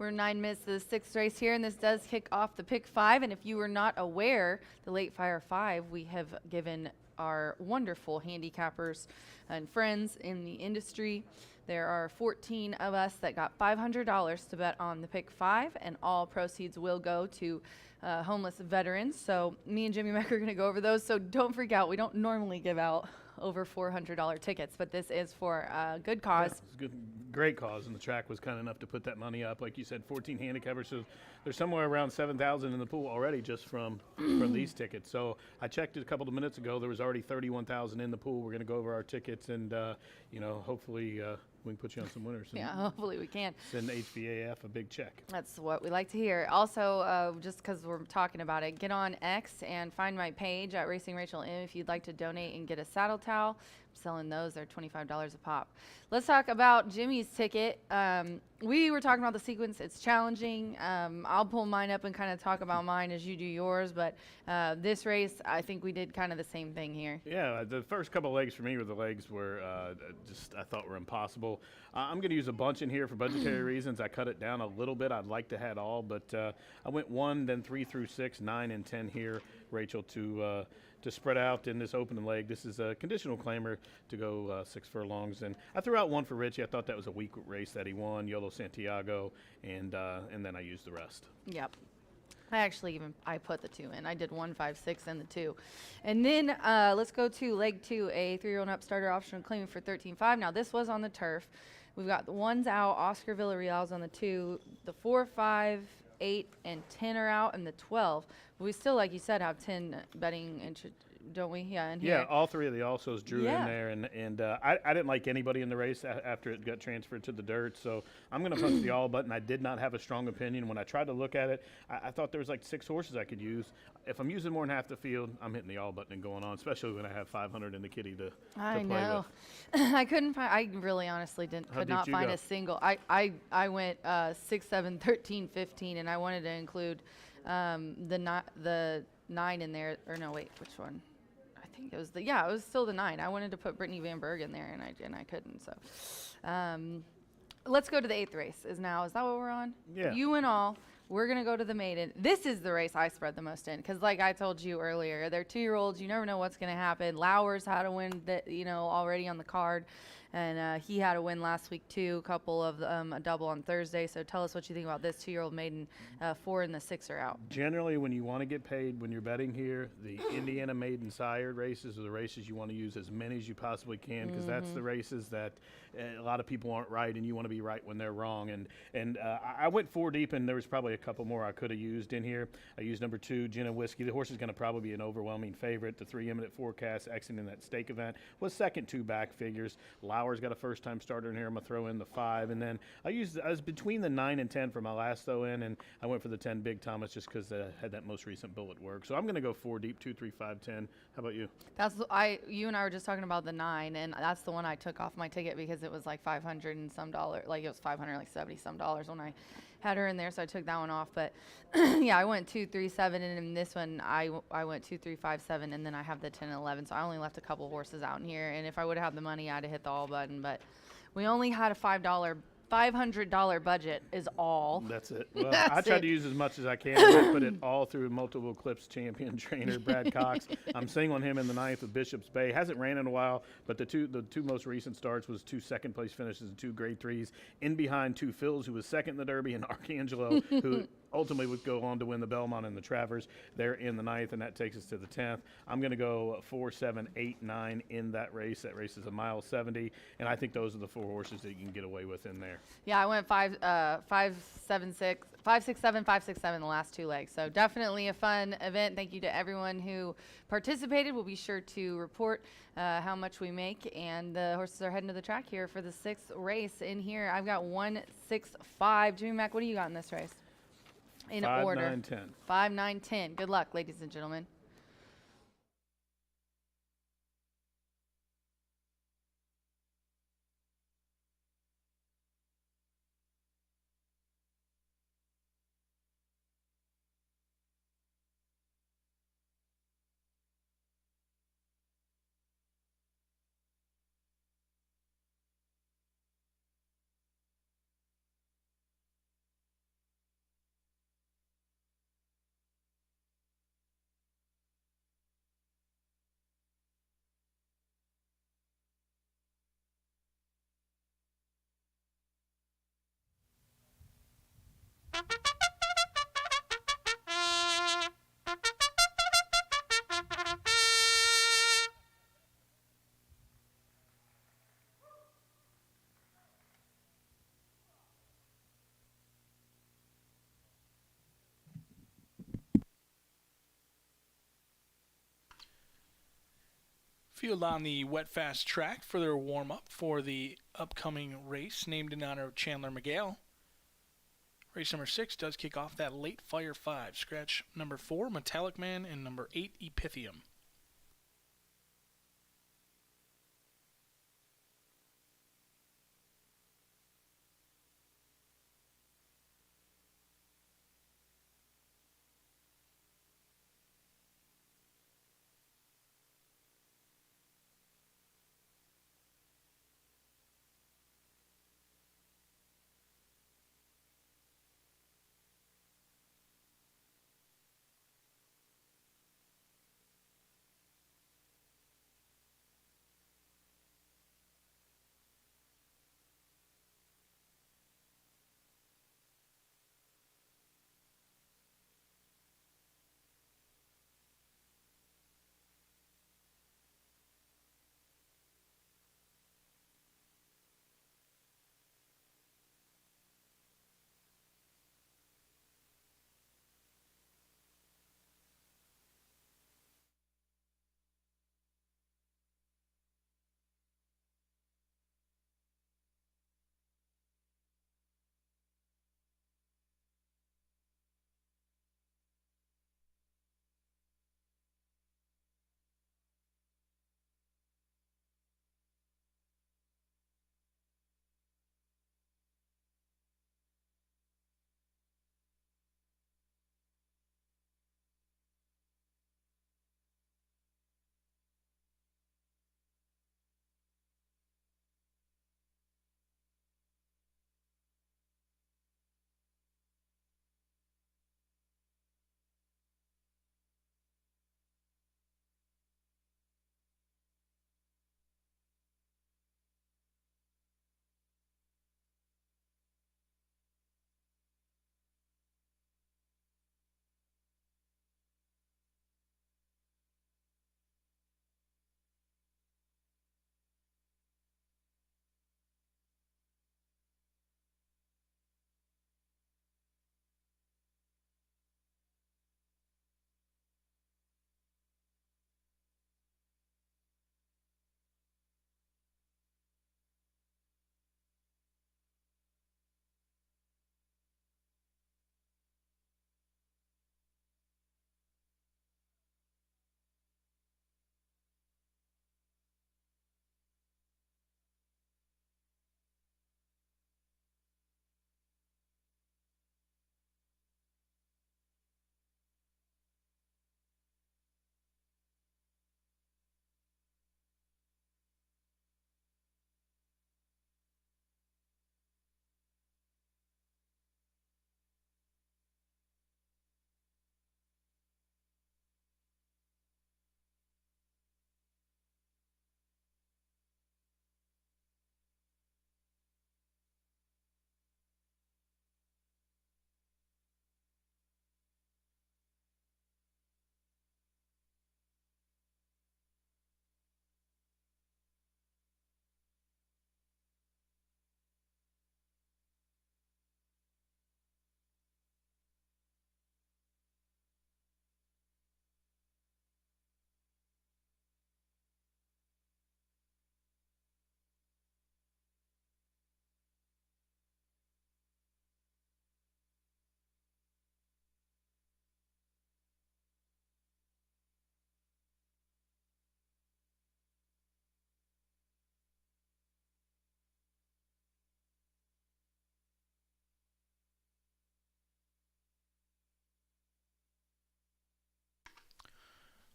We're 9 minutes to the 6th race here, and this does kick off the pick 5. And if you were not aware, the Late Fire 5, we have given our wonderful handicappers and friends in the industry. There are 14 of us that got $500 to bet on the pick 5, and all proceeds will go to homeless veterans. So me and Jimmy Mack are going to go over those. So don't freak out. We don't normally give out over $400 tickets, but this is for a good cause. Yeah, it's a good, great cause, and the track was kind enough to put that money up. Like you said, 14 handicappers, so there's somewhere around 7,000 in the pool already just from these tickets. So I checked it a couple of minutes ago. There was already 31,000 in the pool. We're going to go over our tickets, and hopefully we can put you on some winners. Yeah, hopefully we can. Send HVAF a big check. That's what we like to hear. Also, just because we're talking about it, get on X and find my page at Racing Rachel M if you'd like to donate and get a saddle towel. I'm selling those. They're $25 a pop. Let's talk about Jimmy's ticket. We were talking about the sequence. It's challenging. I'll pull mine up and kind of talk about mine as you do yours. But this race, I think we did kind of the same thing here. Yeah, the first couple of legs for me were the legs were I thought were impossible. I'm going to use a bunch in here for budgetary reasons. I cut it down a little bit. I'd like to have all, but I went 1, then 3 through 6, 9, and 10 here, Rachel, to spread out in this opening leg. This is a conditional claimer to go 6 furlongs, and I threw out 1 for Richie. I thought that was a weak race that he won, Yolo Santiago, and then I used the rest. Yep. I put the 2 in. I did 1, 5, 6, and the 2. And then let's go to leg 2, a 3-year-old up starter option claiming for 13.5. Now this was on the turf. We've got the 1's out. Oscar Villarreal's on the 2. The 4, 5, 8, and 10 are out, and the 12. But we still, like you said, have 10 betting don't we? Yeah, in here. Yeah, all 3 of the alsos drew in there, and I didn't like anybody in the race after it got transferred to the dirt, so I'm going to punch the all button. I did not have a strong opinion. When I tried to look at it, I thought there was like 6 horses I could use. If I'm using more than half the field, I'm hitting the all button and going on, especially when I have 500 in the kitty to play with. I couldn't find. I really honestly could not find a single. I went 6, 7, 13, 15, and I wanted to include the 9 in there. Or no, wait, which one? I think it was it was still the 9. I wanted to put Brittany Van Berg in there, and I couldn't. So, let's go to the 8th race. Is that what we're on? Yeah. You and all. We're going to go to the maiden. This is the race I spread the most in because, like I told you earlier, they're 2-year-olds. You never know what's going to happen. Lowers had a win already on the card, and he had a win last week too, a couple of a double on Thursday. So tell us what you think about this 2-year-old maiden. 4 and the 6 are out. Generally, when you want to get paid when you're betting here, the Indiana maiden sired races are the races you want to use as many as you possibly can because that's the races that a lot of people aren't right, and you want to be right when they're wrong. And I went 4 deep, and there was probably a couple more I could have used in here. I used number 2, Gin and Whiskey. The horse is going to probably be an overwhelming favorite. The 3 Imminent Forecast, exiting in that stake event, was second 2 back figures. Lauer's got a first-time starter in here. I'm going to throw in the 5. And then I was between the 9 and 10 for my last throw-in, and I went for the 10 Big Thomas just because I had that most recent bullet work. So I'm going to go 4 deep, 2, 3, 5, 10. How about you? You and I were just talking about the 9, and that's the one I took off my ticket because it was like $500 and some dollars. Like it was $570 some dollars when I had her in there, so I took that one off. But yeah, I went 2, 3, 7, and in this one I went 2, 3, 5, 7, and then I have the 10 and 11. So I only left a couple horses out in here, and if I would have had the money, I'd have hit the all button. But we only had a $500 budget is all. That's it. Well, I tried to use as much as I can. I put it all through multiple clips champion trainer Brad Cox. I'm singling him in the 9th with Bishop's Bay. Hasn't ran in a while, but the two most recent starts was 2 second-place finishes and 2 grade 3s. In behind 2 Phils, who was second in the Derby, and Arcangelo, who ultimately would go on to win the Belmont and the Travers. They're in the 9th, and that takes us to the 10th. I'm going to go 4, 7, 8, 9 in that race. That race is 1.70 miles, and I think those are the 4 horses that you can get away with in there. Yeah, I went 5, 7, 6, 5, 6, 7, 5, 6, 7 the last 2 legs. So definitely a fun event. Thank you to everyone who participated. We'll be sure to report how much we make, and the horses are heading to the track here for the 6th race. In here, I've got 1, 6, 5. Jimmy Mack, what do you got in this race? In 5, order. 9, 10. 5, 9, 10. Good luck, ladies and gentlemen. Field on the wet fast track for their warm-up for the upcoming race named in honor of Chandler McGale. Race number 6 does kick off that late Fire 5. Scratch number 4, Metallic Man, and number 8, Epithium.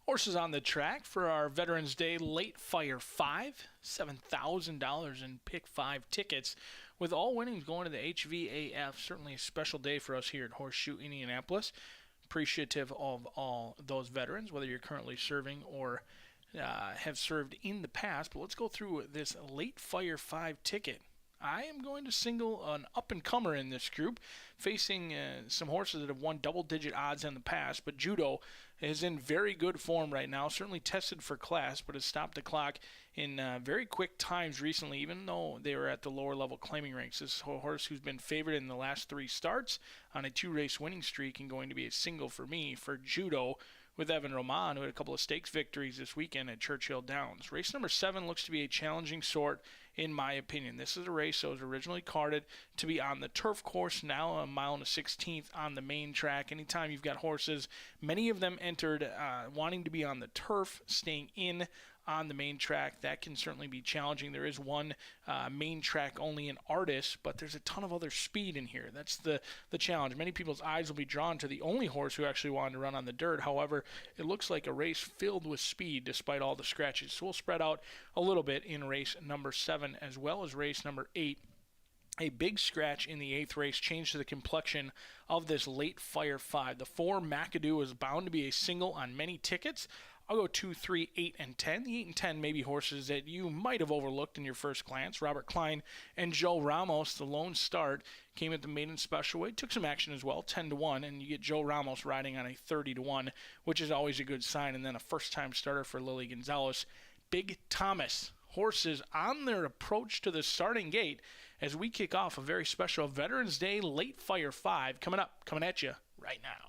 Horses on the track for our Veterans Day Late Fire 5, $7,000 in Pick 5 tickets, with all winnings going to the HVAF. Certainly a special day for us here at Horseshoe Indianapolis. Appreciative of all those veterans, whether you're currently serving or have served in the past. But let's go through this Late Fire 5 ticket. I am going to single an up-and-comer in this group, facing some horses that have won double-digit odds in the past, but Judo is in very good form right now, certainly tested for class, but has stopped the clock in very quick times recently, even though they were at the lower-level claiming ranks. This is a horse who's been favored in the last 3 starts on a 2-race winning streak and going to be a single for me for Judo, with Evan Roman, who had a couple of stakes victories this weekend at Churchill Downs. Race number 7 looks to be a challenging sort, in my opinion. This is a race that was originally carded to be on the turf course, now a 1 1/16 on the main track. Anytime you've got horses, many of them entered wanting to be on the turf, staying in on the main track, that can certainly be challenging. There is one main track only in Artis, but there's a ton of other speed in here. That's the challenge. Many people's eyes will be drawn to the only horse who actually wanted to run on the dirt. However, it looks like a race filled with speed despite all the scratches. So we'll spread out a little bit in race number 7 as well as race number 8. A big scratch in the 8th race changed the complexion of this late Fire 5. The 4 McAdoo is bound to be a single on many tickets. I'll go 2, 3, 8, and 10. The 8 and 10 may be horses that you might have overlooked in your first glance. Robert Klein and Joe Ramos, the lone start, came at the maiden special weight. Took some action as well, 10-1, and you get Joe Ramos riding on a 30-1, which is always a good sign. And then a first-time starter for Lily Gonzalez. Big Thomas, horses on their approach to the starting gate as we kick off a very special Veterans Day Late Fire 5 coming at you right now.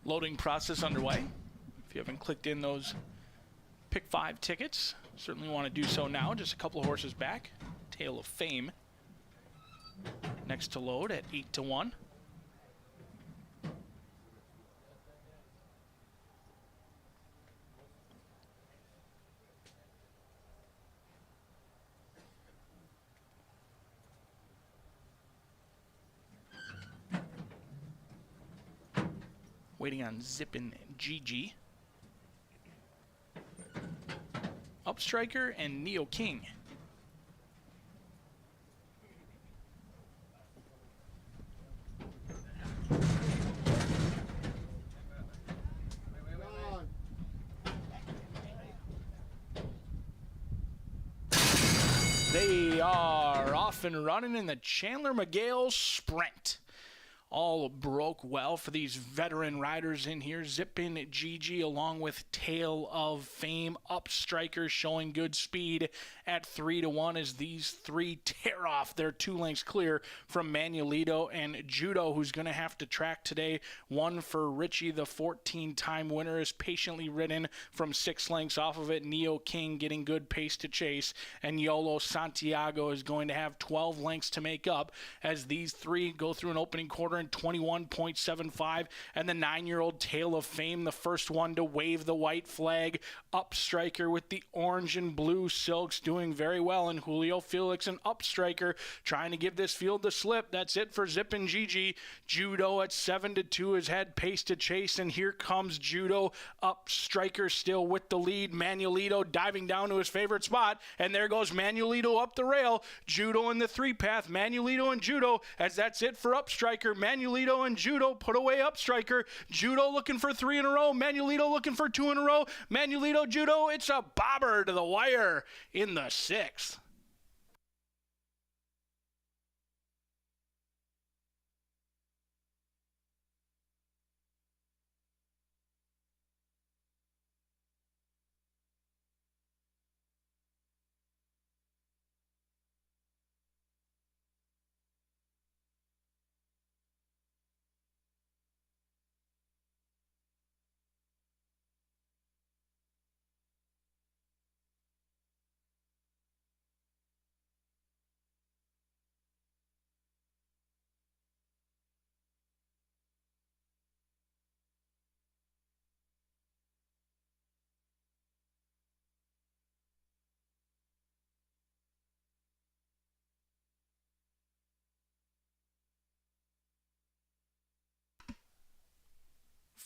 Loading process underway. If you haven't clicked in those Pick 5 tickets, certainly want to do so now. Just a couple of horses back. Tale of Fame next to load at 8-1. Waiting on Zippin' GG. Upstriker and Neo King. They are off and running in the Chandler McGale Sprint. All broke well for these veteran riders in here. Zippin' GG along with Tale of Fame. Upstriker showing good speed at 3-1 as these 3 tear off. They're 2 lengths clear from Manuelito and Judo, who's going to have to track today. 1 for Richie, the 14-time winner, is patiently ridden from 6 lengths off of it. Neo King getting good pace to chase. And Yolo Santiago is going to have 12 lengths to make up as these 3 go through an opening quarter in 21.75, and the 9-year-old Tale of Fame, the first one to wave the white flag. Upstriker with the orange and blue silks doing very well, and Julio Felix and Upstriker trying to give this field the slip. That's it for Zippin' GG. Judo at 7-2 has had pace to chase, and here comes Judo. Upstriker still with the lead. Manuelito diving down to his favorite spot, and there goes Manuelito up the rail. Judo in the 3-path. Manuelito and Judo, as that's it for Upstriker. Manuelito and Judo put away Upstriker. Judo looking for 3 in a row. Manuelito looking for 2 in a row. Manuelito, Judo, it's a bobber to the wire in the 6th.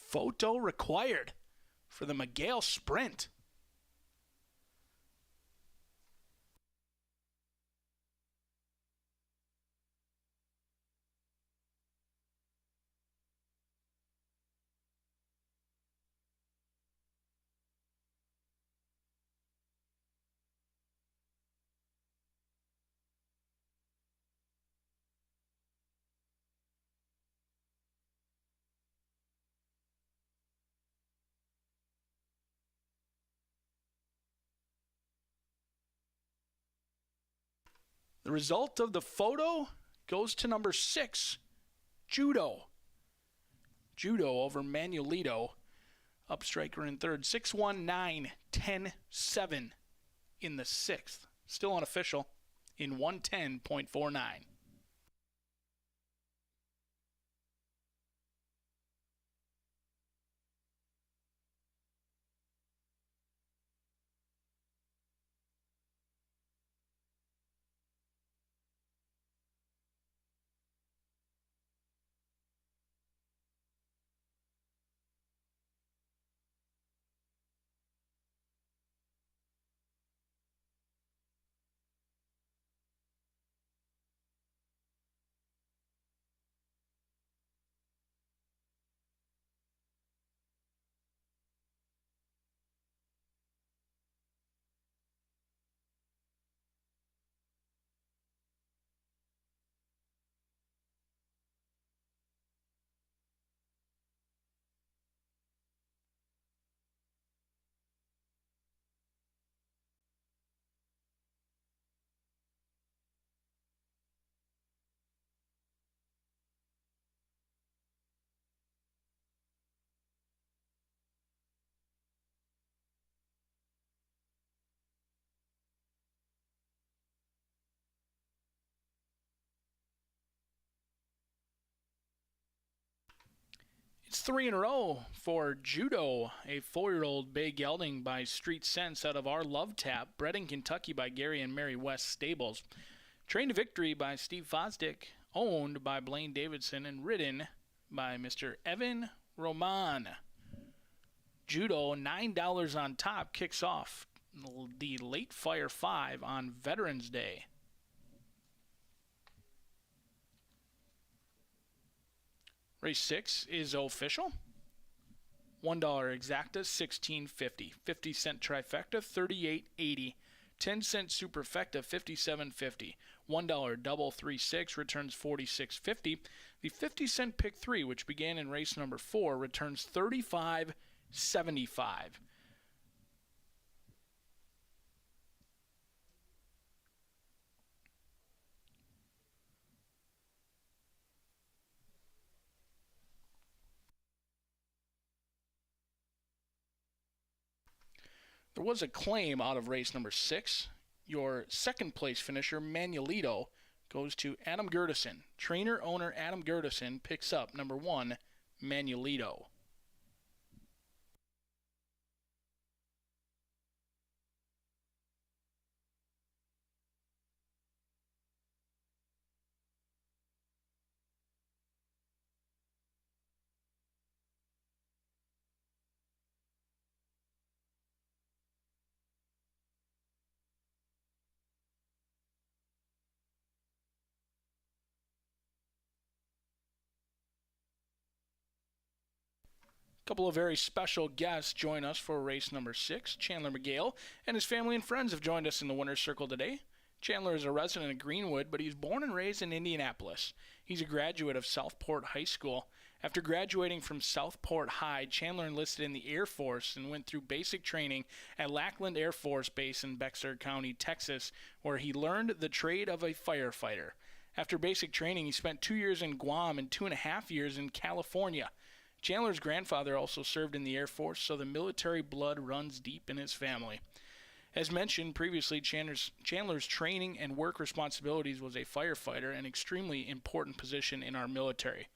photo required for the Miguel Sprint. The result of the photo goes to number 6, Judo. Judo over Manuelito. Up striker in third, 6-1-9, 10-7 in the 6th. Still unofficial in 110.49. It's 3 in a row for Judo, a 4-year-old bay gelding by Street Sense out of our Love Tap, bred in Kentucky by Gary and Mary West Stables. Trained to victory by Steve Fosdick, owned by Blaine Davidson, and ridden by Mr. Evan Roman. Judo, $9 on top, kicks off the Late Fire 5 on Veterans Day. Race 6 is official. $1 exacta, $16.50. 50-cent trifecta, $38.80. 10-cent superfecta, $57.50. $1 double 3-6 returns $46.50. The 50-cent pick 3, which began in race number 4, returns $35.75. There was a claim out of race number 6. Your second place finisher, Manuelito, goes to Adam Gertison. Trainer owner Adam Gertison picks up number 1, Manuelito. Couple of very special guests join us for race number 6. Chandler McGale and his family and friends have joined us in the winner's circle today. Chandler is a resident of Greenwood, but he's born and raised in Indianapolis. He's a graduate of Southport High School. After graduating from Southport High, Chandler enlisted in the Air Force and went through basic training at Lackland Air Force Base in Bexar County, Texas, where he learned the trade of a firefighter. After basic training, he spent 2 years in Guam and 2.5 years in California. Chandler's grandfather also served in the Air Force, so the military blood runs deep in his family. As mentioned previously, Chandler's training and work responsibilities was a firefighter, an extremely important position in our military.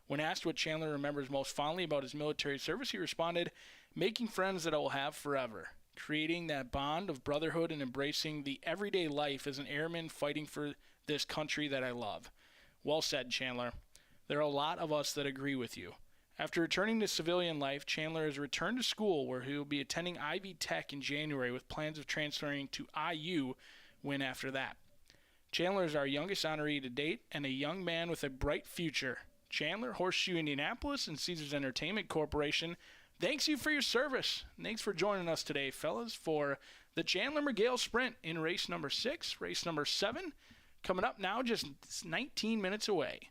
When asked what Chandler remembers most fondly about his military service, he responded, "Making friends that I will have forever, creating that bond of brotherhood and embracing the everyday life as an airman fighting for this country that I love." Well said, Chandler. There are a lot of us that agree with you. After returning to civilian life, Chandler has returned to school where he will be attending Ivy Tech in January with plans of transferring to IU when after that. Chandler is our youngest honoree to date and a young man with a bright future. Chandler, Horseshoe Indianapolis, and Caesars Entertainment Corporation, thanks you for your service. Thanks for joining us today, fellas, for the Chandler McGale Sprint in race number 6, race number 7, coming up now just 19 minutes away.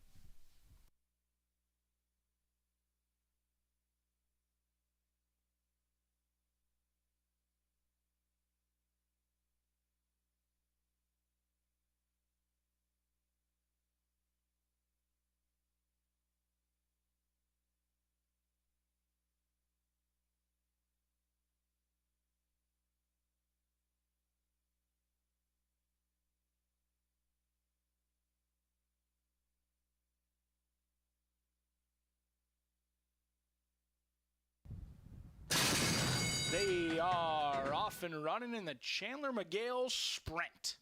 They are off and running in the Chandler McGale Sprint.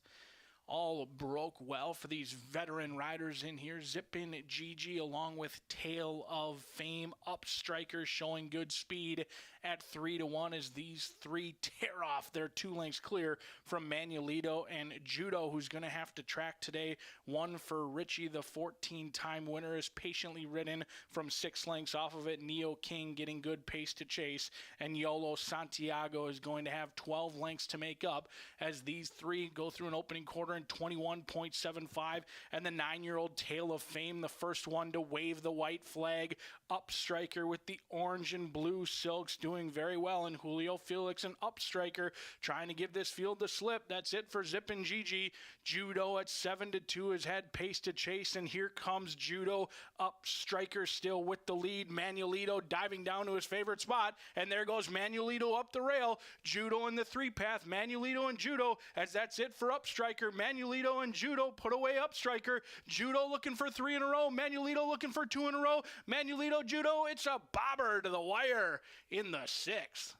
All broke well for these veteran riders in here. Zippin' Gigi along with Tale of Fame. Up Striker showing good speed at 3-1 as these three tear off. They're 2 lengths clear from Manuelito and Judo, who's going to have to track today. 1 for Richie, the 14-time winner, is patiently ridden from 6 lengths off of it. Neo King getting good pace to chase. And Yolo Santiago is going to have 12 lengths to make up as these three go through an opening quarter in 21.75, and the 9-year-old Tale of Fame, the first one to wave the white flag. Up Striker with the orange and blue silks doing very well, and Julio Felix and Up Striker trying to give this field the slip. That's it for Zippin' Gigi. Judo at 7-2 has had pace to chase, and here comes Judo. Up Striker still with the lead. Manuelito diving down to his favorite spot, and there goes Manuelito up the rail. Judo in the 3-path. Manuelito and Judo, as that's it for Up Striker. Manuelito and Judo put away Up Striker. Judo looking for 3 in a row. Manuelito looking for 2 in a row. Manuelito, Judo, it's a bobber to the wire in the 6th.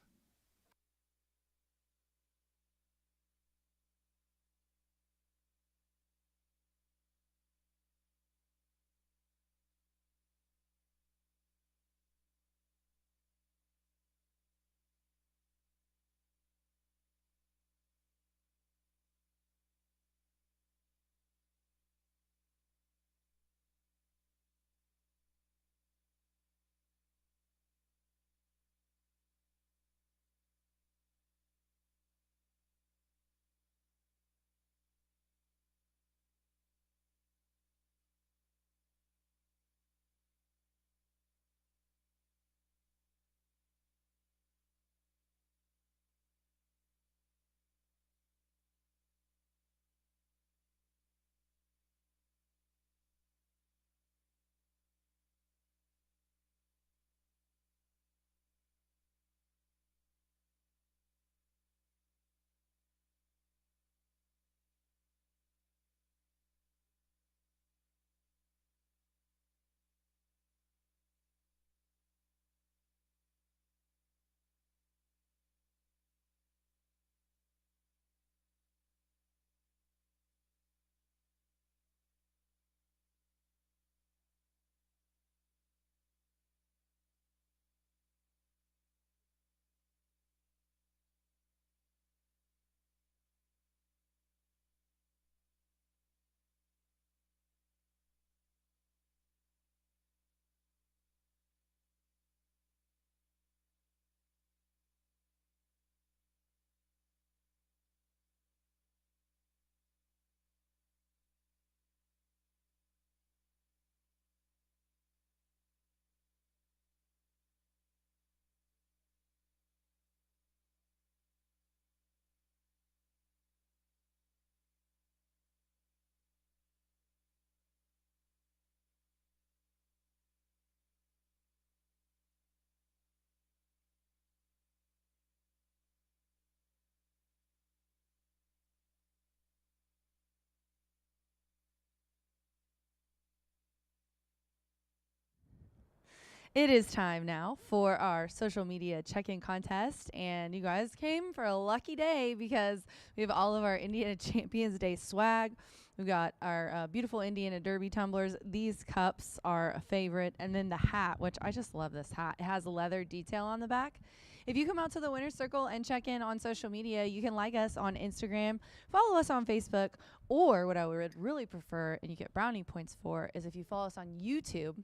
It is time now for our social media check-in contest, and you guys came for a lucky day because we have all of our Indiana Champions Day swag. We've got our beautiful Indiana Derby tumblers. These cups are a favorite, and then the hat, which I just love this hat. It has a leather detail on the back. If you come out to the Winner's Circle and check in on social media, you can like us on Instagram, follow us on Facebook, or what I would really prefer, and you get brownie points for, is if you follow us on YouTube.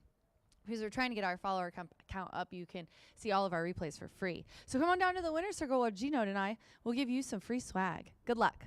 Because we're trying to get our follower count up, you can see all of our replays for free. So come on down to the Winner's Circle where Gino and I will give you some free swag. Good luck.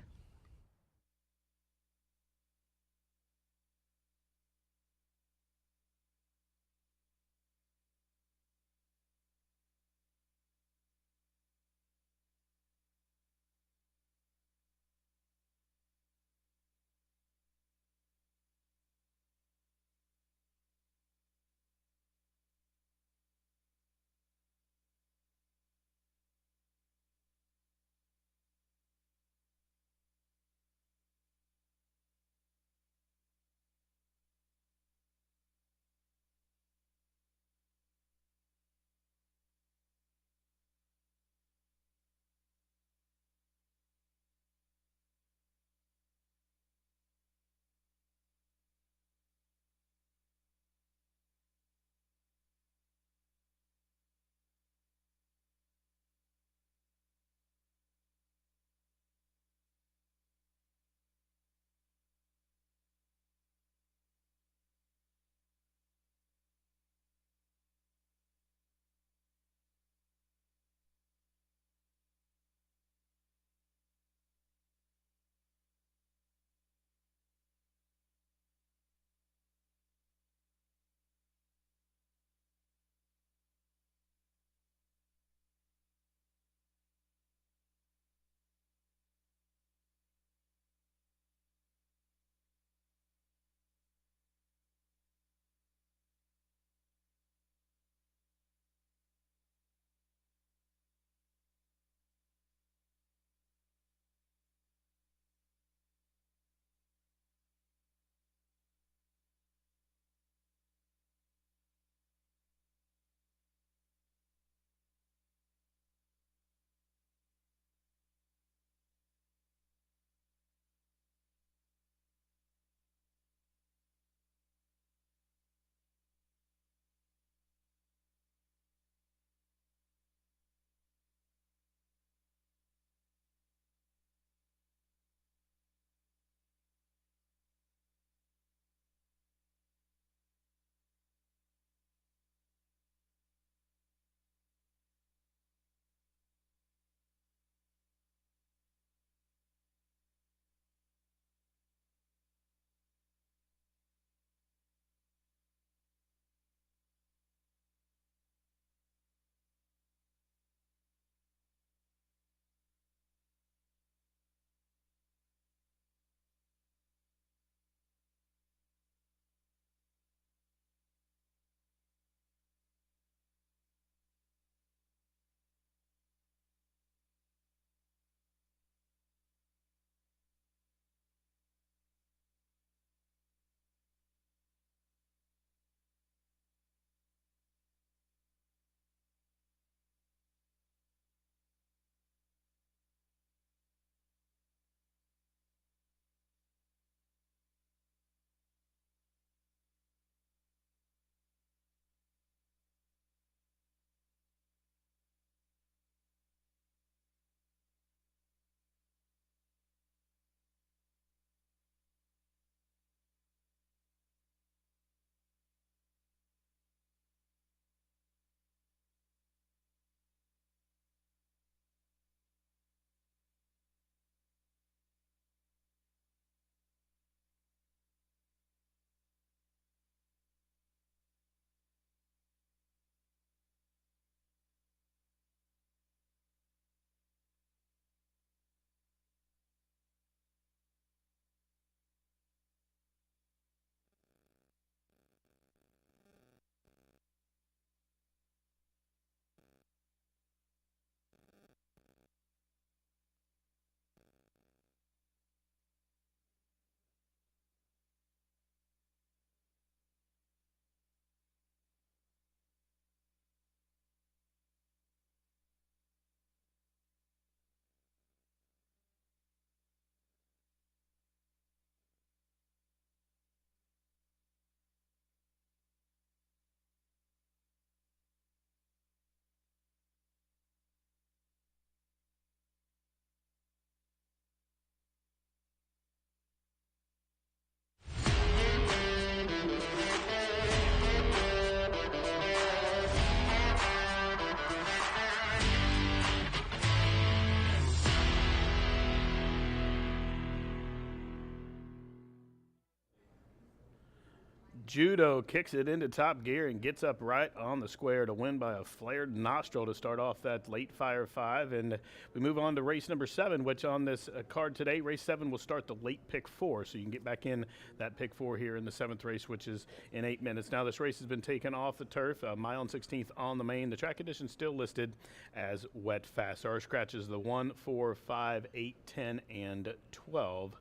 Judo kicks it into top gear and gets up right on the square to win by a flared nostril to start off that late Fire 5. And we move on to race number 7, which on this card today, race 7 will start the late pick 4. So you can get back in that pick 4 here in the 7th race, which is in 8 minutes. Now this race has been taken off the turf, a mile and 16th on the main. The track condition still listed as wet fast. Our scratches the 1, 4, 5, 8, 10, and 12.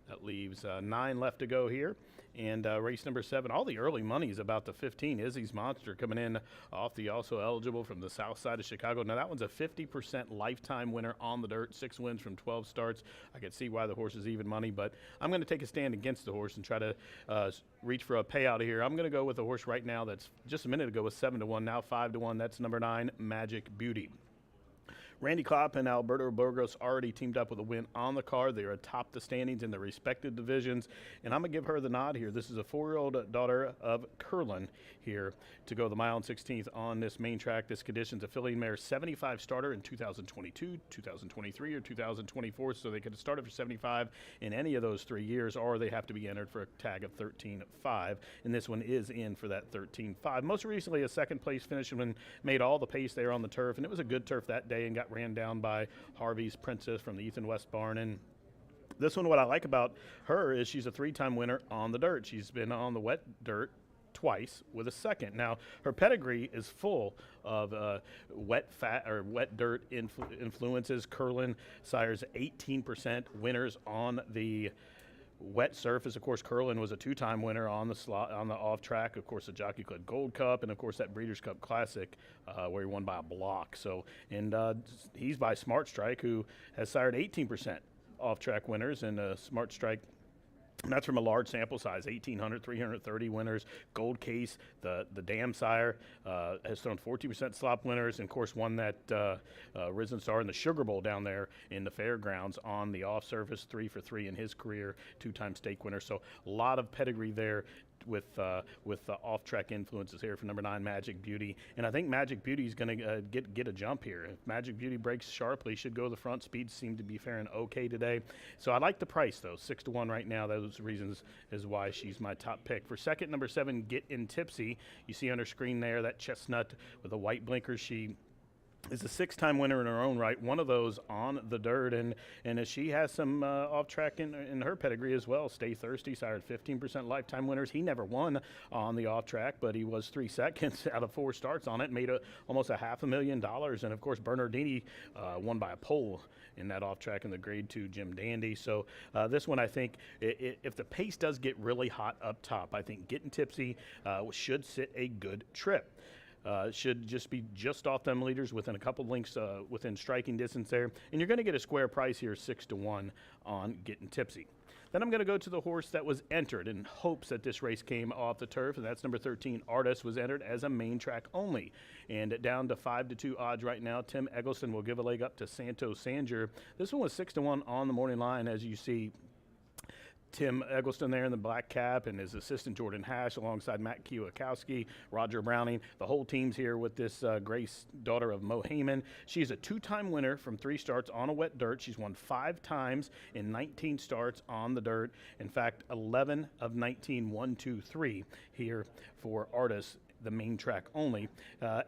That leaves 9 left to go here. And race number 7, all the early money is about the 15. Izzy's Monster coming in off the also eligible from the south side of Chicago. Now that one's a 50% lifetime winner on the dirt, 6 wins from 12 starts. I can see why the horse is even money, but I'm going to take a stand against the horse and try to reach for a payout here. I'm going to go with a horse right now that's just a minute ago was 7-1, now 5-1. That's number 9, Magic Beauty. Randy Klopp and Alberto Burgos already teamed up with a win on the card. They are atop the standings in their respective divisions, and I'm going to give her the nod here. This is a 4-year-old daughter of Curlin here to go the mile and 16th on this main track. This condition's a filly mare 75 starter in 2022, 2023, or 2024, so they could have started for 75 in any of those 3 years, or they have to be entered for a tag of 13.5, and this one is in for that 13.5. Most recently, a second place finish and made all the pace there on the turf, and it was a good turf that day and got ran down by Harvey's Princess from the Ethan West barn. And this one, what I like about her is she's a 3-time winner on the dirt. She's been on the wet dirt twice with a second. Now her pedigree is full of wet dirt influences. Curlin sires 18% winners on the wet surface. Of course, Curlin was a 2-time winner on the off track. Of course, the Jockey Club Gold Cup, and of course that Breeders' Cup Classic where he won by a block. So, and he's by Smart Strike, who has sired 18% off track winners, and Smart Strike. And that's from a large sample size, 1,800, 330 winners. Gold Case, the Dam Sire, has thrown 14% slop winners, and of course won that Risen Star in the Sugar Bowl down there in the fairgrounds on the off surface, 3 for 3 in his career, 2-time stake winner. So a lot of pedigree there with the off-track influences here for number 9, Magic Beauty. And I think Magic Beauty is going to get a jump here. If Magic Beauty breaks sharply, should go to the front. Speeds seem to be faring okay today. So I like the price, though, 6-1 right now. Those reasons is why she's my top pick. For second, number 7, Get In Tipsy. You see on her screen there that chestnut with the white blinkers. She is a 6-time winner in her own right, one of those on the dirt, and as she has some off-track in her pedigree as well. Stay Thirsty, sired 15% lifetime winners. He never won on the off-track, but he was 3 seconds out of 4 starts on it, made almost $500,000, and of course Bernardini won by a pole in that off-track in the Grade 2 Jim Dandy. So this one, I think, if the pace does get really hot up top, I think Getting Tipsy should sit a good trip. Should just be just off them leaders within a couple links within striking distance there. And you're going to get a square price here, 6-1 on Getting Tipsy. Then I'm going to go to the horse that was entered in hopes that this race came off the turf, and that's number 13, Artist, was entered as a main track only. And down to 5-2 odds right now. Tim Eggleston will give a leg up to Santo Sanger. This one was 6-1 on the morning line, as you see. Tim Eggleston there in the black cap and his assistant Jordan Hash alongside Matt Kwiatkowski, Roger Browning. The whole team's here with this Grace, daughter of Mo Heyman. She's a 2-time winner from 3 starts on a wet dirt. She's won 5 times in 19 starts on the dirt. In fact, 11 of 19, 1, 2, 3 here for Artists, the main track only.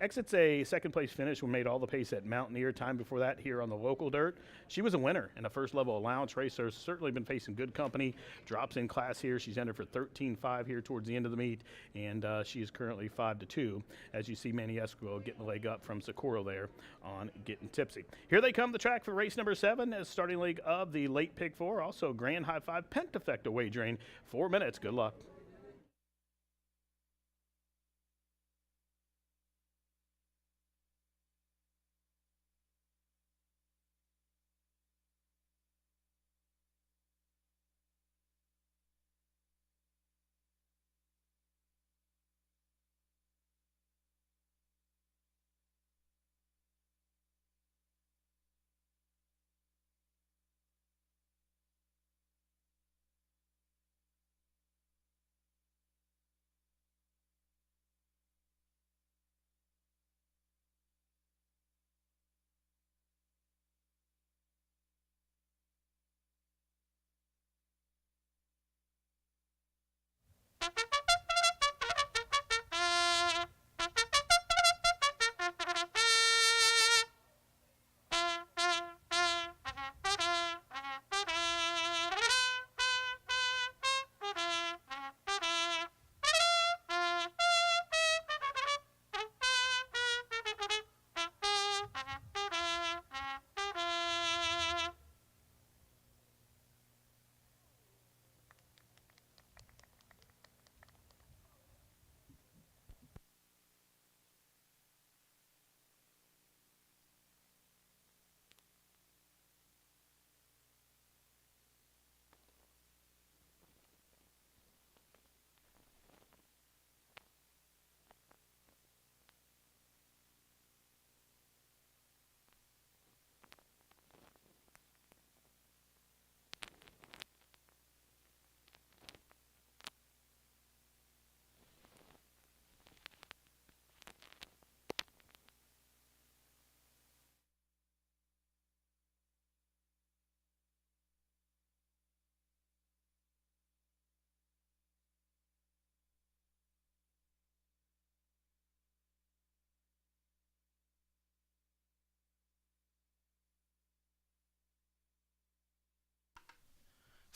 Exits a second place finish when made all the pace at Mountaineer. Time before that here on the local dirt. She was a winner in a first level allowance race. So certainly been facing good company. Drops in class here. She's entered for 13.5 here towards the end of the meet, and she is currently 5-2. As you see, Manny Esquivel getting the leg up from Socorro there on Getting Tipsy. Here they come, the track for race number 7 as starting leg of the late pick 4. Also Grand High 5 Pentafecta wagering. 4 minutes. Good luck.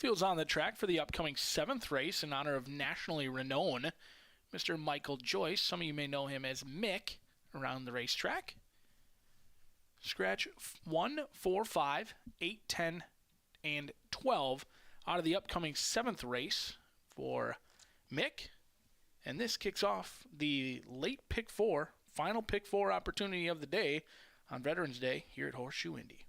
Field's on the track for the upcoming 7th race in honor of nationally renowned Mr. Michael Joyce. Some of you may know him as Mick around the racetrack. Scratch 1, 4, 5, 8, 10, and 12 out of the upcoming 7th race for Mick. And this kicks off the late pick 4, final pick 4 opportunity of the day on Veterans Day here at Horseshoe Indy.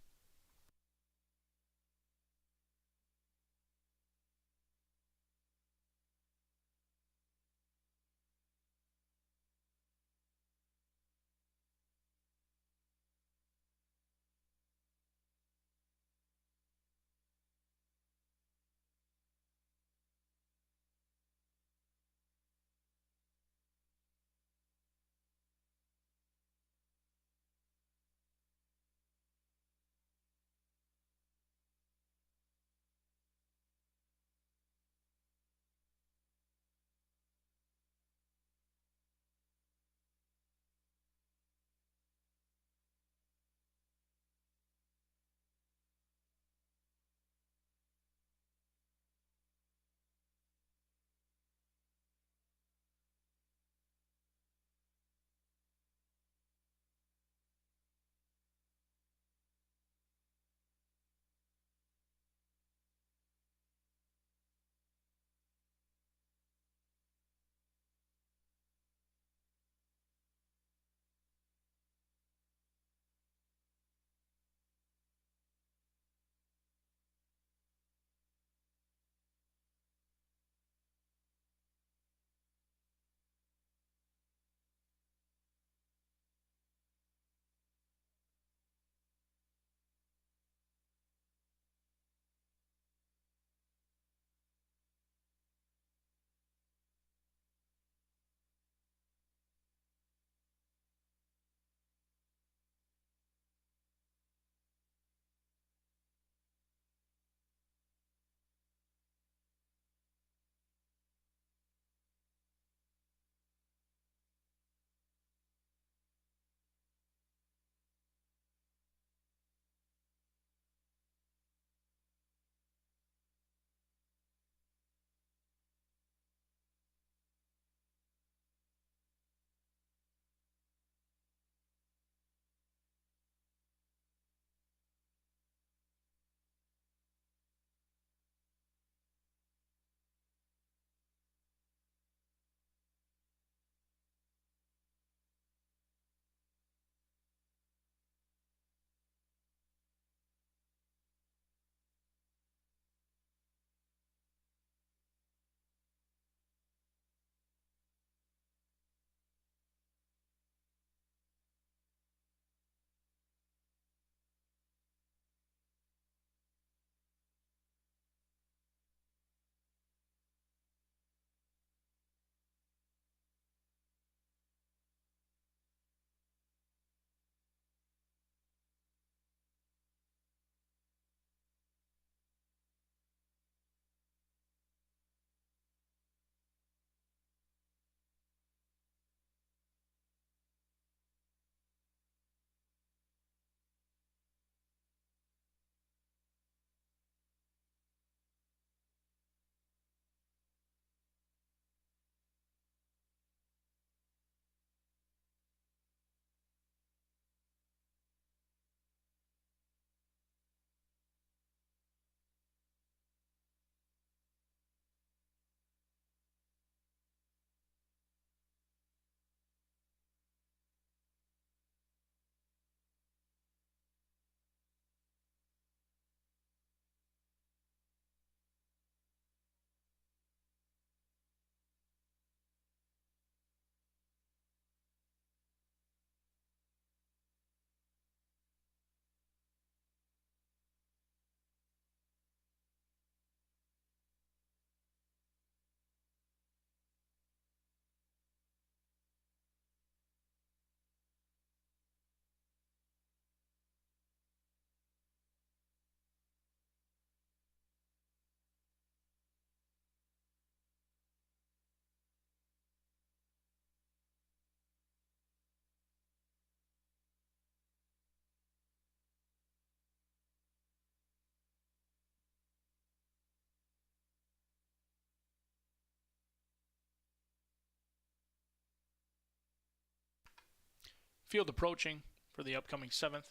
Field approaching for the upcoming 7th.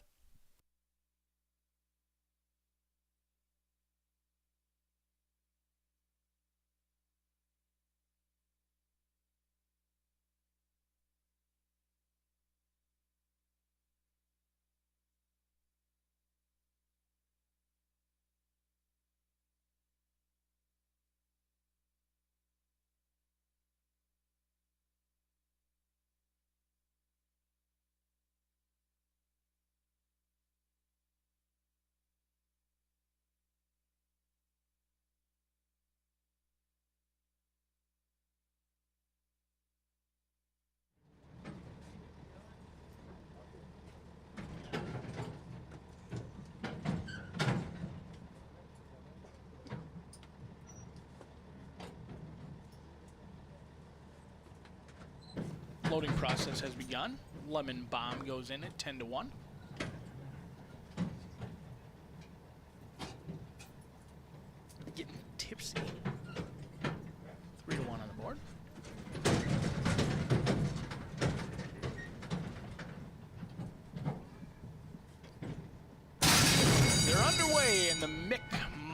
Loading process has begun. Lemon Bomb goes in at 10-1. Getting tipsy. 3-1 on the board. They're underway in the Mick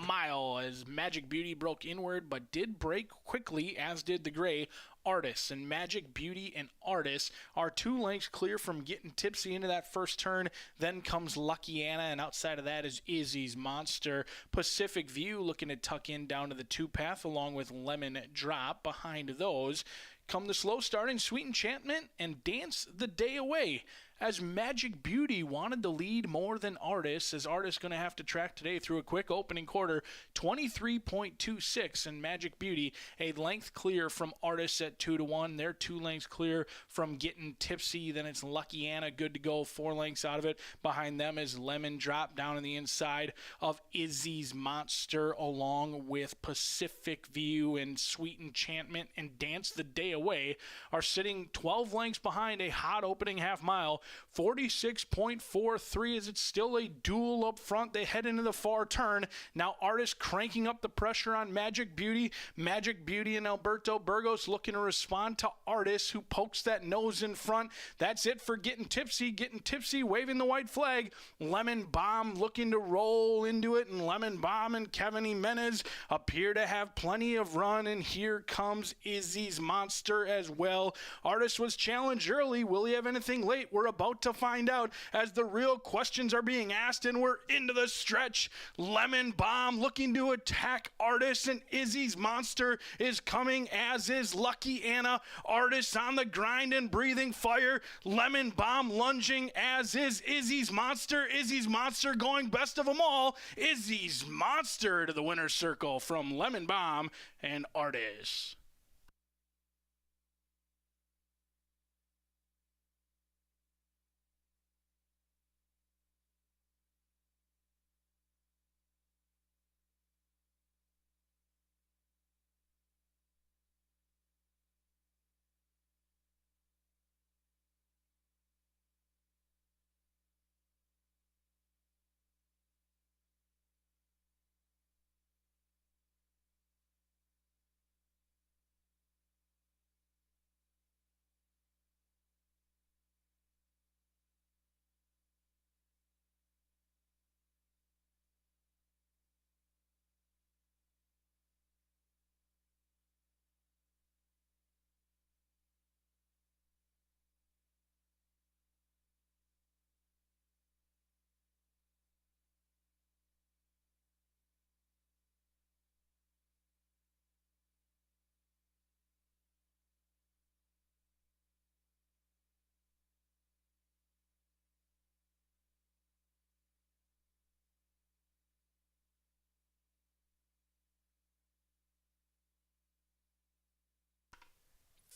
Mile as Magic Beauty broke inward but did break quickly, as did the gray Artist. And Magic Beauty and Artist are 2 lengths clear from getting tipsy into that first turn. Then comes Lucky Anna, and outside of that is Izzy's Monster. Pacific View looking to tuck in down to the 2 path along with Lemon Drop. Behind those come the slow starting Sweet Enchantment and Dance the Day Away, as Magic Beauty wanted to lead more than Artist, as Artist going to have to track today through a quick opening quarter, 23.26, and Magic Beauty a length clear from Artist at 2-1. They're 2 lengths clear from getting tipsy. Then it's Lucky Anna, good to go, 4 lengths out of it. Behind them is Lemon Drop down on the inside of Izzy's Monster, along with Pacific View, and Sweet Enchantment and Dance the Day Away are sitting 12 lengths behind a hot opening half mile. 46.43 as it's still a duel up front. They head into the far turn. Now Artist cranking up the pressure on Magic Beauty. Magic Beauty and Alberto Burgos looking to respond to Artist, who pokes that nose in front. That's it for Getting Tipsy. Getting Tipsy waving the white flag. Lemon Bomb looking to roll into it, and Lemon Bomb and Kevin Jimenez appear to have plenty of run, and here comes Izzy's Monster as well. Artist was challenged early. Will he have anything late? We're about to find out as the real questions are being asked, and we're into the stretch. Lemon Bomb looking to attack Artist, and Izzy's Monster is coming, as is Lucky Anna. Artist on the grind and breathing fire. Lemon Bomb lunging, as is Izzy's Monster. Izzy's Monster going best of them all. Izzy's Monster to the winner's circle from Lemon Bomb and Artist.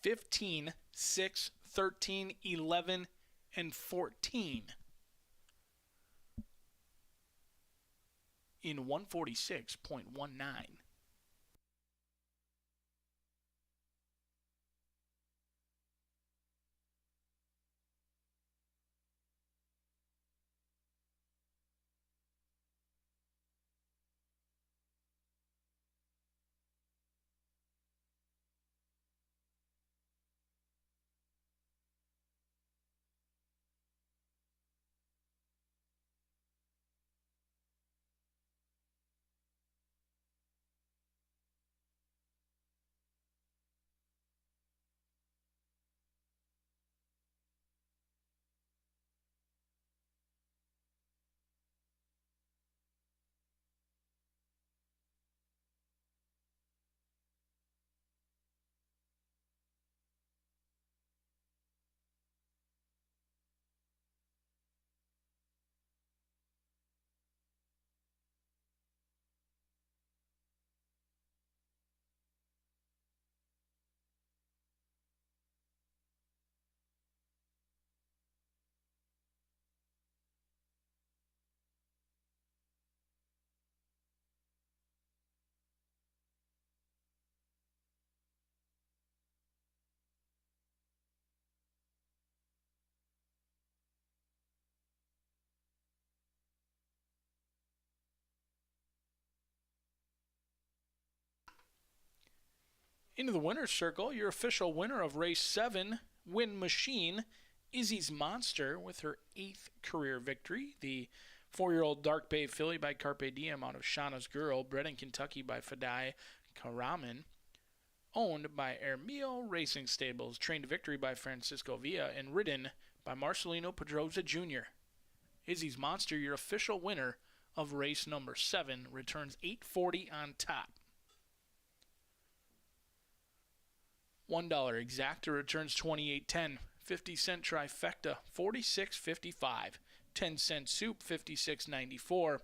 $15, $6, $13, $11, and $14 in 146.19. Into the winner's circle, your official winner of race 7, Win Machine, Izzy's Monster, with her 8th career victory. The 4-year-old Dark Bay filly by Carpe Diem out of Shauna's Girl, bred in Kentucky by Fadai Karaman, owned by Ermio Racing Stables, trained to victory by Francisco Villa, and ridden by Marcelino Pedroza Jr. Izzy's Monster, your official winner of race number 7, returns $8.40 on top. $1 exacta returns $28.10. 50-cent trifecta $46.55. 10-cent soup $56.94.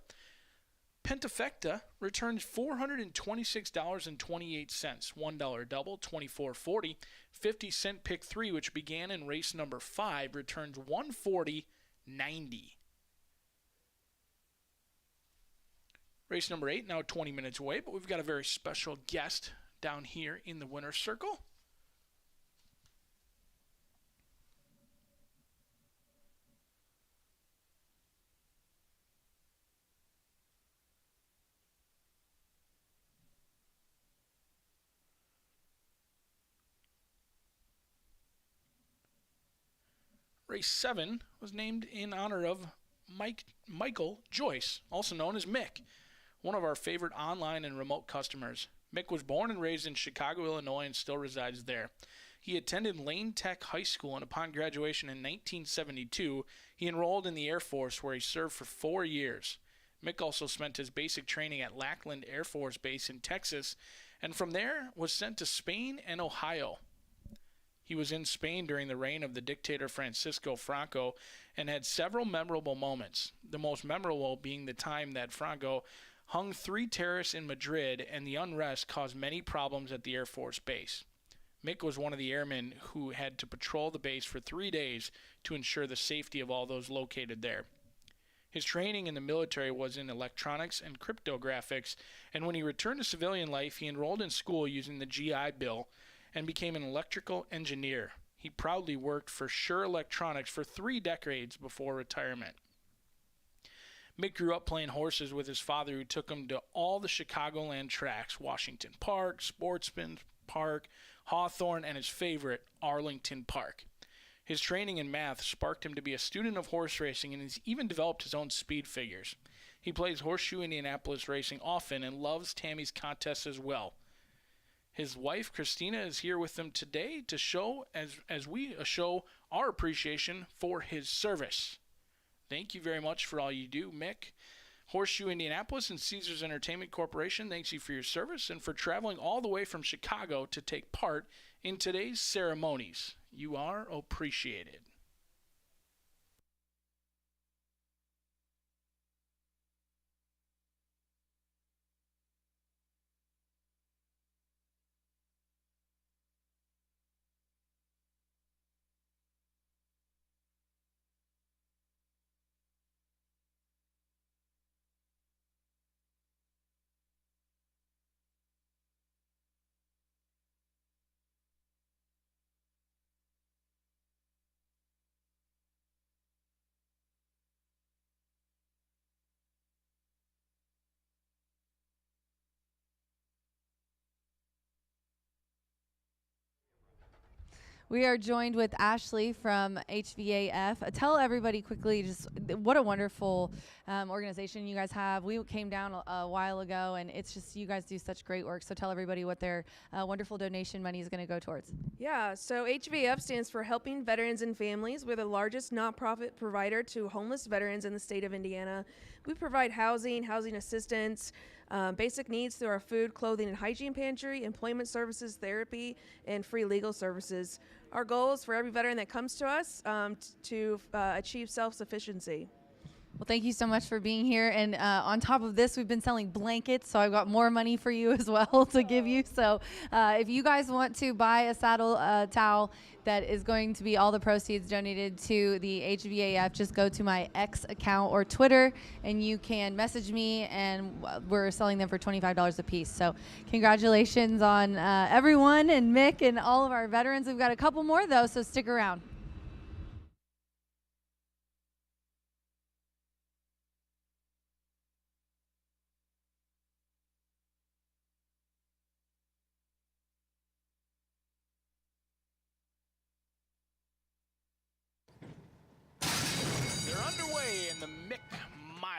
Pentafecta returns $426.28. $1 double $24.40. 50-cent pick 3, which began in race number 5, returns $140.90. Race number 8 now 20 minutes away, but we've got a very special guest down here in the winner's circle. Race 7 was named in honor of Michael Joyce, also known as Mick, one of our favorite online and remote customers. Mick was born and raised in Chicago, Illinois, and still resides there. He attended Lane Tech High School, and upon graduation in 1972, he enrolled in the Air Force, where he served for 4 years. Mick also spent his basic training at Lackland Air Force Base in Texas, and from there was sent to Spain and Ohio. He was in Spain during the reign of the dictator Francisco Franco and had several memorable moments, the most memorable being the time that Franco hung 3 terrorists in Madrid, and the unrest caused many problems at the Air Force Base. Mick was one of the airmen who had to patrol the base for 3 days to ensure the safety of all those located there. His training in the military was in electronics and cryptographics, and when he returned to civilian life, he enrolled in school using the GI Bill and became an electrical engineer. He proudly worked for Sure Electronics for 3 decades before retirement. Mick grew up playing horses with his father, who took him to all the Chicagoland tracks: Washington Park, Sportsman Park, Hawthorne, and his favorite, Arlington Park. His training in math sparked him to be a student of horse racing, and he's even developed his own speed figures. He plays Horseshoe Indianapolis racing often and loves Tammy's contests as well. His wife, Christina, is here with him today to show as we show our appreciation for his service. Thank you very much for all you do, Mick. Horseshoe Indianapolis and Caesars Entertainment Corporation thanks you for your service and for traveling all the way from Chicago to take part in today's ceremonies. You are appreciated. We are joined with Ashley from HVAF. Tell everybody quickly just what a wonderful organization you guys have. We came down a while ago, and it's just you guys do such great work. So tell everybody what their wonderful donation money is going to go towards. Yeah, so HVAF stands for Helping Veterans and Families. We're the largest nonprofit provider to homeless veterans in the state of Indiana. We provide housing assistance, basic needs through our food, clothing, and hygiene pantry, employment services, therapy, and free legal services. Our goal is for every veteran that comes to us to achieve self-sufficiency. Well, thank you so much for being here. And on top of this, we've been selling blankets, so I've got more money for you as well to give you. So if you guys want to buy a saddle towel that is going to be all the proceeds donated to the HVAF, just go to my X account or Twitter, and you can message me, and we're selling them for $25 a piece. So congratulations on everyone, and Mick and all of our veterans. We've got a couple more, though, so stick around.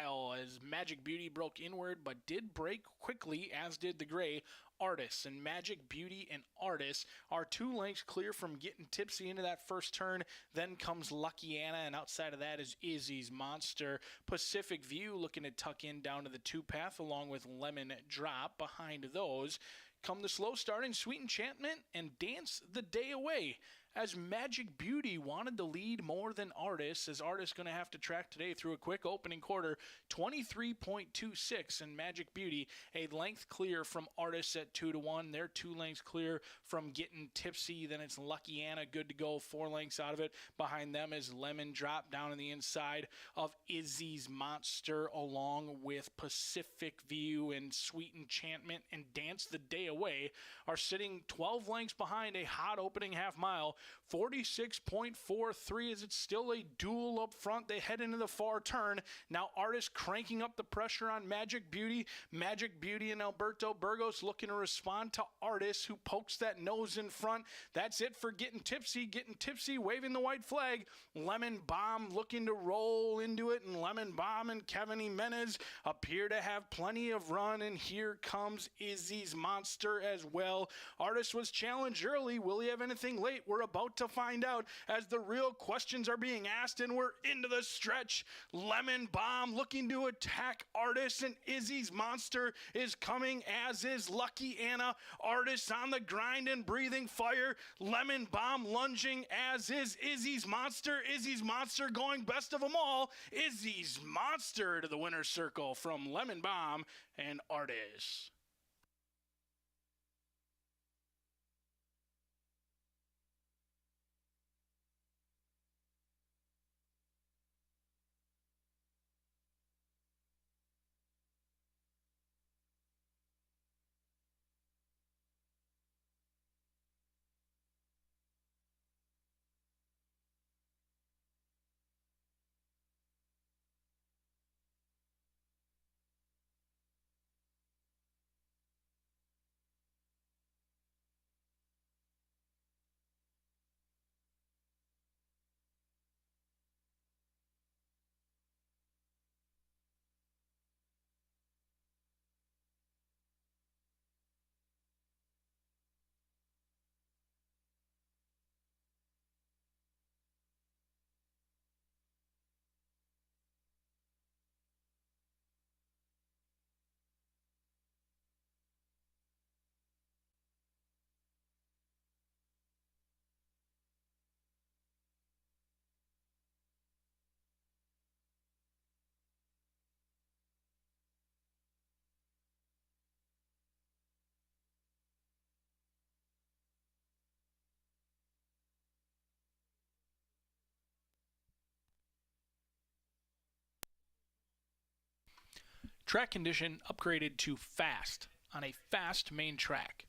mile as Magic Beauty broke inward but did break quickly, as did the gray Artist. And Magic Beauty and Artist are 2 lengths clear from getting tipsy into that first turn. Then comes Lucky Anna, and outside of that is Izzy's Monster. Pacific View looking to tuck in down to the 2 path along with Lemon Drop. Behind those come the slow starting Sweet Enchantment and Dance the Day Away, as Magic Beauty wanted to lead more than Artist, as Artist going to have to track today through a quick opening quarter, 23.26, and Magic Beauty a length clear from Artist at 2-1. They're 2 lengths clear from getting tipsy. Then it's Lucky Anna, good to go, 4 lengths out of it. Behind them is Lemon Drop down on the inside of Izzy's Monster, along with Pacific View and Sweet Enchantment and Dance the Day Away are sitting 12 lengths behind a hot opening half mile. 46.43 as it's still a duel up front. They head into the far turn. Now Artist cranking up the pressure on Magic Beauty. Magic Beauty and Alberto Burgos looking to respond to Artist, who pokes that nose in front. That's it for Getting Tipsy, waving the white flag. Lemon Bomb looking to roll into it, and Lemon Bomb and Kevin Jimenez appear to have plenty of run, and here comes Izzy's Monster as well. Artist was challenged early. Will he have anything late? We're about to find out as the real questions are being asked, and we're into the stretch. Lemon Bomb looking to attack Artist, and Izzy's Monster is coming, as is Lucky Anna. Artist on the grind and breathing fire. Lemon Bomb lunging, as is Izzy's Monster. Izzy's Monster going best of them all. Izzy's Monster to the winner's circle from Lemon Bomb and Artist. Track condition upgraded to fast on a fast main track.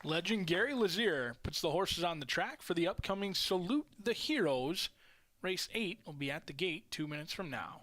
Legend Gary Lazier puts the horses on the track for the upcoming Salute the Heroes. Race 8 will be at the gate 2 minutes from now.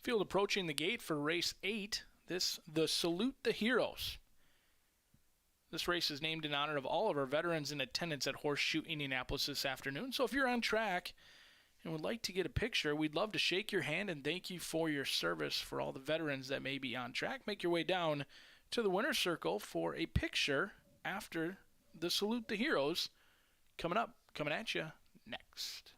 Field approaching the gate for race 8. The Salute the Heroes. This race is named in honor of all of our veterans in attendance at Horseshoe Indianapolis this afternoon. So if you're on track and would like to get a picture, we'd love to shake your hand and thank you for your service for all the veterans that may be on track. Make your way down to the winner's circle for a picture after the Salute the Heroes. Coming at you next.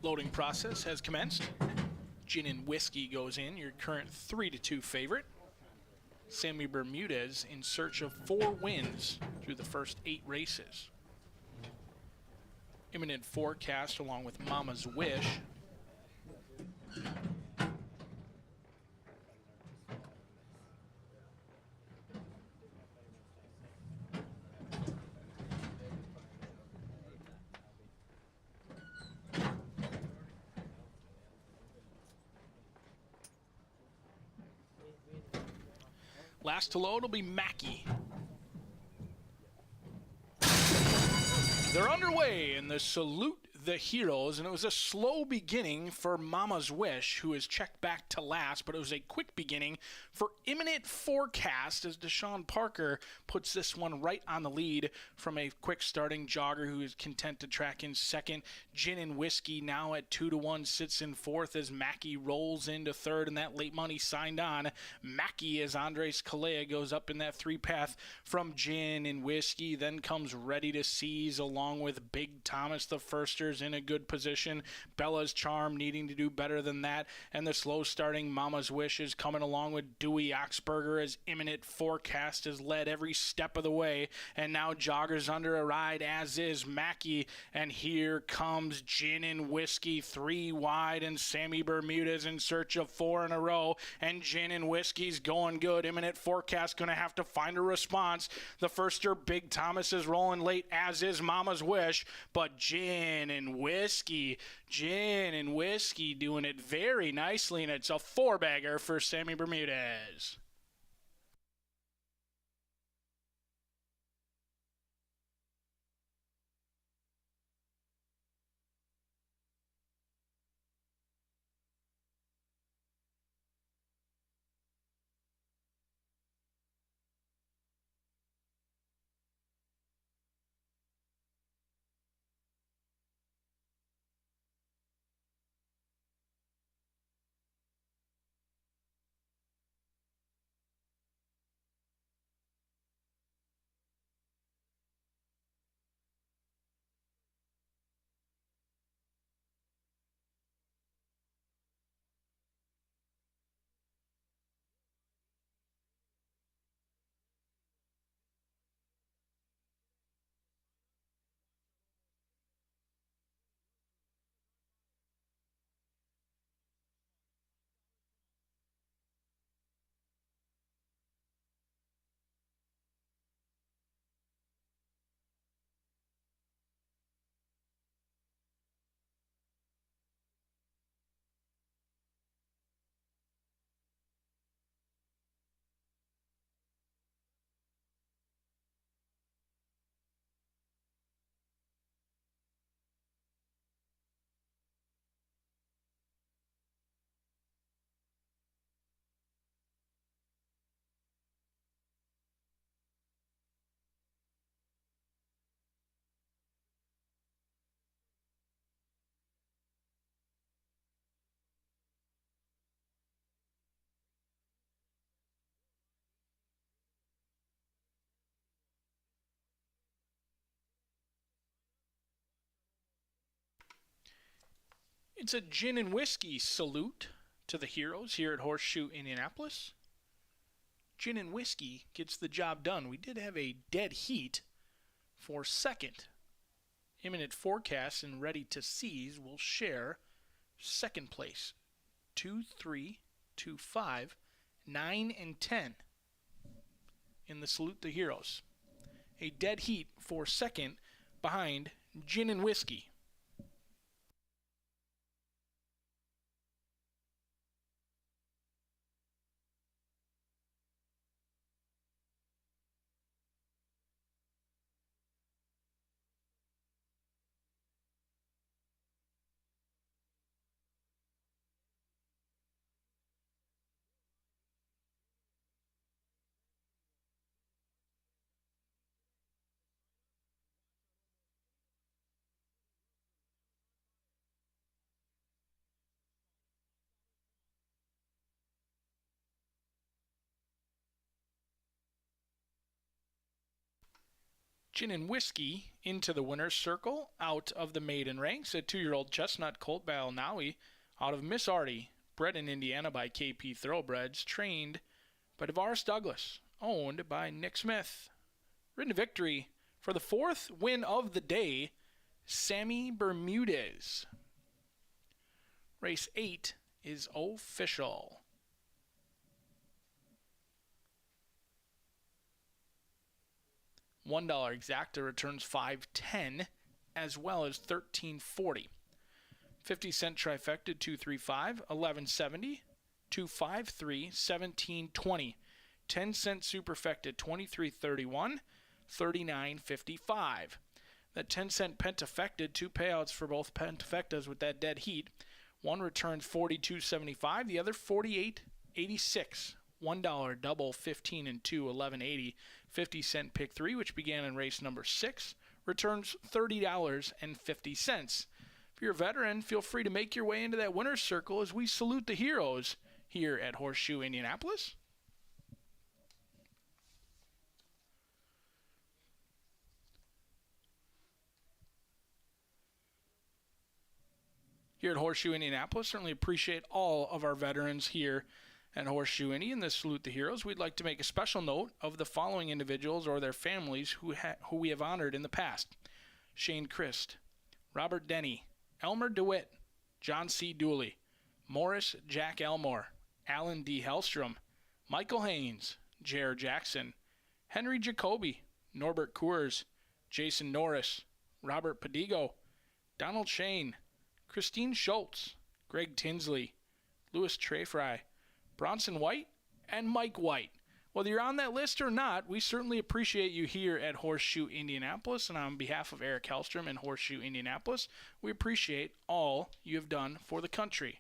Loading process has commenced. Gin and Whiskey goes in, your current 3-2 favorite. Sammy Bermudez in search of 4 wins through the first 8 races. Imminent Forecast along with Mama's Wish. Last to load will be Mackey. They're underway in the Salute the Heroes, and it was a slow beginning for Mama's Wish, who is checked back to last, but it was a quick beginning for Imminent Forecast as Deshaun Parker puts this one right on the lead from a quick starting jogger who is content to track in second. Gin and Whiskey now at 2-1 sits in fourth as Mackey rolls into third, and that late money signed on. Mackey as Andres Calea goes up in that 3-path from Gin and Whiskey, then comes Ready to Seize along with Big Thomas the Firsters in a good position. Bella's Charm needing to do better than that, and the slow starting Mama's Wish is coming along with Dewey Oxberger as Imminent Forecast has led every step of the way, and now joggers under a ride, as is Mackey, and here comes Gin and Whiskey 3 wide, and Sammy Bermudez in search of 4 in a row, and Gin and Whiskey's going good. Imminent Forecast going to have to find a response. The firster Big Thomas is rolling late, as is Mama's Wish, but Gin and Whiskey doing it very nicely, and it's a 4-bagger for Sammy Bermudez. It's a Gin and Whiskey salute to the heroes here at Horseshoe Indianapolis. Gin and Whiskey gets the job done. We did have a dead heat for second. Imminent Forecast and Ready to Seize will share second place. 2, 3, 2, 5, 9, and 10 in the Salute the Heroes. A dead heat for second behind Gin and Whiskey. Gin and Whiskey into the winner's circle, out of the maiden ranks. A 2-year-old chestnut colt by Alnawi, out of Miss Artie, bred in Indiana by KP Thoroughbreds, trained by DeVaris Douglas, owned by Nick Smith. Ridden to victory for the 4th win of the day, Sammy Bermudez. Race 8 is official. $1 exacta returns $5.10 as well as $13.40. 50-cent trifecta $2.35, $11.70, $2.53, $17.20. 10-cent superfecta $23.31, $39.55. That 10-cent pentafecta, 2 payouts for both pentafectas with that dead heat. One returns $42.75, the other $48.86. $1 double, 15 and 2, $11.80. 50-cent pick 3, which began in race number 6, returns $30.50. If you're a veteran, feel free to make your way into that winner's circle as we salute the heroes here at Horseshoe Indianapolis. Here at Horseshoe Indianapolis, certainly appreciate all of our veterans here at Horseshoe Indy. In this Salute the Heroes, we'd like to make a special note of the following individuals or their families who we have honored in the past. Shane Christ, Robert Denny, Elmer DeWitt, John C. Dooley, Morris Jack Elmore, Alan D. Hellstrom, Michael Haynes, J.R. Jackson, Henry Jacoby, Norbert Coors, Jason Norris, Robert Padigo, Donald Shane, Christine Schultz, Greg Tinsley, Louis Treyfry, Bronson White, and Mike White. Whether you're on that list or not, we certainly appreciate you here at Horseshoe Indianapolis. And on behalf of Eric Hellstrom and Horseshoe Indianapolis, we appreciate all you have done for the country.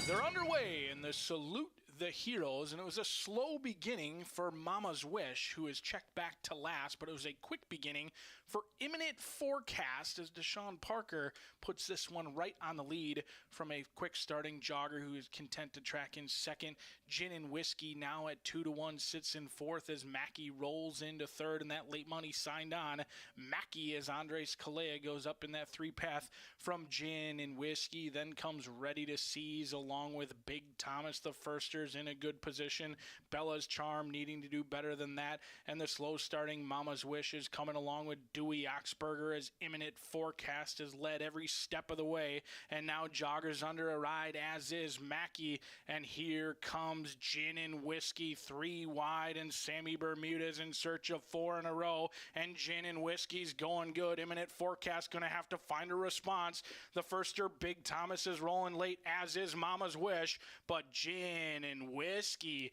They're underway in the Salute the Heroes, and it was a slow beginning for Mama's Wish, who is checked back to last, but it was a quick beginning for Imminent Forecast as Deshaun Parker puts this one right on the lead from a quick starting jogger who is content to track in second. Gin and Whiskey now at 2-1 sits in fourth as Mackey rolls into third, and that late money signed on. Mackey as Andres Calea goes up in that 3-path from Gin and Whiskey, then comes Ready to Seize along with Big Thomas the Firsters in a good position. Bella's Charm needing to do better than that, and the slow starting Mama's Wish is coming along with Dewey Oxberger as Imminent Forecast has led every step of the way, and now joggers under a ride, as is Mackey, and here comes Gin and Whiskey 3 wide, and Sammy Bermudez in search of 4 in a row, and Gin and Whiskey's going good. Imminent Forecast going to have to find a response. The firster Big Thomas is rolling late, as is Mama's Wish, but Gin and Whiskey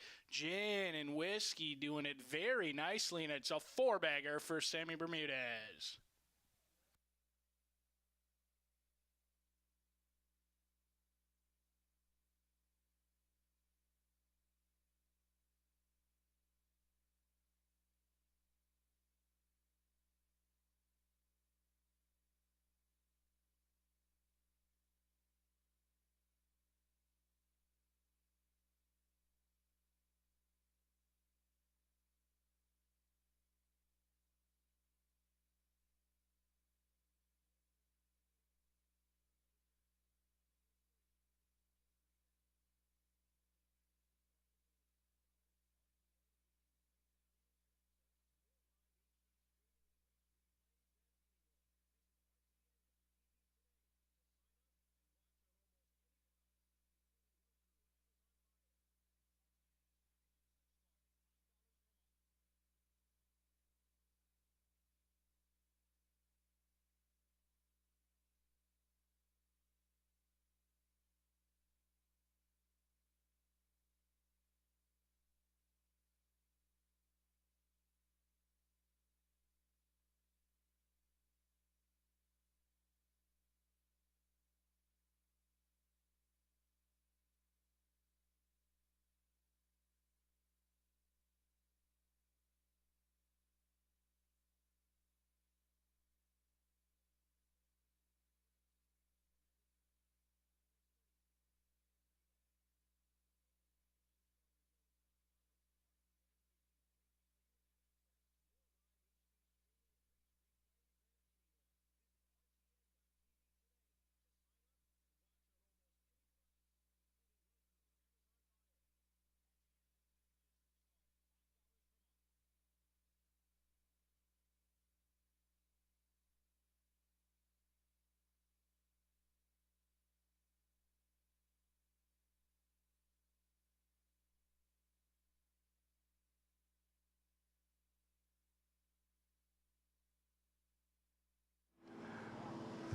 doing it very nicely, and it's a 4-bagger for Sammy Bermudez.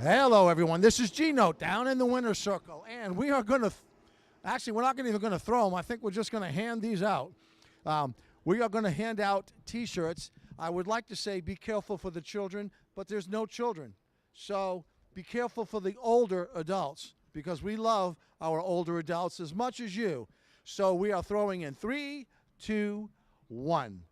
Hello, everyone. This is Gino down in the winner's circle, and we are going to, actually, we're not even going to throw them. I think we're just going to hand these out. We are going to hand out T-shirts. I would like to say be careful for the children, but there's no children. So be careful for the older adults, because we love our older adults as much as you. So we are throwing in 3, 2, 1.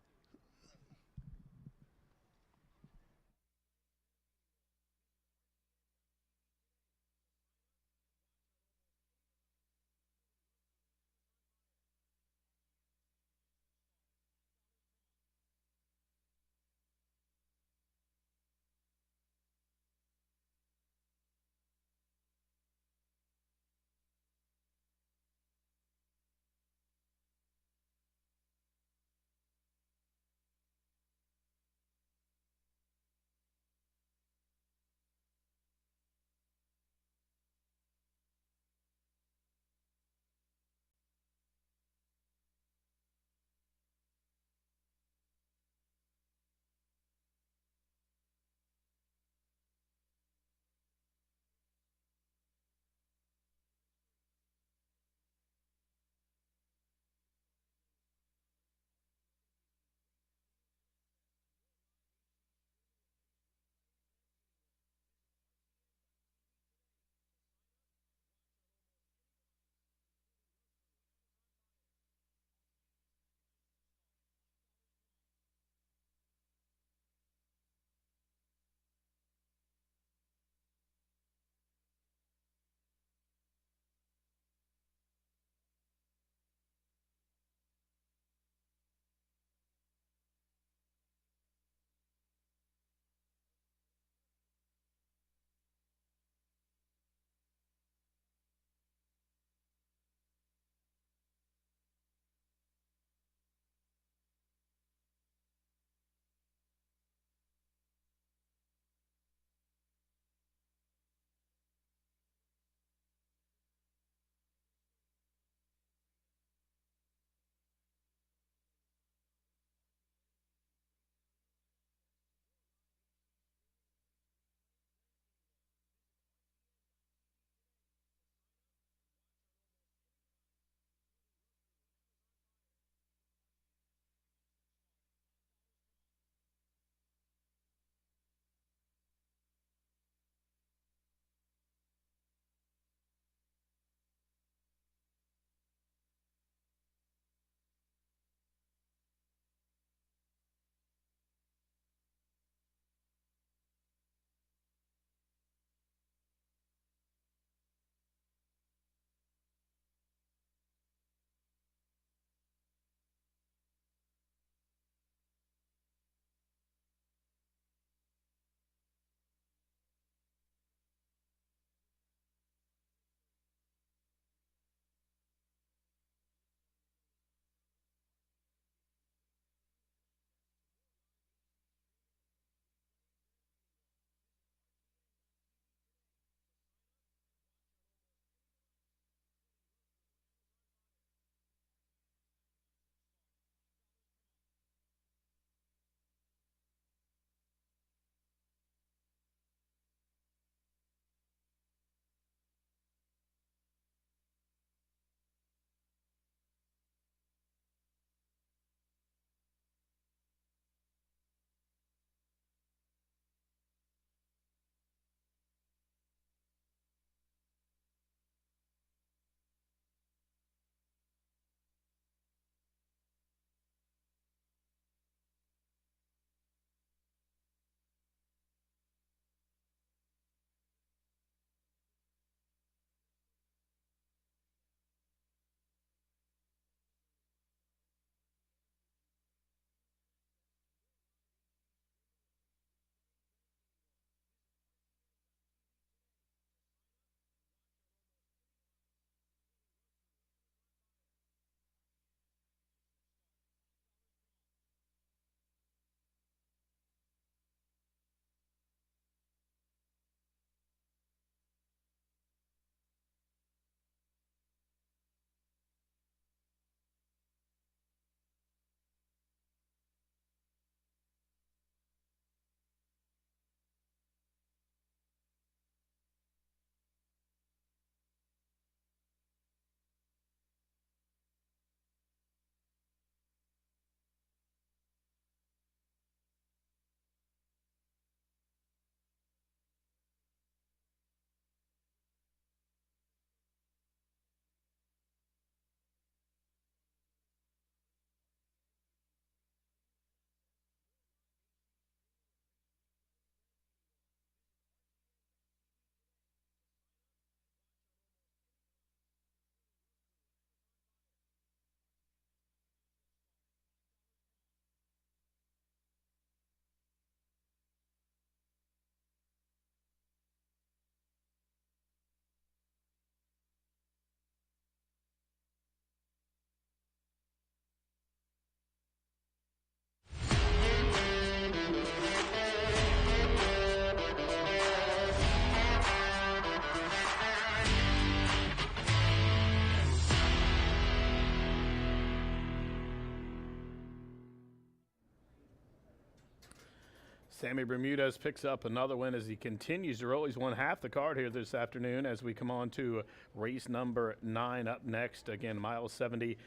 Sammy Bermudez picks up another win as he continues to roll. He's won half the card here this afternoon as we come on to race number 9 up next. Again, mile 70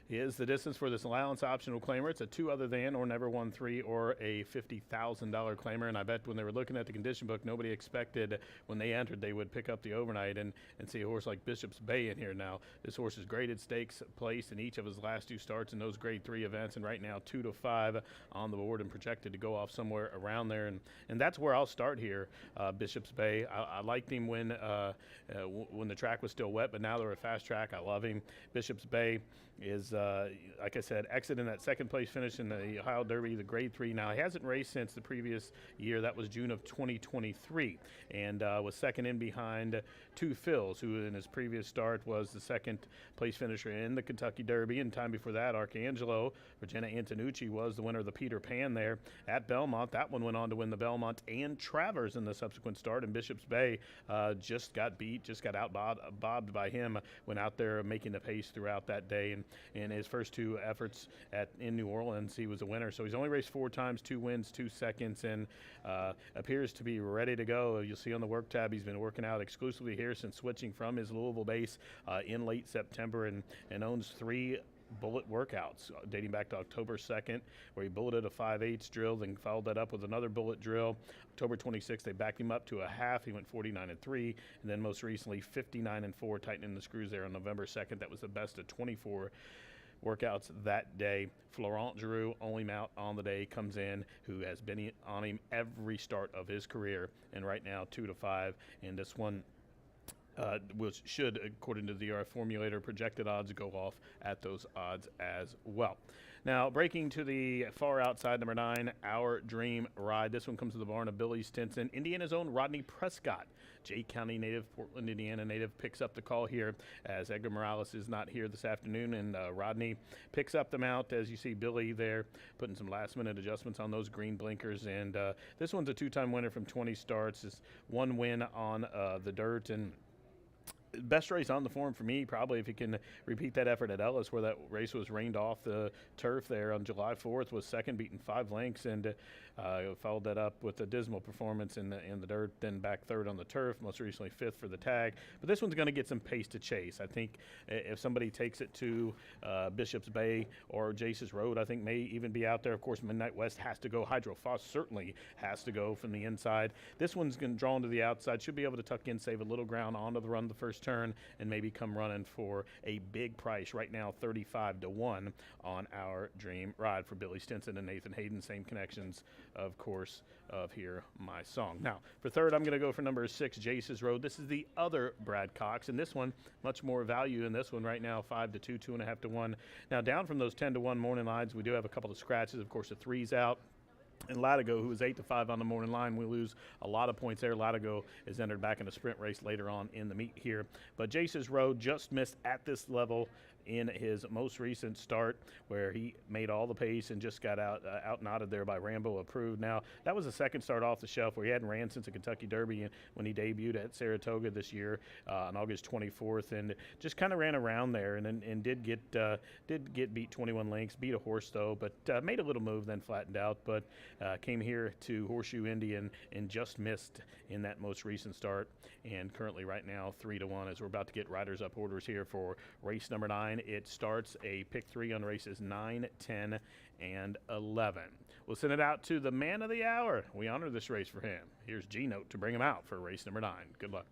is the distance for this allowance optional claimer. It's a 2 other than or never won 3 or a $50,000 claimer. And I bet when they were looking at the condition book, nobody expected when they entered they would pick up the overnight and see a horse like Bishop's Bay in here. Now, this horse is graded stakes placed in each of his last 2 starts in those grade 3 events, and right now 2 to 5 on the board and projected to go off somewhere around there. And that's where I'll start here. Bishop's Bay. I liked him when the track was still wet, but now they're a fast track. I love him. Bishop's Bay is, like I said, exiting that second place finish in the Ohio Derby, the grade 3. Now, he hasn't raced since the previous year. That was June of 2023, and was second in behind Two Phils, who in his previous start was the second place finisher in the Kentucky Derby. And time before that, Arcangelo, Regina Antonucci, was the winner of the Peter Pan there at Belmont. That one went on to win the Belmont and Travers in the subsequent start, and Bishop's Bay just got beat, just got out-bobbed by him, went out there making the pace throughout that day. And in his first 2 efforts in New Orleans, he was a winner. So he's only raced 4 times, 2 wins, 2 seconds, and appears to be ready to go. You'll see on the work tab he's been working out exclusively here since switching from his Louisville base in late September, and owns 3 bullet workouts dating back to October 2nd, where he bulleted a 5/8 drill, then followed that up with another bullet drill. October 26th, they backed him up to a half. He went 49-3, and then most recently 59-4, tightening the screws there on November 2nd. That was the best of 24 workouts that day. Florent Giroux, only mount on the day, comes in, who has been on him every start of his career, and right now 2 to 5, and this one which should, according to the formulator, projected odds go off at those odds as well. Now, breaking to the far outside, number 9, Our Dream Ride. This one comes to the barn of Billy Stinson. Indiana's own Rodney Prescott, Jay County native, Portland, Indiana native, picks up the call here as Edgar Morales is not here this afternoon, and Rodney picks up the mount as you see Billy there putting some last-minute adjustments on those green blinkers. And this one's a 2-time winner from 20 starts. It's 1 win on the dirt, and best race on the form for me, probably, if you can repeat that effort at Ellis, where that race was rained off the turf there on July 4th, was second, beaten 5 lengths, and followed that up with a dismal performance in the dirt, then back third on the turf, most recently 5th for the tag. But this one's going to get some pace to chase. I think if somebody takes it to Bishop's Bay or Jace's Road, I think may even be out there. Of course, Midnight West has to go. Hydro Foss certainly has to go from the inside. This one's going to draw to the outside, should be able to tuck in, save a little ground onto the run the first turn, and maybe come running for a big price. Right now, 35-1 on Our Dream Ride for Billy Stinson and Nathan Hayden. Same connections, of course, of Hear My Song. Now, for third, I'm going to go for number 6, Jace's Road. This is the other Brad Cox, and this one, much more value in this one right now, 5-2, 2.5-1. Now, down from those 10-1 morning lines, we do have a couple of scratches. Of course, the 3's out. And Latigo, who was 8-5 on the morning line, we lose a lot of points there. Latigo is entered back in a sprint race later on in the meet here. But Jace's Road just missed at this level in his most recent start, where he made all the pace and just got out-knotted there by Rambo Approved. Now, that was the second start off the shelf where he hadn't ran since the Kentucky Derby when he debuted at Saratoga this year on August 24th, and just kind of ran around there and did get beat 21 lengths, beat a horse though, but made a little move, then flattened out, but came here to Horseshoe Indy and just missed in that most recent start, and currently right now 3-1 as we're about to get riders up orders here for race number 9. It starts a pick 3 on races 9, 10, and 11. We'll send it out to the man of the hour. We honor this race for him. Here's G-Note to bring him out for race number 9. Good luck.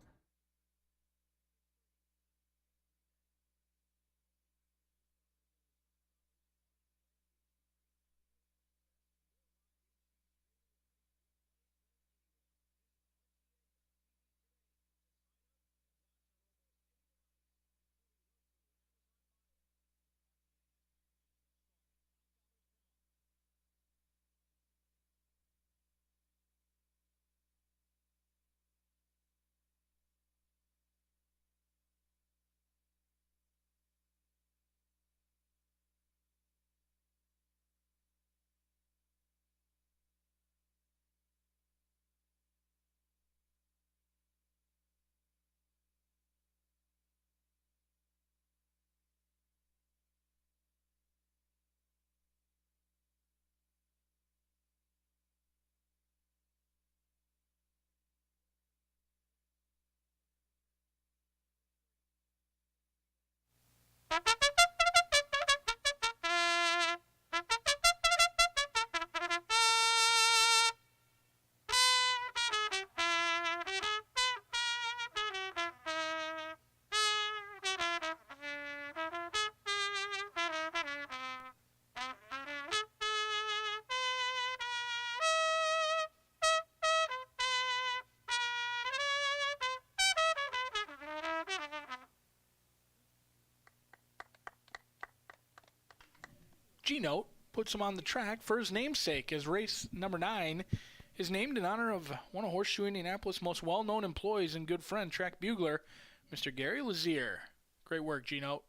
G-Note puts him on the track for his namesake, as race number 9 is named in honor of one of Horseshoe Indianapolis' most well-known employees and good friend, track bugler, Mr. Gary Lazier. Great work, G-Note.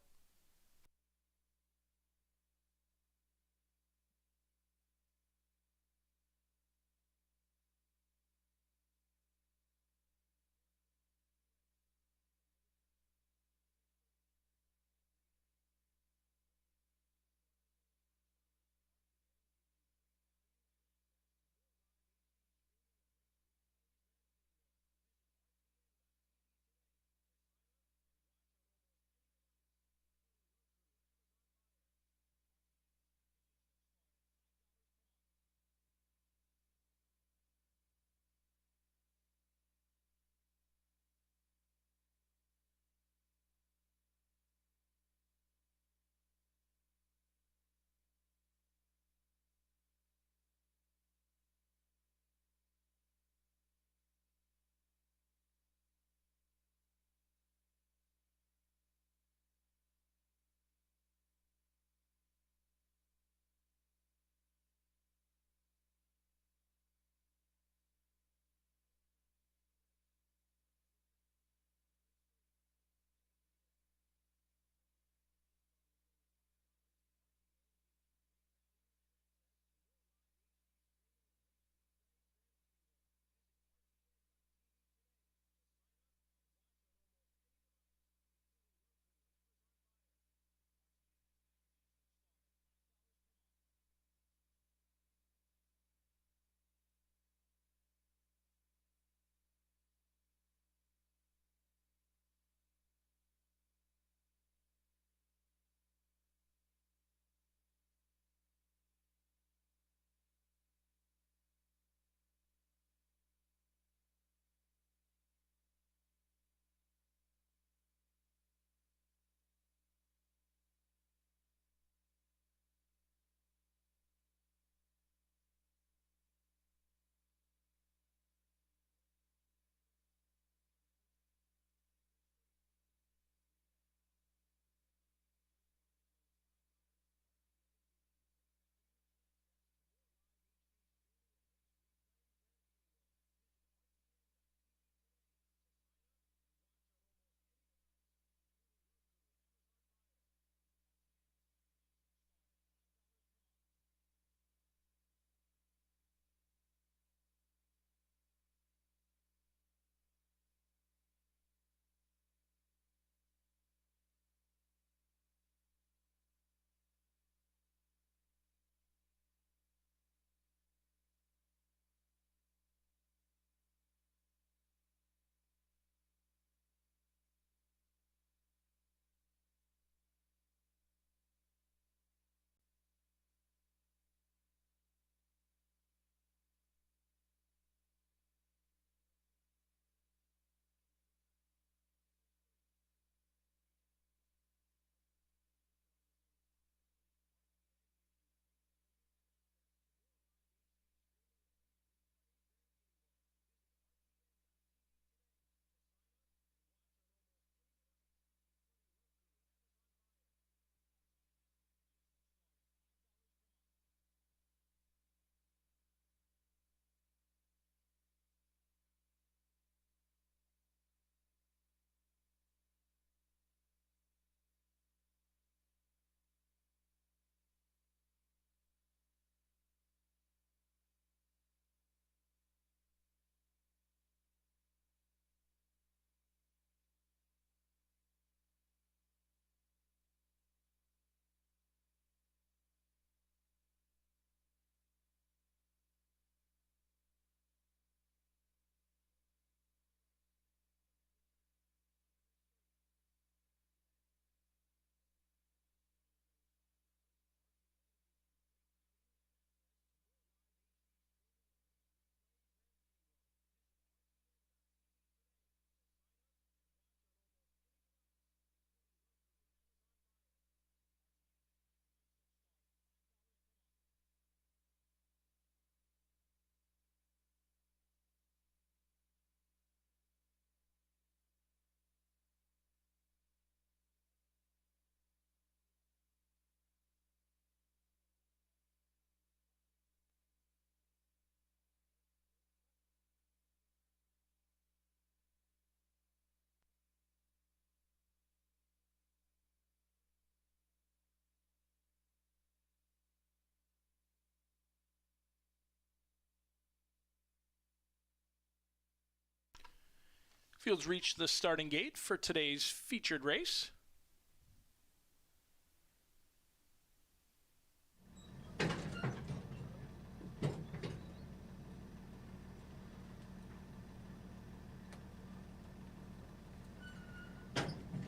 Fields reached the starting gate for today's featured race.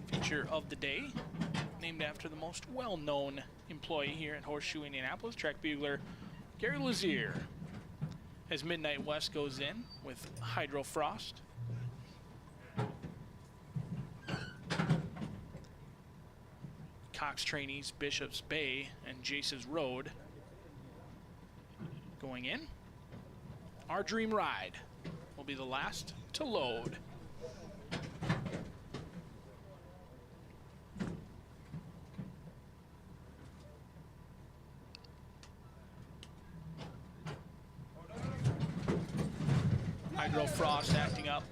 Feature of the day, named after the most well-known employee here at Horseshoe Indianapolis, track bugler Gary Lazier, as Midnight West goes in with Hydro Frost. Cox trainees Bishop's Bay and Jace's Road going in. Our Dream Ride will be the last to load. Hydro Frost acting up.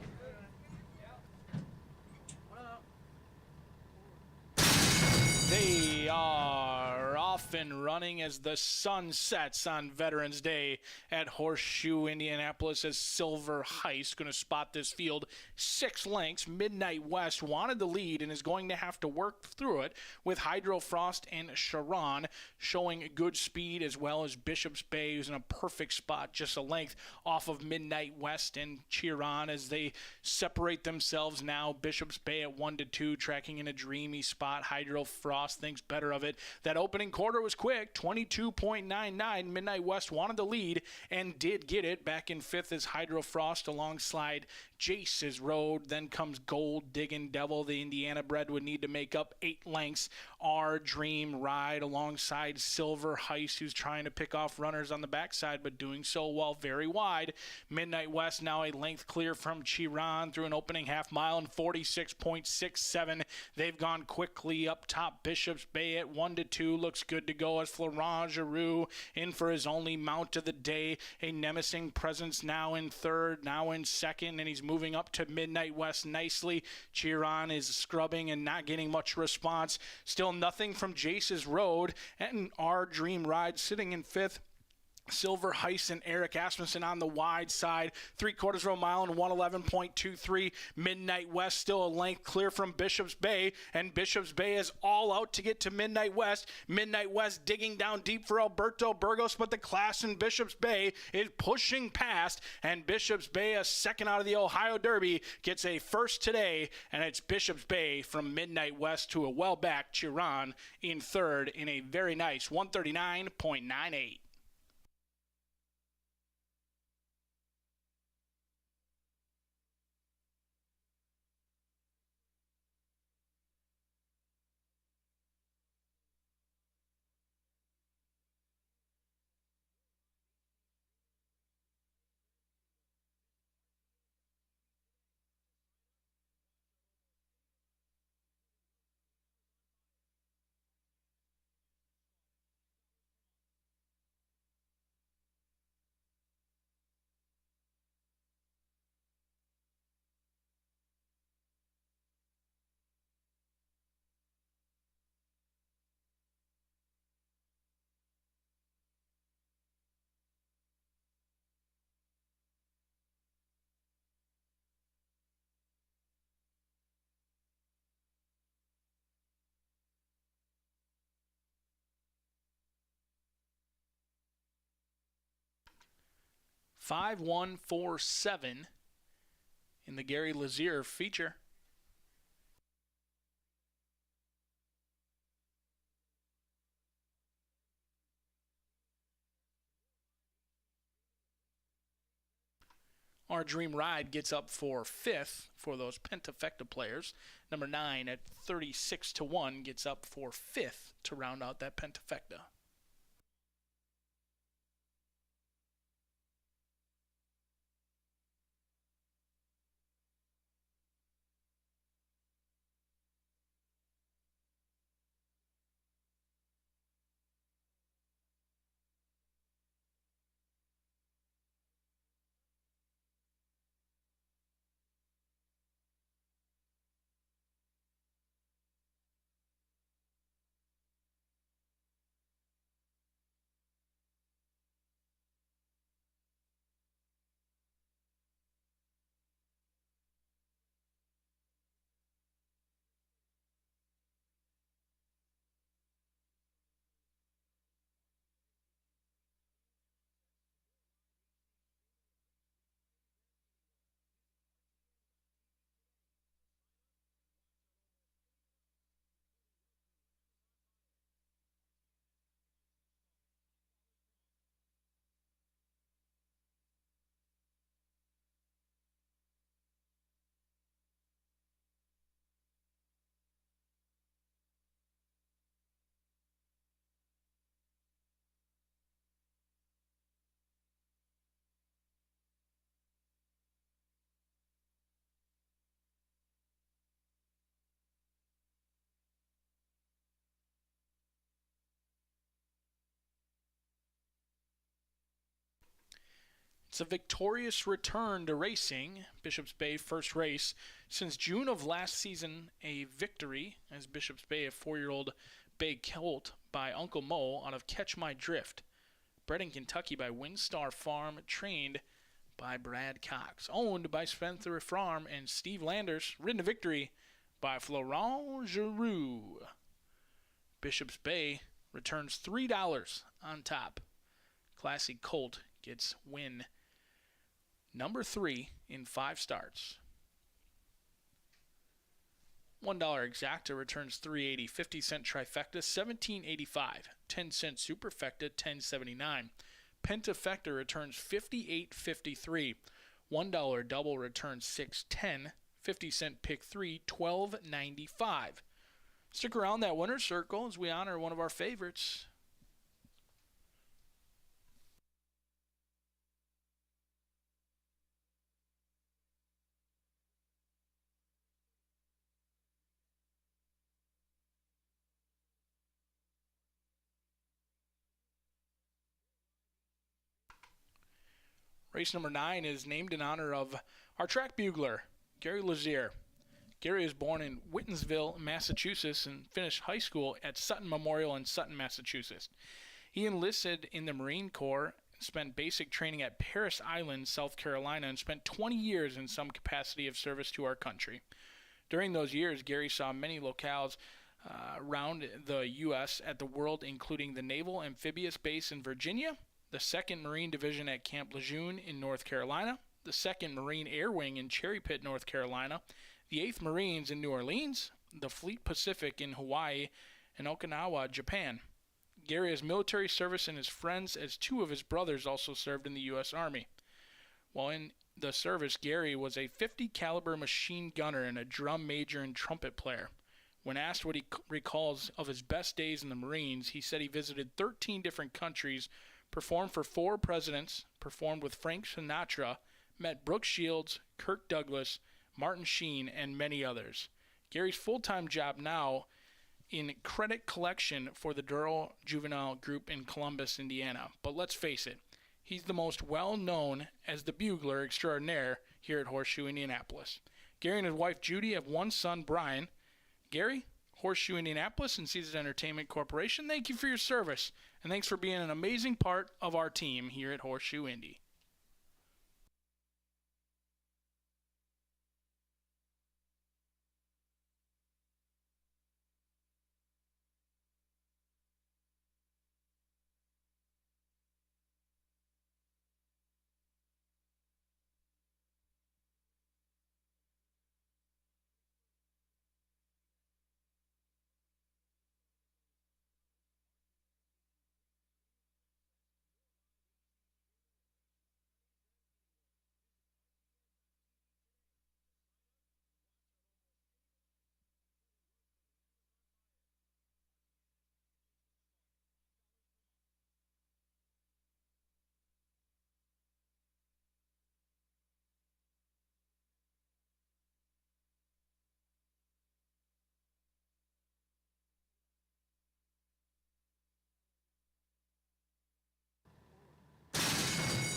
They are off and running as the sun sets on Veterans Day at Horseshoe Indianapolis, as Silver Heist going to spot this field 6 lengths. Midnight West wanted the lead and is going to have to work through it with Hydro Frost and Sharon showing good speed, as well as Bishop's Bay, who's in a perfect spot just a length off of Midnight West and Chiron as they separate themselves now. Bishop's Bay at 1-2, tracking in a dreamy spot. Hydro Frost thinks better of it. That opening quarter was quick, 22.99. Midnight West wanted the lead and did get it. Back in 5th is Hydro Frost alongside Jace's Road. Then comes Gold Diggin' Devil. The Indiana bred would need to make up 8 lengths. Our Dream Ride alongside Silver Heist, who's trying to pick off runners on the backside, but doing so while very wide. Midnight West now a length clear from Chiron through an opening half mile in 46.67. They've gone quickly up top. Bishop's Bay at 1-2 looks good to go as Florent Giroux in for his only mount of the day. A Nemising Presence now in 3rd, now in 2nd, and he's moving up to Midnight West nicely. Chiron is scrubbing and not getting much response. Still nothing from Jace's Road, and Our Dream Ride sitting in 5th. Silver Heist and Eric Asmussen on the wide side. 3/4 of a mile in 111.23. Midnight West still a length clear from Bishop's Bay, and Bishop's Bay is all out to get to Midnight West. Midnight West digging down deep for Alberto Burgos, but the class in Bishop's Bay is pushing past, and Bishop's Bay, a second out of the Ohio Derby, gets a first today, and it's Bishop's Bay from Midnight West to a well-backed Chiron in 3rd in a very nice 139.98. $5,147 in the Gary Lazier feature. Our Dream Ride gets up for 5th for those Pentafecta players. Number 9 at 36-1 gets up for 5th to round out that Pentafecta. It's a victorious return to racing. Bishop's Bay first race since June of last season, a victory as Bishop's Bay, a 4-year-old bay colt by Uncle Mo out of Catch My Drift. Bred in Kentucky by Windstar Farm, trained by Brad Cox. Owned by Spencer Farm and Steve Landers. Ridden to victory by Florent Giroux. Bishop's Bay returns $3 on top. Classy colt gets win number 3 in 5 starts. $1 exacta returns $3.80. 50-cent trifecta $17.85. 10-cent superfecta $10.79. Pentafecta returns $58.53. $1 double returns $6.10. 50-cent pick 3 $12.95. Stick around that winner's circle as we honor one of our favorites. Race number 9 is named in honor of our track bugler, Gary Lazier. Gary was born in Whitensville, Massachusetts, and finished high school at Sutton Memorial in Sutton, Massachusetts. He enlisted in the Marine Corps, spent basic training at Parris Island, South Carolina, and spent 20 years in some capacity of service to our country. During those years, Gary saw many locales around the U.S. at the world, including the Naval Amphibious Base in Virginia, the 2nd Marine Division at Camp Lejeune in North Carolina, the 2nd Marine Air Wing in Cherry Pit, North Carolina, the 8th Marines in New Orleans, the Fleet Pacific in Hawaii, and Okinawa, Japan. Gary has military service in his friends, as 2 of his brothers also served in the U.S. Army. While in the service, Gary was a .50 caliber machine gunner and a drum major and trumpet player. When asked what he recalls of his best days in the Marines, he said he visited 13 different countries, performed for 4 presidents, performed with Frank Sinatra, met Brooke Shields, Kirk Douglas, Martin Sheen, and many others. Gary's full-time job now in credit collection for the Duro Juvenile Group in Columbus, Indiana. But let's face it, he's the most well-known as the bugler extraordinaire here at Horseshoe Indianapolis. Gary and his wife Judy have 1 son, Brian. Gary, Horseshoe Indianapolis and Caesars Entertainment Corporation, thank you for your service, and thanks for being an amazing part of our team here at Horseshoe Indy.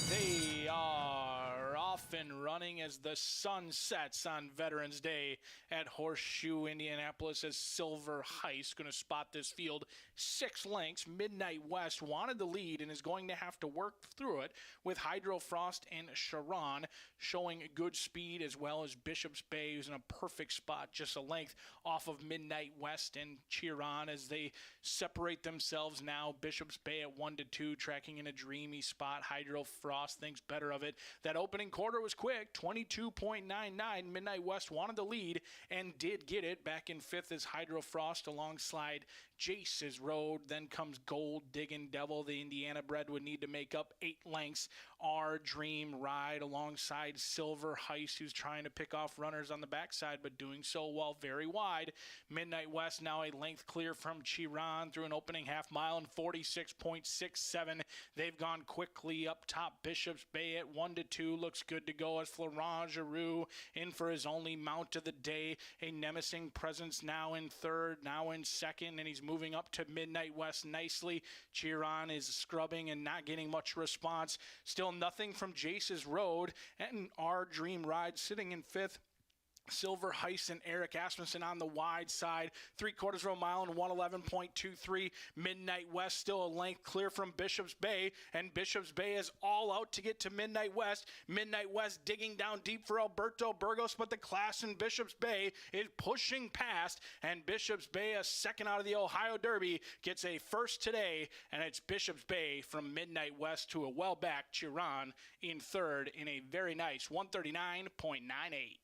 They are off and running as the sun sets on Veterans Day at Horseshoe Indianapolis as Silver Heist going to spot this field 6 lengths. Midnight West wanted the lead and is going to have to work through it with Hydro Frost and Sharon showing good speed, as well as Bishop's Bay, who's in a perfect spot just a length off of Midnight West and Chiron as they separate themselves now. Bishop's Bay at 1-2, tracking in a dreamy spot. Hydro Frost thinks better of it. That opening quarter was quick, 22.99. Midnight West wanted the lead and did get it. Back in 5th is Hydro Frost alongside Jace's Road. Then comes Gold Diggin' Devil. The Indiana bred would need to make up 8 lengths. Our Dream Ride alongside Silver Heist, who's trying to pick off runners on the backside, but doing so while very wide. Midnight West now a length clear from Chiron through an opening half mile in 46.67. They've gone quickly up top. Bishop's Bay at 1-2 looks good good to go as Florent Giroux in for his only mount of the day. A Nemising presence now in third, now in second, and he's moving up to Midnight West nicely. Chiron is scrubbing and not getting much response. Still nothing from Jace's Road, and our Dream Ride sitting in fifth. Silver Heist and Eric Asmussen on the wide side. 3/4 of a mile and 111.23. Midnight West still a length clear from Bishop's Bay, and Bishop's Bay is all out to get to Midnight West. Midnight West digging down deep for Alberto Burgos, but the class in Bishop's Bay is pushing past, and Bishop's Bay, a second out of the Ohio Derby, gets a first today, and it's Bishop's Bay from Midnight West to a well-backed Chiron in third in a very nice 139.98.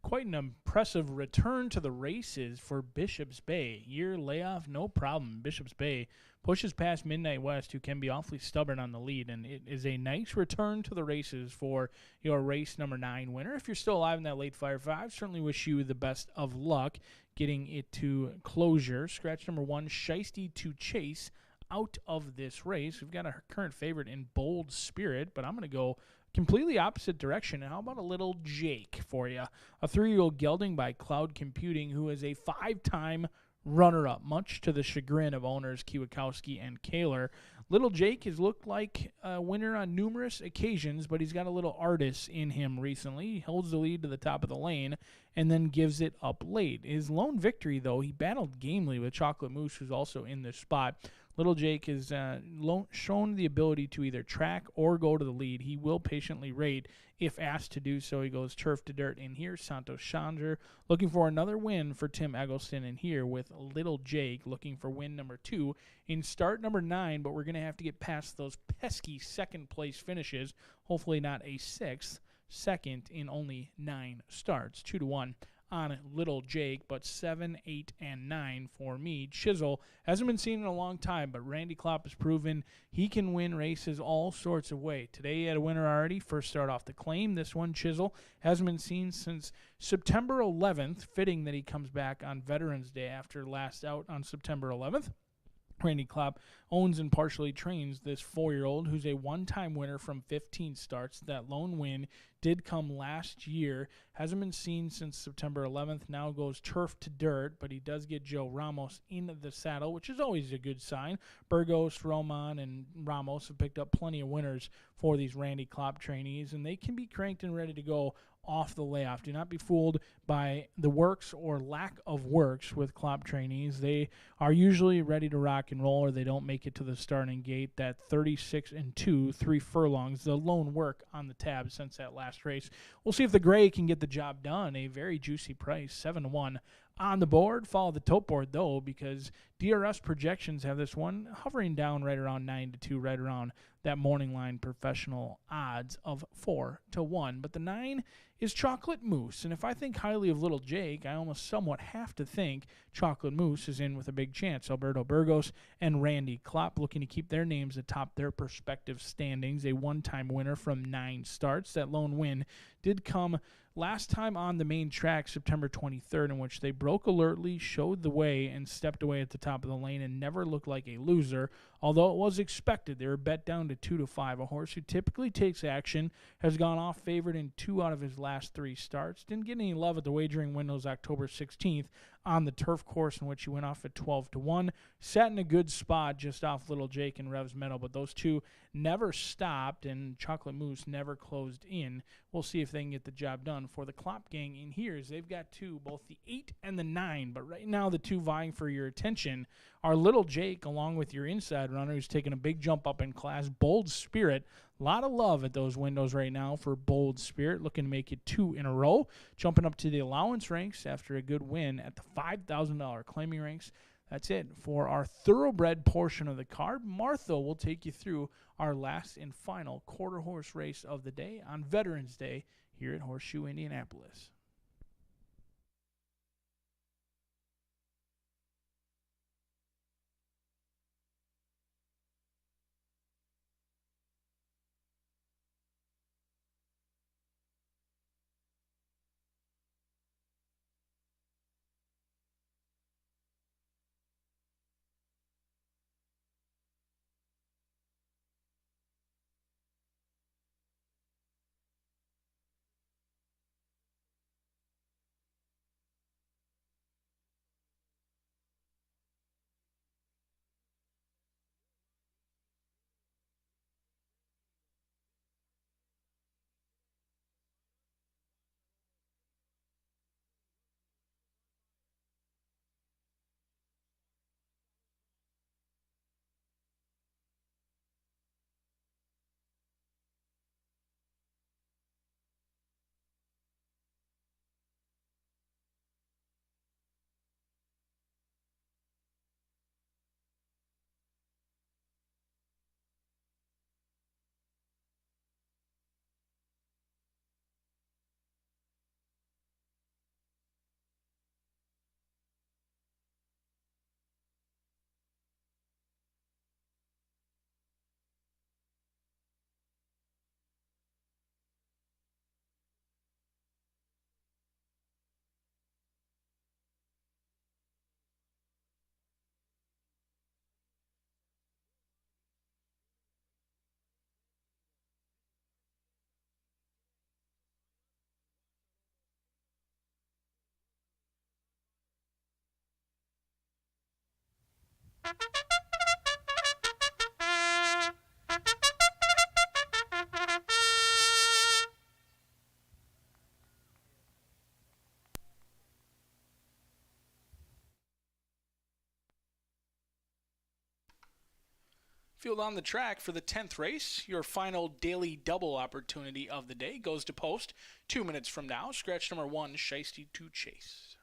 quite an impressive return to the races for Bishop's Bay. Year layoff, no problem. Bishop's Bay pushes past Midnight West, who can be awfully stubborn on the lead, and it is a nice return to the races for your race number 9 winner. If you're still alive in that late Fire 5, certainly wish you the best of luck getting it to closure. Scratch number 1, Shiesty to Chase, out of this race. We've got our current favorite in Bold Spirit, but I'm going to go completely opposite direction. How about a little Jake for you? A 3-year-old gelding by Cloud Computing, who is a 5-time runner-up, much to the chagrin of owners Kiewakowski and Kaler. Little Jake has looked like a winner on numerous occasions, but he's got a little artist in him recently. He holds the lead to the top of the lane and then gives it up late. His lone victory, though, he battled gamely with Chocolate Moose, who's also in this spot. Little Jake has shown the ability to either track or go to the lead. He will patiently rate if asked to do so. He goes turf to dirt in here. Santos Chandra looking for another win for Tim Eggleston in here with Little Jake looking for win number 2 in start number 9, but we're going to have to get past those pesky second-place finishes, hopefully not a 6th, second in only 9 starts. 2-1 on Little Jake, but 7, 8, and 9 for me. Chisel hasn't been seen in a long time, but Randy Klopp has proven he can win races all sorts of way. Today he had a winner already. First start off the Claim. This one, Chisel, hasn't been seen since September 11th. Fitting that he comes back on Veterans Day after last out on September 11th. Randy Klopp owns and partially trains this 4-year-old who's a one-time winner from 15 starts. That lone win did come last year. Hasn't been seen since September 11th. Now goes turf to dirt, but he does get Joe Ramos in the saddle, which is always a good sign. Burgos, Roman, and Ramos have picked up plenty of winners for these Randy Klopp trainees, and they can be cranked and ready to go off the layoff. Do not be fooled by the works or lack of works with Klopp trainees. They are usually ready to rock and roll, or they don't make it to the starting gate. That 36-2, 3 furlongs, the lone work on the tab since that last race. We'll see if the gray can get the job done. A very juicy price, 7-1 on the board. Follow the tote board, though, because DRS projections have this one hovering down right around 9-2, right around that morning line professional odds of 4-1. But the 9 is Chocolate Moose. And if I think highly of Little Jake, I almost somewhat have to think Chocolate Moose is in with a big chance. Alberto Burgos and Randy Klopp looking to keep their names atop their respective standings. A one-time winner from 9 starts. That lone win did come last time on the main track, September 23rd, in which they broke alertly, showed the way, and stepped away at the top of the lane and never looked like a loser, although it was expected. They were bet down to 2-5. A horse who typically takes action has gone off favored in 2 out of his last 3 starts. Didn't get any love at the wagering windows October 16th on the turf course, in which he went off at 12-1. Sat in a good spot just off Little Jake and Revs Meadow, but those two never stopped, and Chocolate Moose never closed in. We'll see if they can get the job done. For the Klopp gang in here, is they've got 2, both the 8 and the 9, but right now the 2 vying for your attention are Little Jake, along with your inside runner, who's taking a big jump up in class, Bold Spirit. A lot of love at those windows right now for Bold Spirit, looking to make it 2 in a row, jumping up to the allowance ranks after a good win at the $5,000 claiming ranks. That's it for our thoroughbred portion of the card. Martha will take you through our last and final quarter horse race of the day on Veterans Day here at Horseshoe Indianapolis. Field on the track for the 10th race. Your final daily double opportunity of the day goes to post 2 minutes from now. Scratch number 1, Shiesty to Chase.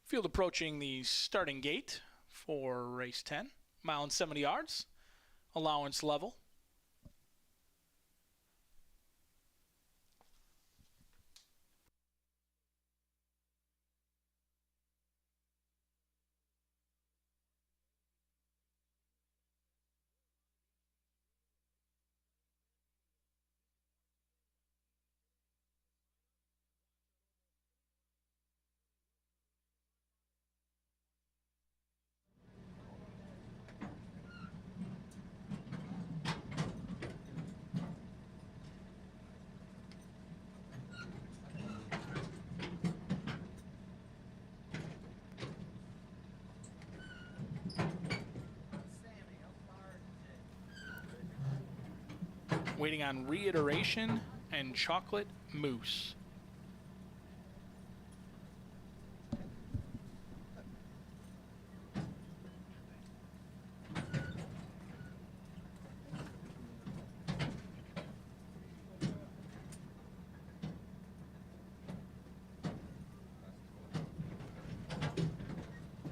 Field approaching the starting gate for race 10. Mile and 70 yards. Allowance level. Waiting on Reiteration and Chocolate Mousse.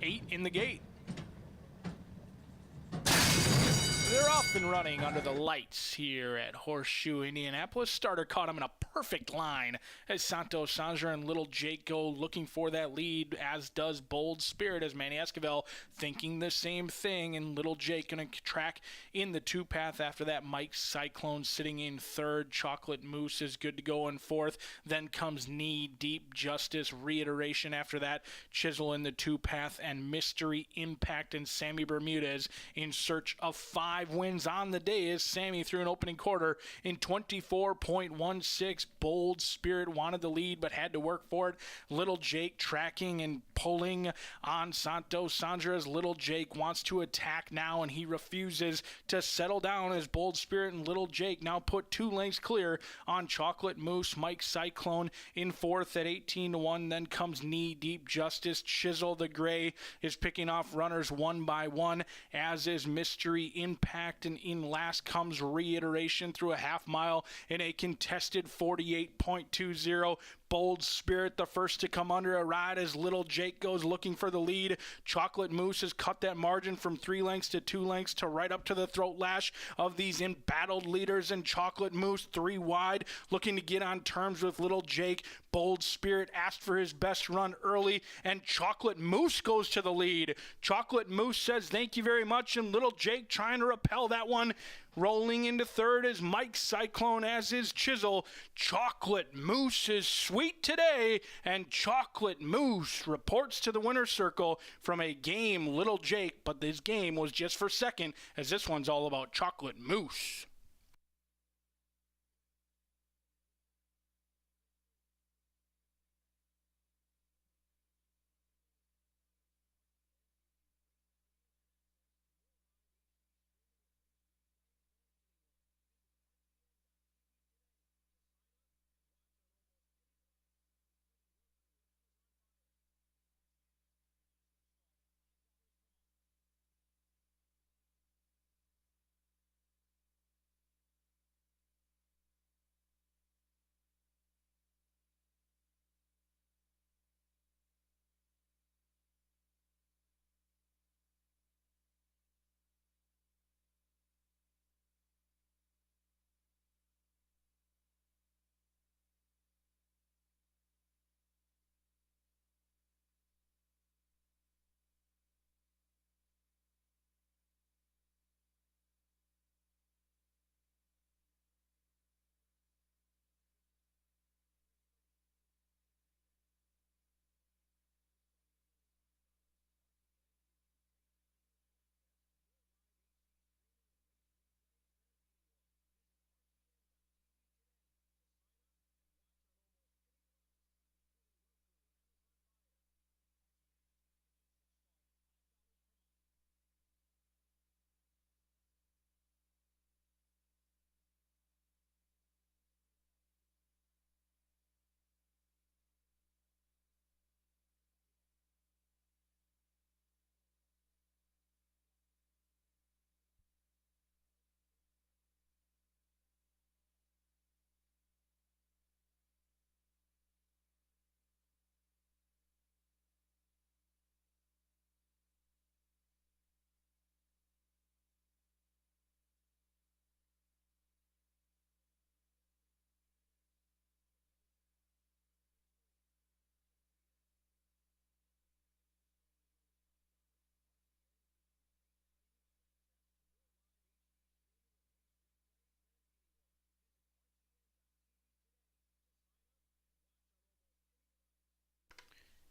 Eight in the gate. They're off and running under the lights here at Horseshoe Indianapolis. Starter caught him in a perfect line as Santos Sandra and Little Jake go looking for that lead, as does Bold Spirit, as Manny Esquivel thinking the same thing, and Little Jake going to track in the two path after that. Mike Cyclone sitting in third. Chocolate Mousse is good to go in fourth. Then comes Knee Deep Justice, Reiteration after that. Chisel in the two path, and Mystery Impact and Sammy Bermudez in search of 5 wins on the day, as Sammy threw an opening quarter in 24.16. Bold Spirit wanted the lead but had to work for it. Little Jake tracking and pulling on Santos Sandra's. Little Jake wants to attack now, and he refuses to settle down, as Bold Spirit and Little Jake now put 2 lengths clear on Chocolate Mousse. Mike Cyclone in fourth at 18-1. Then comes Knee Deep Justice. Chisel the Gray is picking off runners one by one, as is Mystery Impact, and in last comes Reiteration through a half mile in a contested 48.20. Bold Spirit the first to come under a ride as Little Jake goes looking for the lead. Chocolate Mousse has cut that margin from 3 lengths to 2 lengths to right up to the throat lash of these embattled leaders, and Chocolate Mousse 3 wide looking to get on terms with Little Jake. Bold Spirit asked for his best run early, and Chocolate Mousse goes to the lead. Chocolate Mousse says thank you very much, and Little Jake trying to repel that one. Rolling into third is Mike Cyclone, as is Chisel. Chocolate Mousse is sweet today, and Chocolate Mousse reports to the winner's circle from a game Little Jake, but this game was just for second, as this one's all about Chocolate Mousse.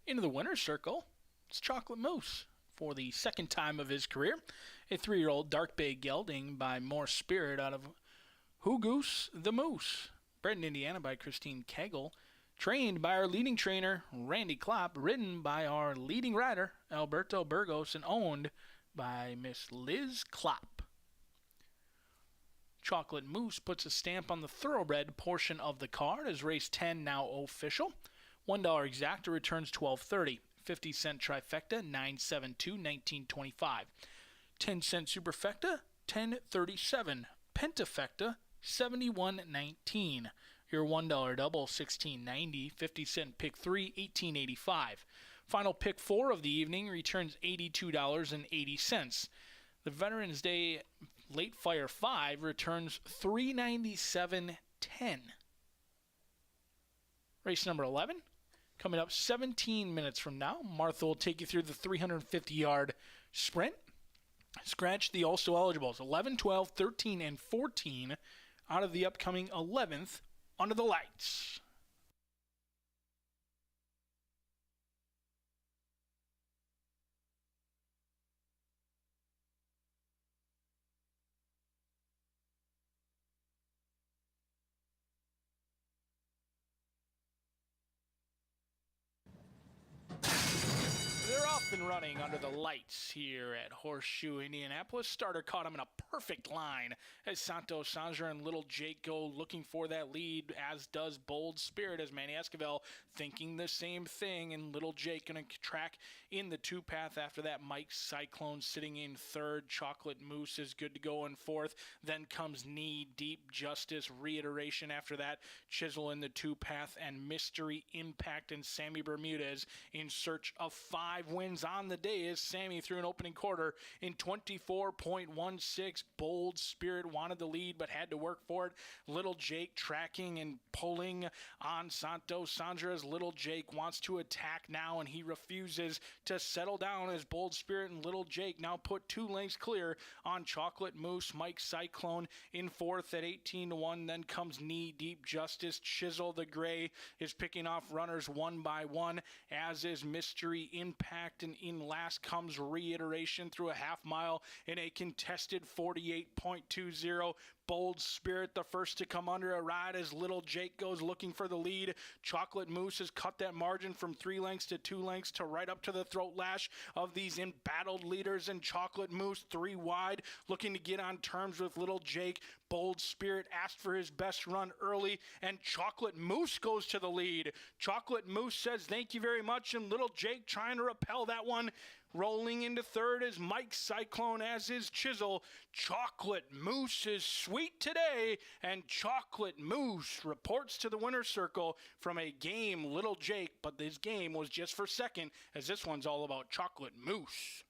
Into the winner's circle, it's Chocolate Mousse. For the second time of his career, a 3-year-old dark bay gelding by More Spirit out of Hoogoose the Moose. Bred in Indiana by Christine Kegel. Trained by our leading trainer, Randy Klopp. Ridden by our leading rider, Alberto Burgos. And owned by Miss Liz Klopp. Chocolate Mousse puts a stamp on the thoroughbred portion of the card as race 10 now official. $1 exacta returns $12.30. 50-cent trifecta, $9.72, $19.25. 10-cent superfecta, $10.37. Pentafecta, $71.19. Your $1 double, $16.90. 50-cent pick 3, $18.85. Final pick 4 of the evening returns $82.80. The Veterans Day Late Fire 5 returns $397.10. Race number 11. Coming up 17 minutes from now, Martha will take you through the 350-yard sprint. Scratch the also eligibles 11, 12, 13, and 14 out of the upcoming 11th Under the Lights. They're off and running under the lights here at Horseshoe Indianapolis. Starter caught him in a perfect line as Santos Sandra and Little Jake go looking for that lead, as does Bold Spirit, as Manny Esquivel thinking the same thing. And Little Jake going to track in the 2-path after that. Mike Cyclone sitting in third. Chocolate Mousse is good to go in fourth. Then comes Knee Deep Justice, Reiteration after that. Chisel in the 2-path, and Mystery Impact and Sammy Bermudez in search of 5 wins on the day, as Sammy threw an opening quarter in 24.16. Bold Spirit wanted the lead but had to work for it. Little Jake tracking and pulling on Santos Sandra's. Little Jake wants to attack now, and he refuses to settle down as Bold Spirit and Little Jake now put 2 lengths clear on Chocolate Mousse. Mike Cyclone in fourth at 18-1. Then comes Knee Deep Justice. Chisel the Gray is picking off runners one by one, as is Mystery Impact, and in last comes Reiteration through a half mile in a contested 48.20. Bold Spirit the first to come under a ride as Little Jake goes looking for the lead. Chocolate Mousse has cut that margin from 3 lengths to 2 lengths to right up to the throat lash of these embattled leaders, and Chocolate Mousse 3 wide looking to get on terms with Little Jake. Bold Spirit asked for his best run early, and Chocolate Mousse goes to the lead. Chocolate Mousse says thank you very much, and Little Jake trying to repel that one. Rolling into third is Mike Cyclone, as is Chisel. Chocolate Mousse is sweet today, and Chocolate Mousse reports to the winner's circle from a game Little Jake, but this game was just for second, as this one's all about Chocolate Mousse.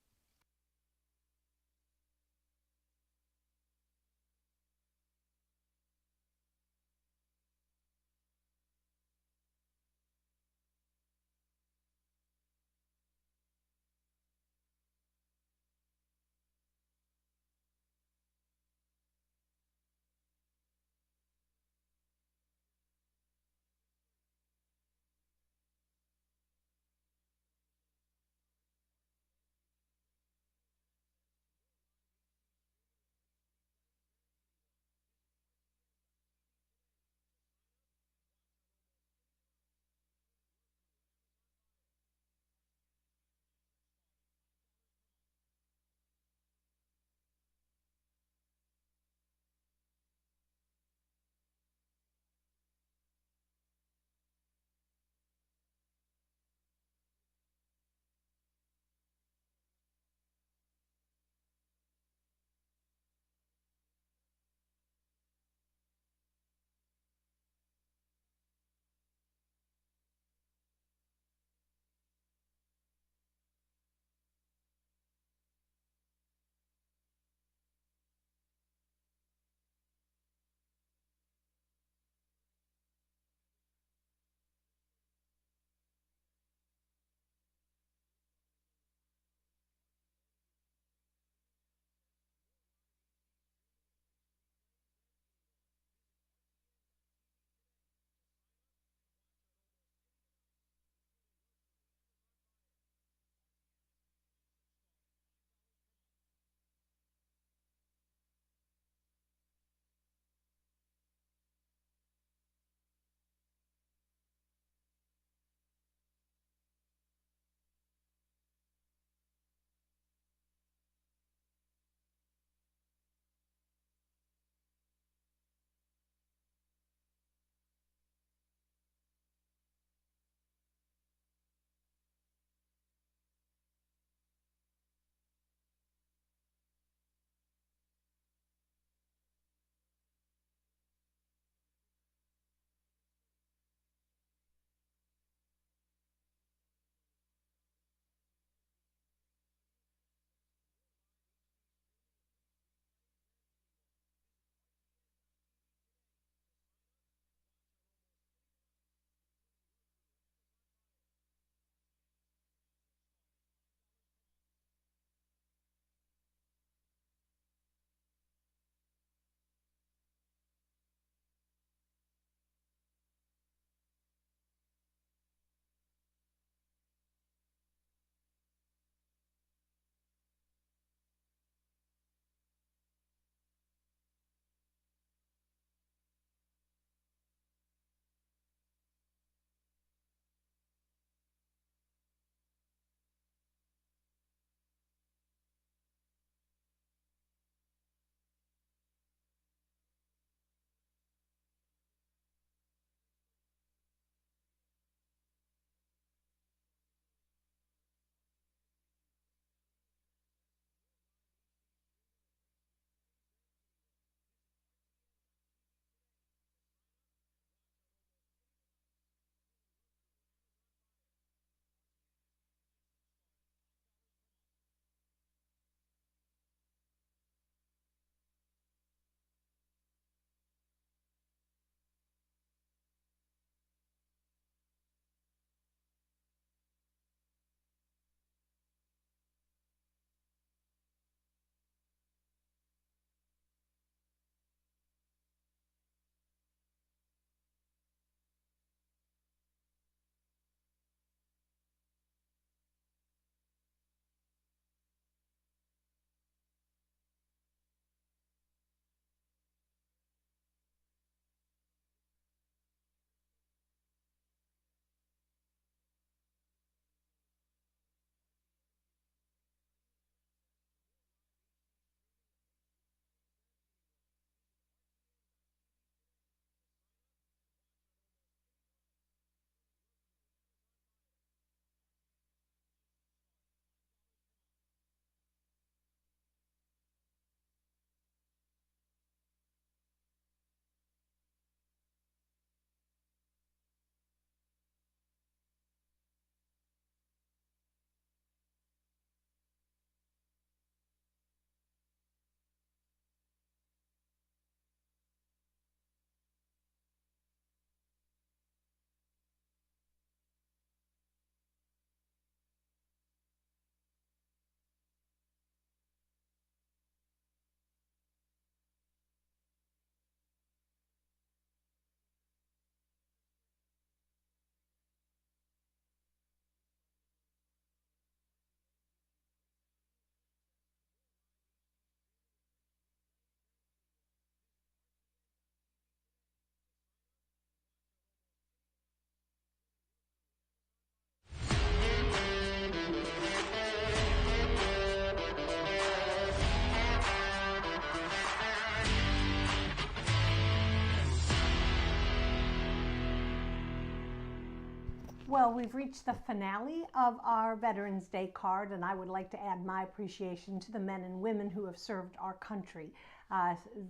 Well, we've reached the finale of our Veterans Day card, and I would like to add my appreciation to the men and women who have served our country.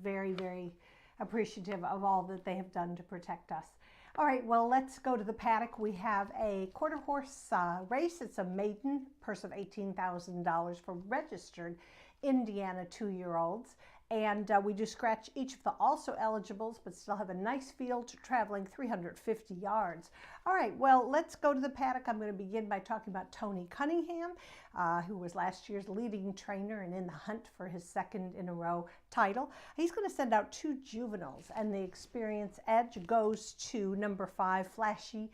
Very, very appreciative of all that they have done to protect us. All right, well, let's go to the paddock. We have a quarter horse race. It's a maiden, purse of $18,000 for registered Indiana 2-year-olds. And we do scratch each of the also eligibles, but still have a nice field traveling 350 yards. All right, well, let's go to the paddock. I'm going to begin by talking about Tony Cunningham, who was last year's leading trainer and in the hunt for his second in a row title. He's going to send out 2 juveniles, and the experience edge goes to number 5, Flashy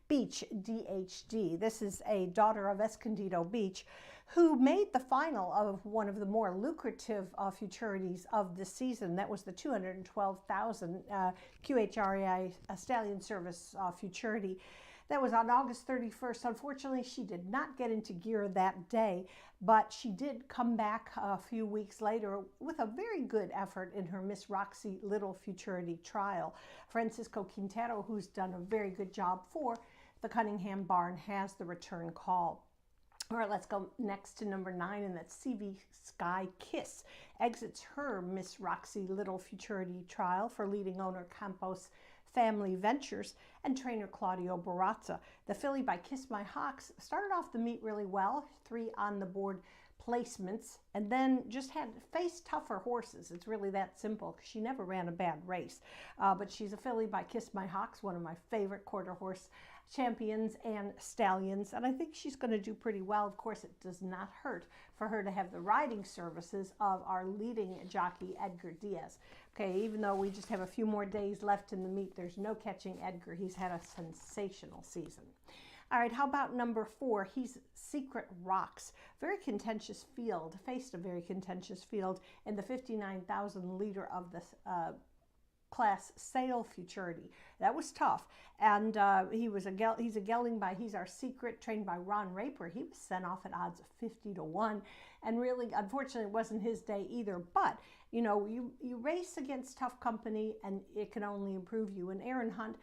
Beach, DHD. This is a daughter of Escondido Beach, who made the final of one of the more lucrative futurities of the season. That was the $212,000 QHREI Stallion Service futurity. That was on August 31st. Unfortunately, she did not get into gear that day, but she did come back a few weeks later with a very good effort in her Miss Roxy Little futurity trial. Francisco Quintero, who's done a very good job for the Cunningham barn, has the return call. All right, let's go next to number 9, and that's CV Sky Kiss. Exits her Miss Roxy Little futurity trial for leading owner Campos Family Ventures and trainer Claudio Barazza. The filly by Kiss My Hawks started off the meet really well, 3 on the board placements, and then just had faced tougher horses. It's really that simple. She never ran a bad race, but she's a filly by Kiss My Hawks, one of my favorite quarter horse champions and stallions, and I think she's going to do pretty well. Of course, it does not hurt for her to have the riding services of our leading jockey, Edgar Diaz. Okay, even though we just have a few more days left in the meet, there's no catching Edgar. He's had a sensational season. All right, how about number 4? He's Secret Rocks. Very contentious field, faced a very contentious field in the 59,000 liter of the class sale futurity. That was tough, and he's a gelding by He's Our Secret, trained by Ron Raper. He was sent off at odds of 50 to 1, and really, unfortunately, it wasn't his day either. But you know, you race against tough company, and it can only improve you. And Aaron Hunt,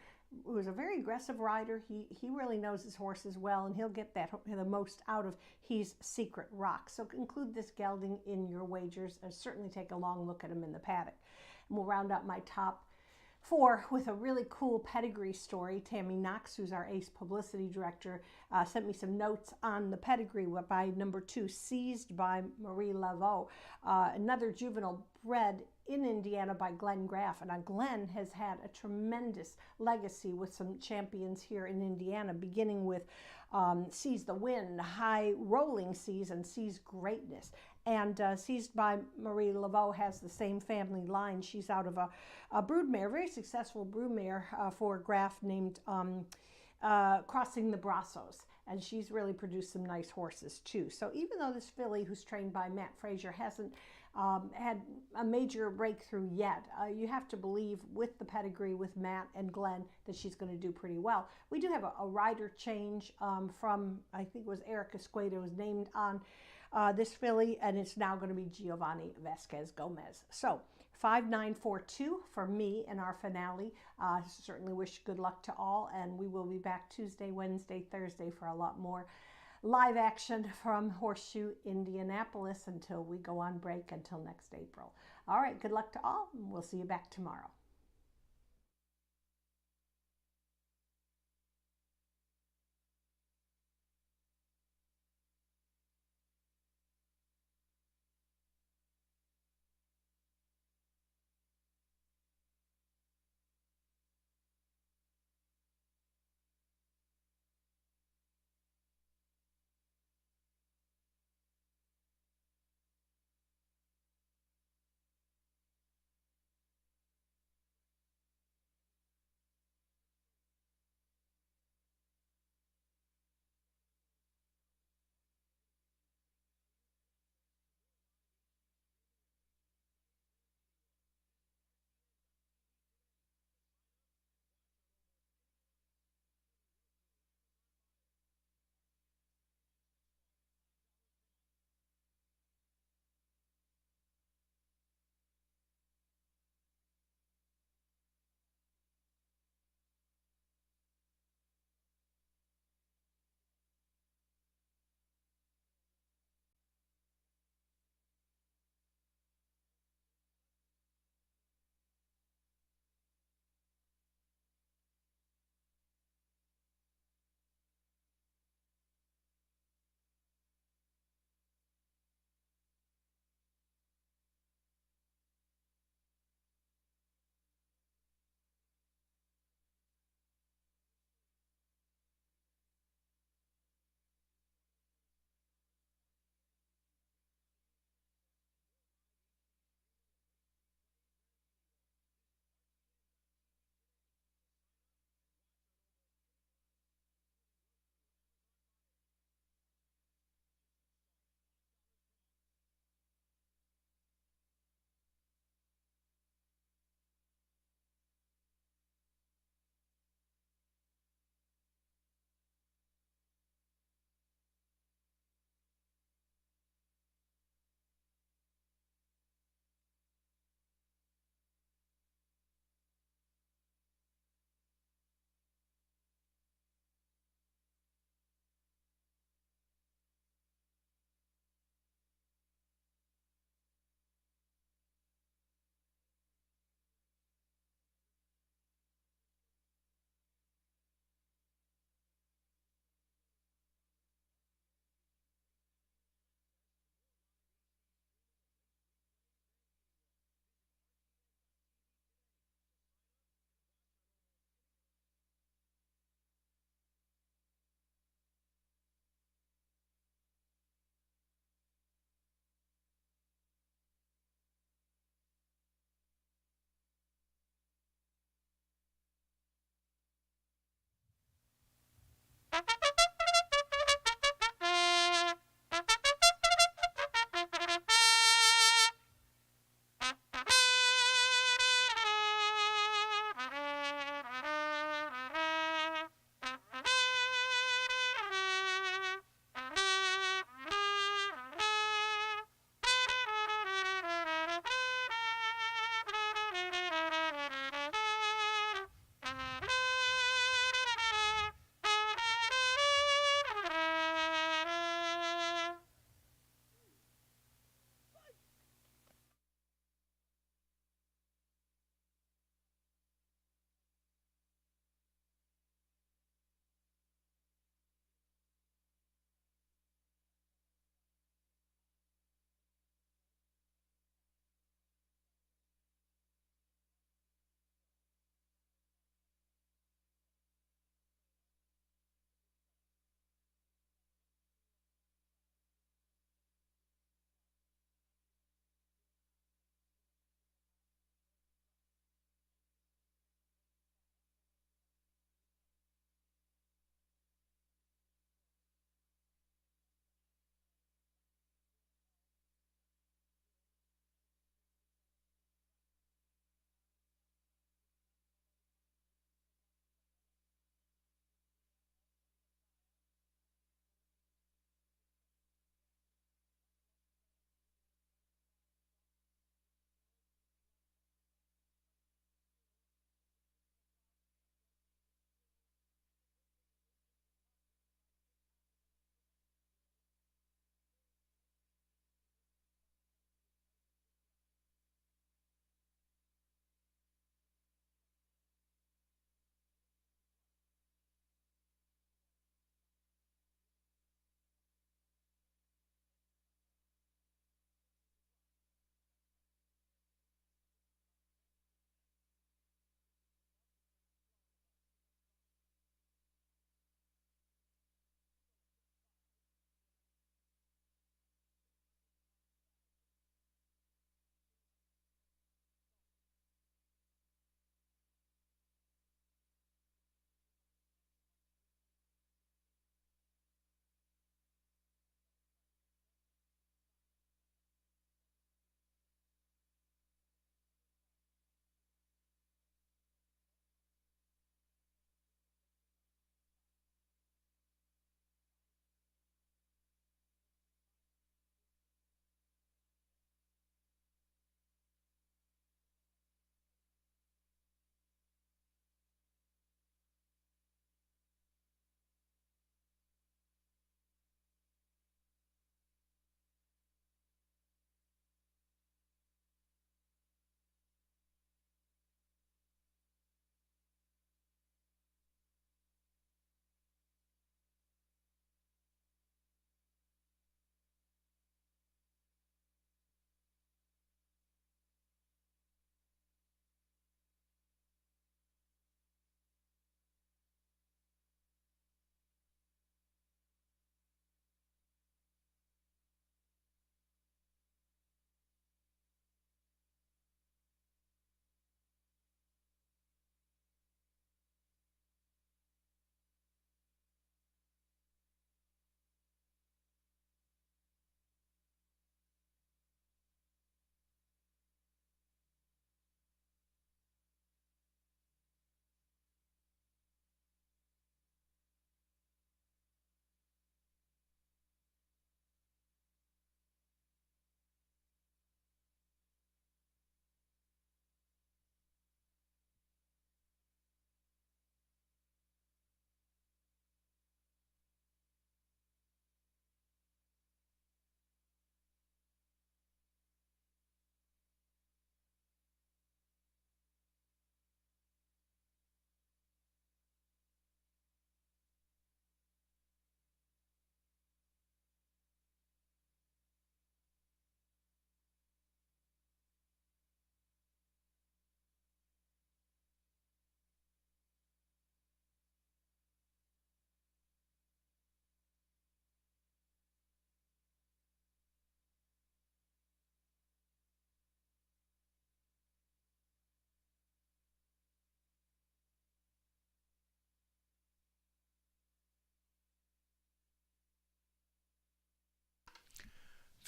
who is a very aggressive rider, he really knows his horses well, and he'll get the most out of He's Secret Rock. So include this gelding in your wagers, and certainly take a long look at him in the paddock. And we'll round out my top 4 with a really cool pedigree story. Tammy Knox, who's our ace publicity director, sent me some notes on the pedigree by number 2, Seized by Marie Laveau, another juvenile bred in Indiana by Glenn Graff. And Glenn has had a tremendous legacy with some champions here in Indiana, beginning with Seize the Wind, High Rolling Seas, and Seize Greatness. And Seized by Marie Laveau has the same family line. She's out of a broodmare, very successful broodmare for Graff named Crossing the Brazos. And she's really produced some nice horses too. So even though this filly, who's trained by Matt Frazier, hasn't had a major breakthrough yet, you have to believe with the pedigree with Matt and Glenn that she's going to do pretty well. We do have a rider change from, I think it was Eric Escueda was named on this filly, and it's now going to be Giovanni Vasquez Gomez. So 5942 for me in our finale. Certainly wish good luck to all, and we will be back Tuesday, Wednesday, Thursday for a lot more live action from Horseshoe Indianapolis until we go on break until next April. All right, good luck to all, and we'll see you back tomorrow.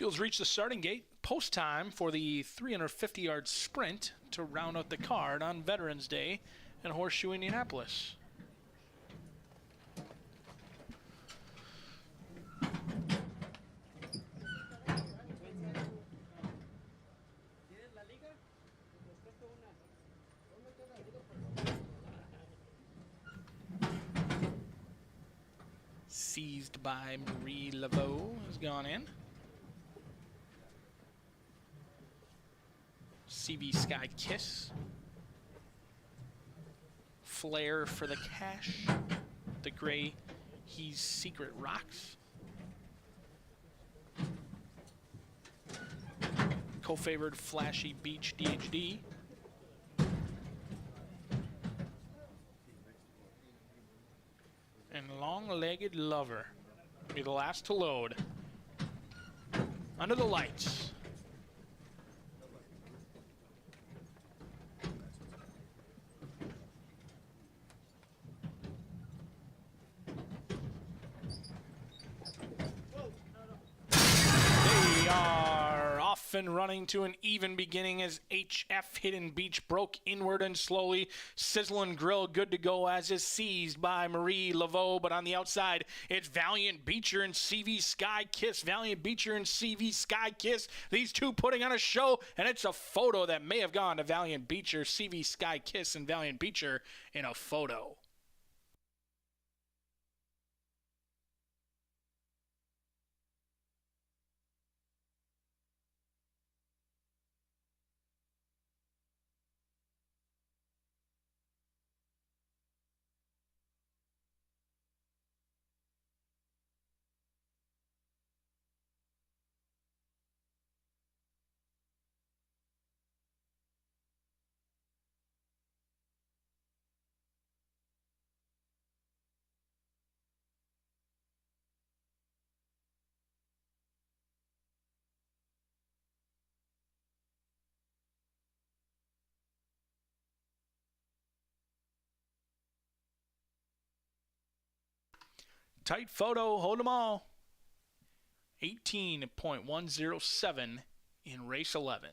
Fields reached the starting gate. Post time for the 350-yard sprint to round out the card on Veterans Day in Horseshoe, Indianapolis. Seized by Marie Laveau has gone in. CV Sky Kiss. Flair for the Cash. The gray He's Secret Rocks. Co-favored Flashy Beach DHD. And Long-Legged Lover will be the last to load. Under the lights. They are off and running to an even beginning as HF Hidden Beach broke inward and slowly. Sizzle and Grill good to go as is seized by Marie Laveau, but on the outside it's Valiant Beecher and CV Sky Kiss. Valiant Beecher and CV Sky Kiss. These two putting on a show, and it's a photo that may have gone to Valiant Beecher. CV Sky Kiss and Valiant Beecher in a photo. Tight photo, hold them all. 18.107 in race 11.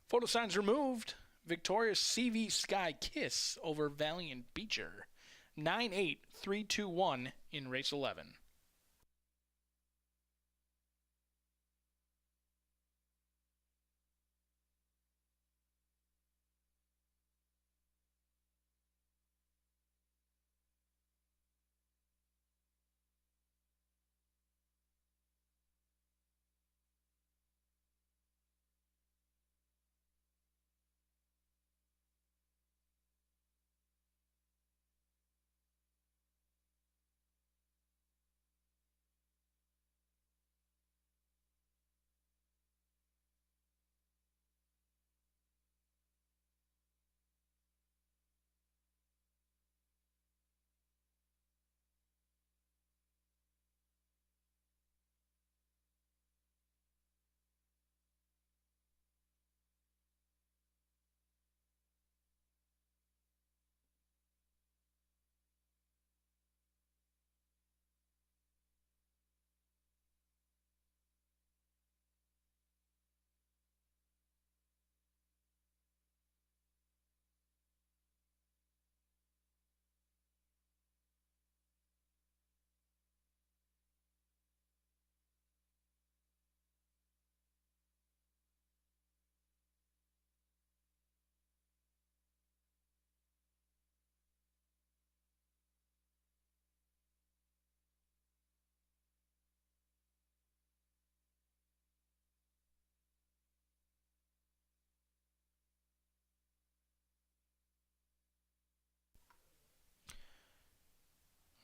Photo signs removed. Victorious CV Sky Kiss over Valiant Beecher. 9-8-3-2-1 in race 11.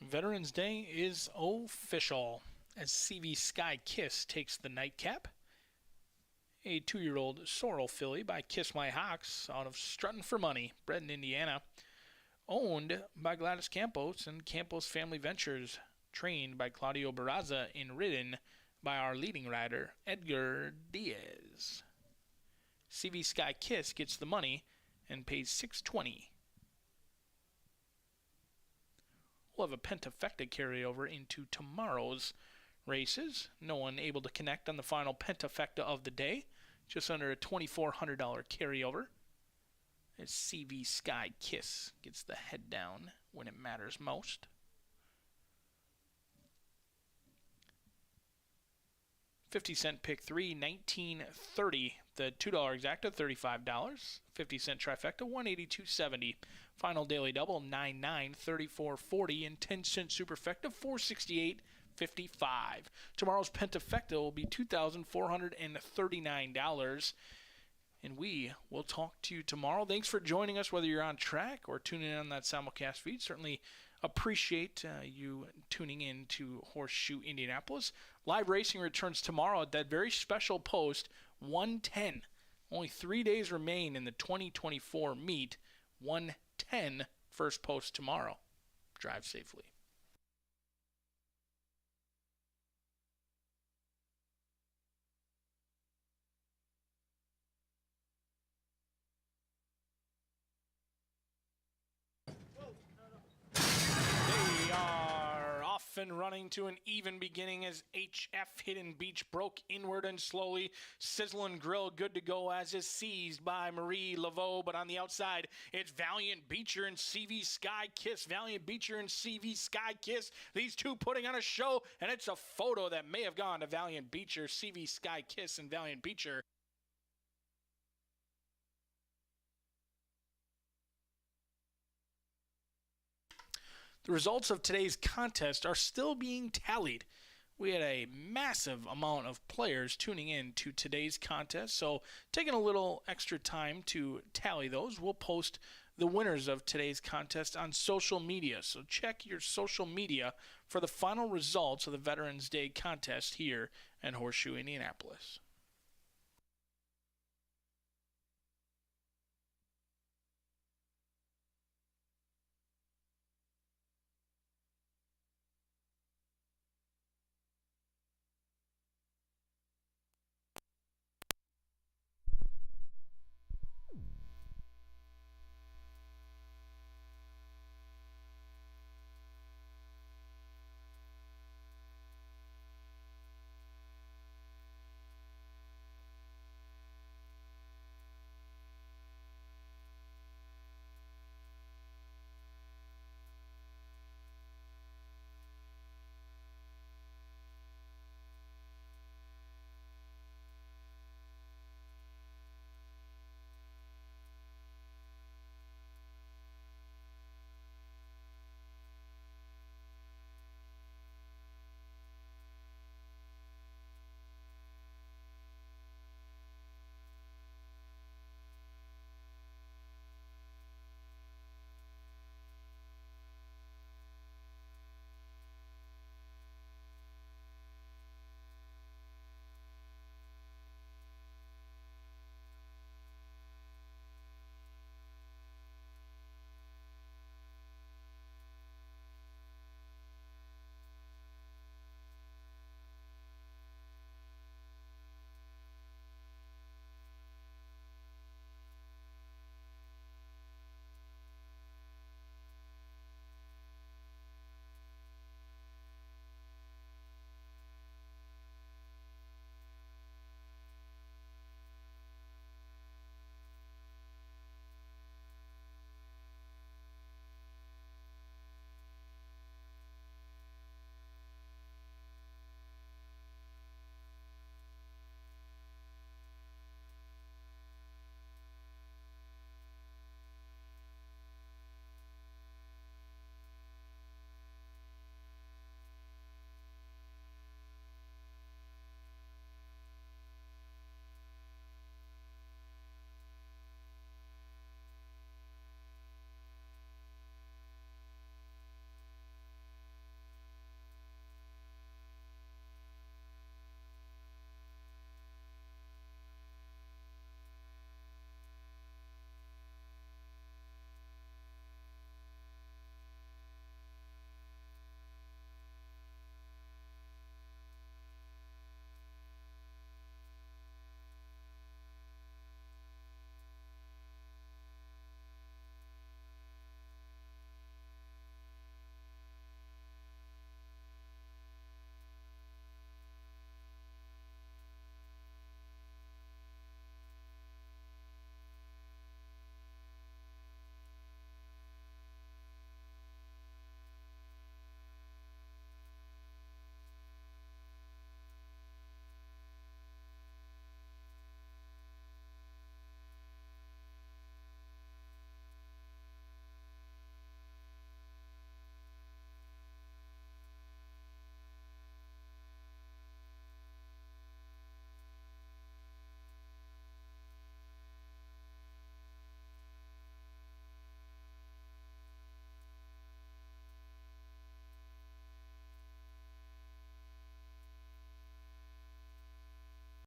Veterans Day is official as CV Sky Kiss takes the nightcap. a 2-year-old sorrel filly by Kiss My Hawks out of Struttin' for Money, bred in Indiana, owned by Gladys Campos and Campos Family Ventures, trained by Claudio Barraza and ridden by our leading rider, Edgar Diaz. CV Sky Kiss gets the money and pays $6.20. We'll have a pentafecta carryover into tomorrow's races. No one able to connect on the final pentafecta of the day. Just under a $2,400 carryover. As CV Sky Kiss gets the head down when it matters most. $0.50 pick 3, $19.30. The $2 exacta, $35. 50-cent trifecta, $182.70. Final daily double, $9.9, $34.40, and 10-cent superfecta, $468.55. Tomorrow's pentafecta will be $2,439. And we will talk to you tomorrow. Thanks for joining us, whether you're on track or tuning in on that simulcast feed. Certainly appreciate you tuning in to Horseshoe Indianapolis. Live racing returns tomorrow at that very special post, 110. Only 3 days remain in the 2024 meet. 110 first post tomorrow. Drive safely. They are off and running to an even beginning as HF Hidden Beach broke inward and slowly. Sizzle and Grill good to go as is seized by Marie Laveau, but on the outside it's Valiant Beecher and CV Sky Kiss. Valiant Beecher and CV Sky Kiss. These two putting on a show, and it's a photo that may have gone to Valiant Beecher, CV Sky Kiss, and Valiant Beecher. The results of today's contest are still being tallied. We had a massive amount of players tuning in to today's contest, so taking a little extra time to tally those. We'll post the winners of today's contest on social media, so check your social media for the final results of the Veterans Day contest here at Horseshoe Indianapolis.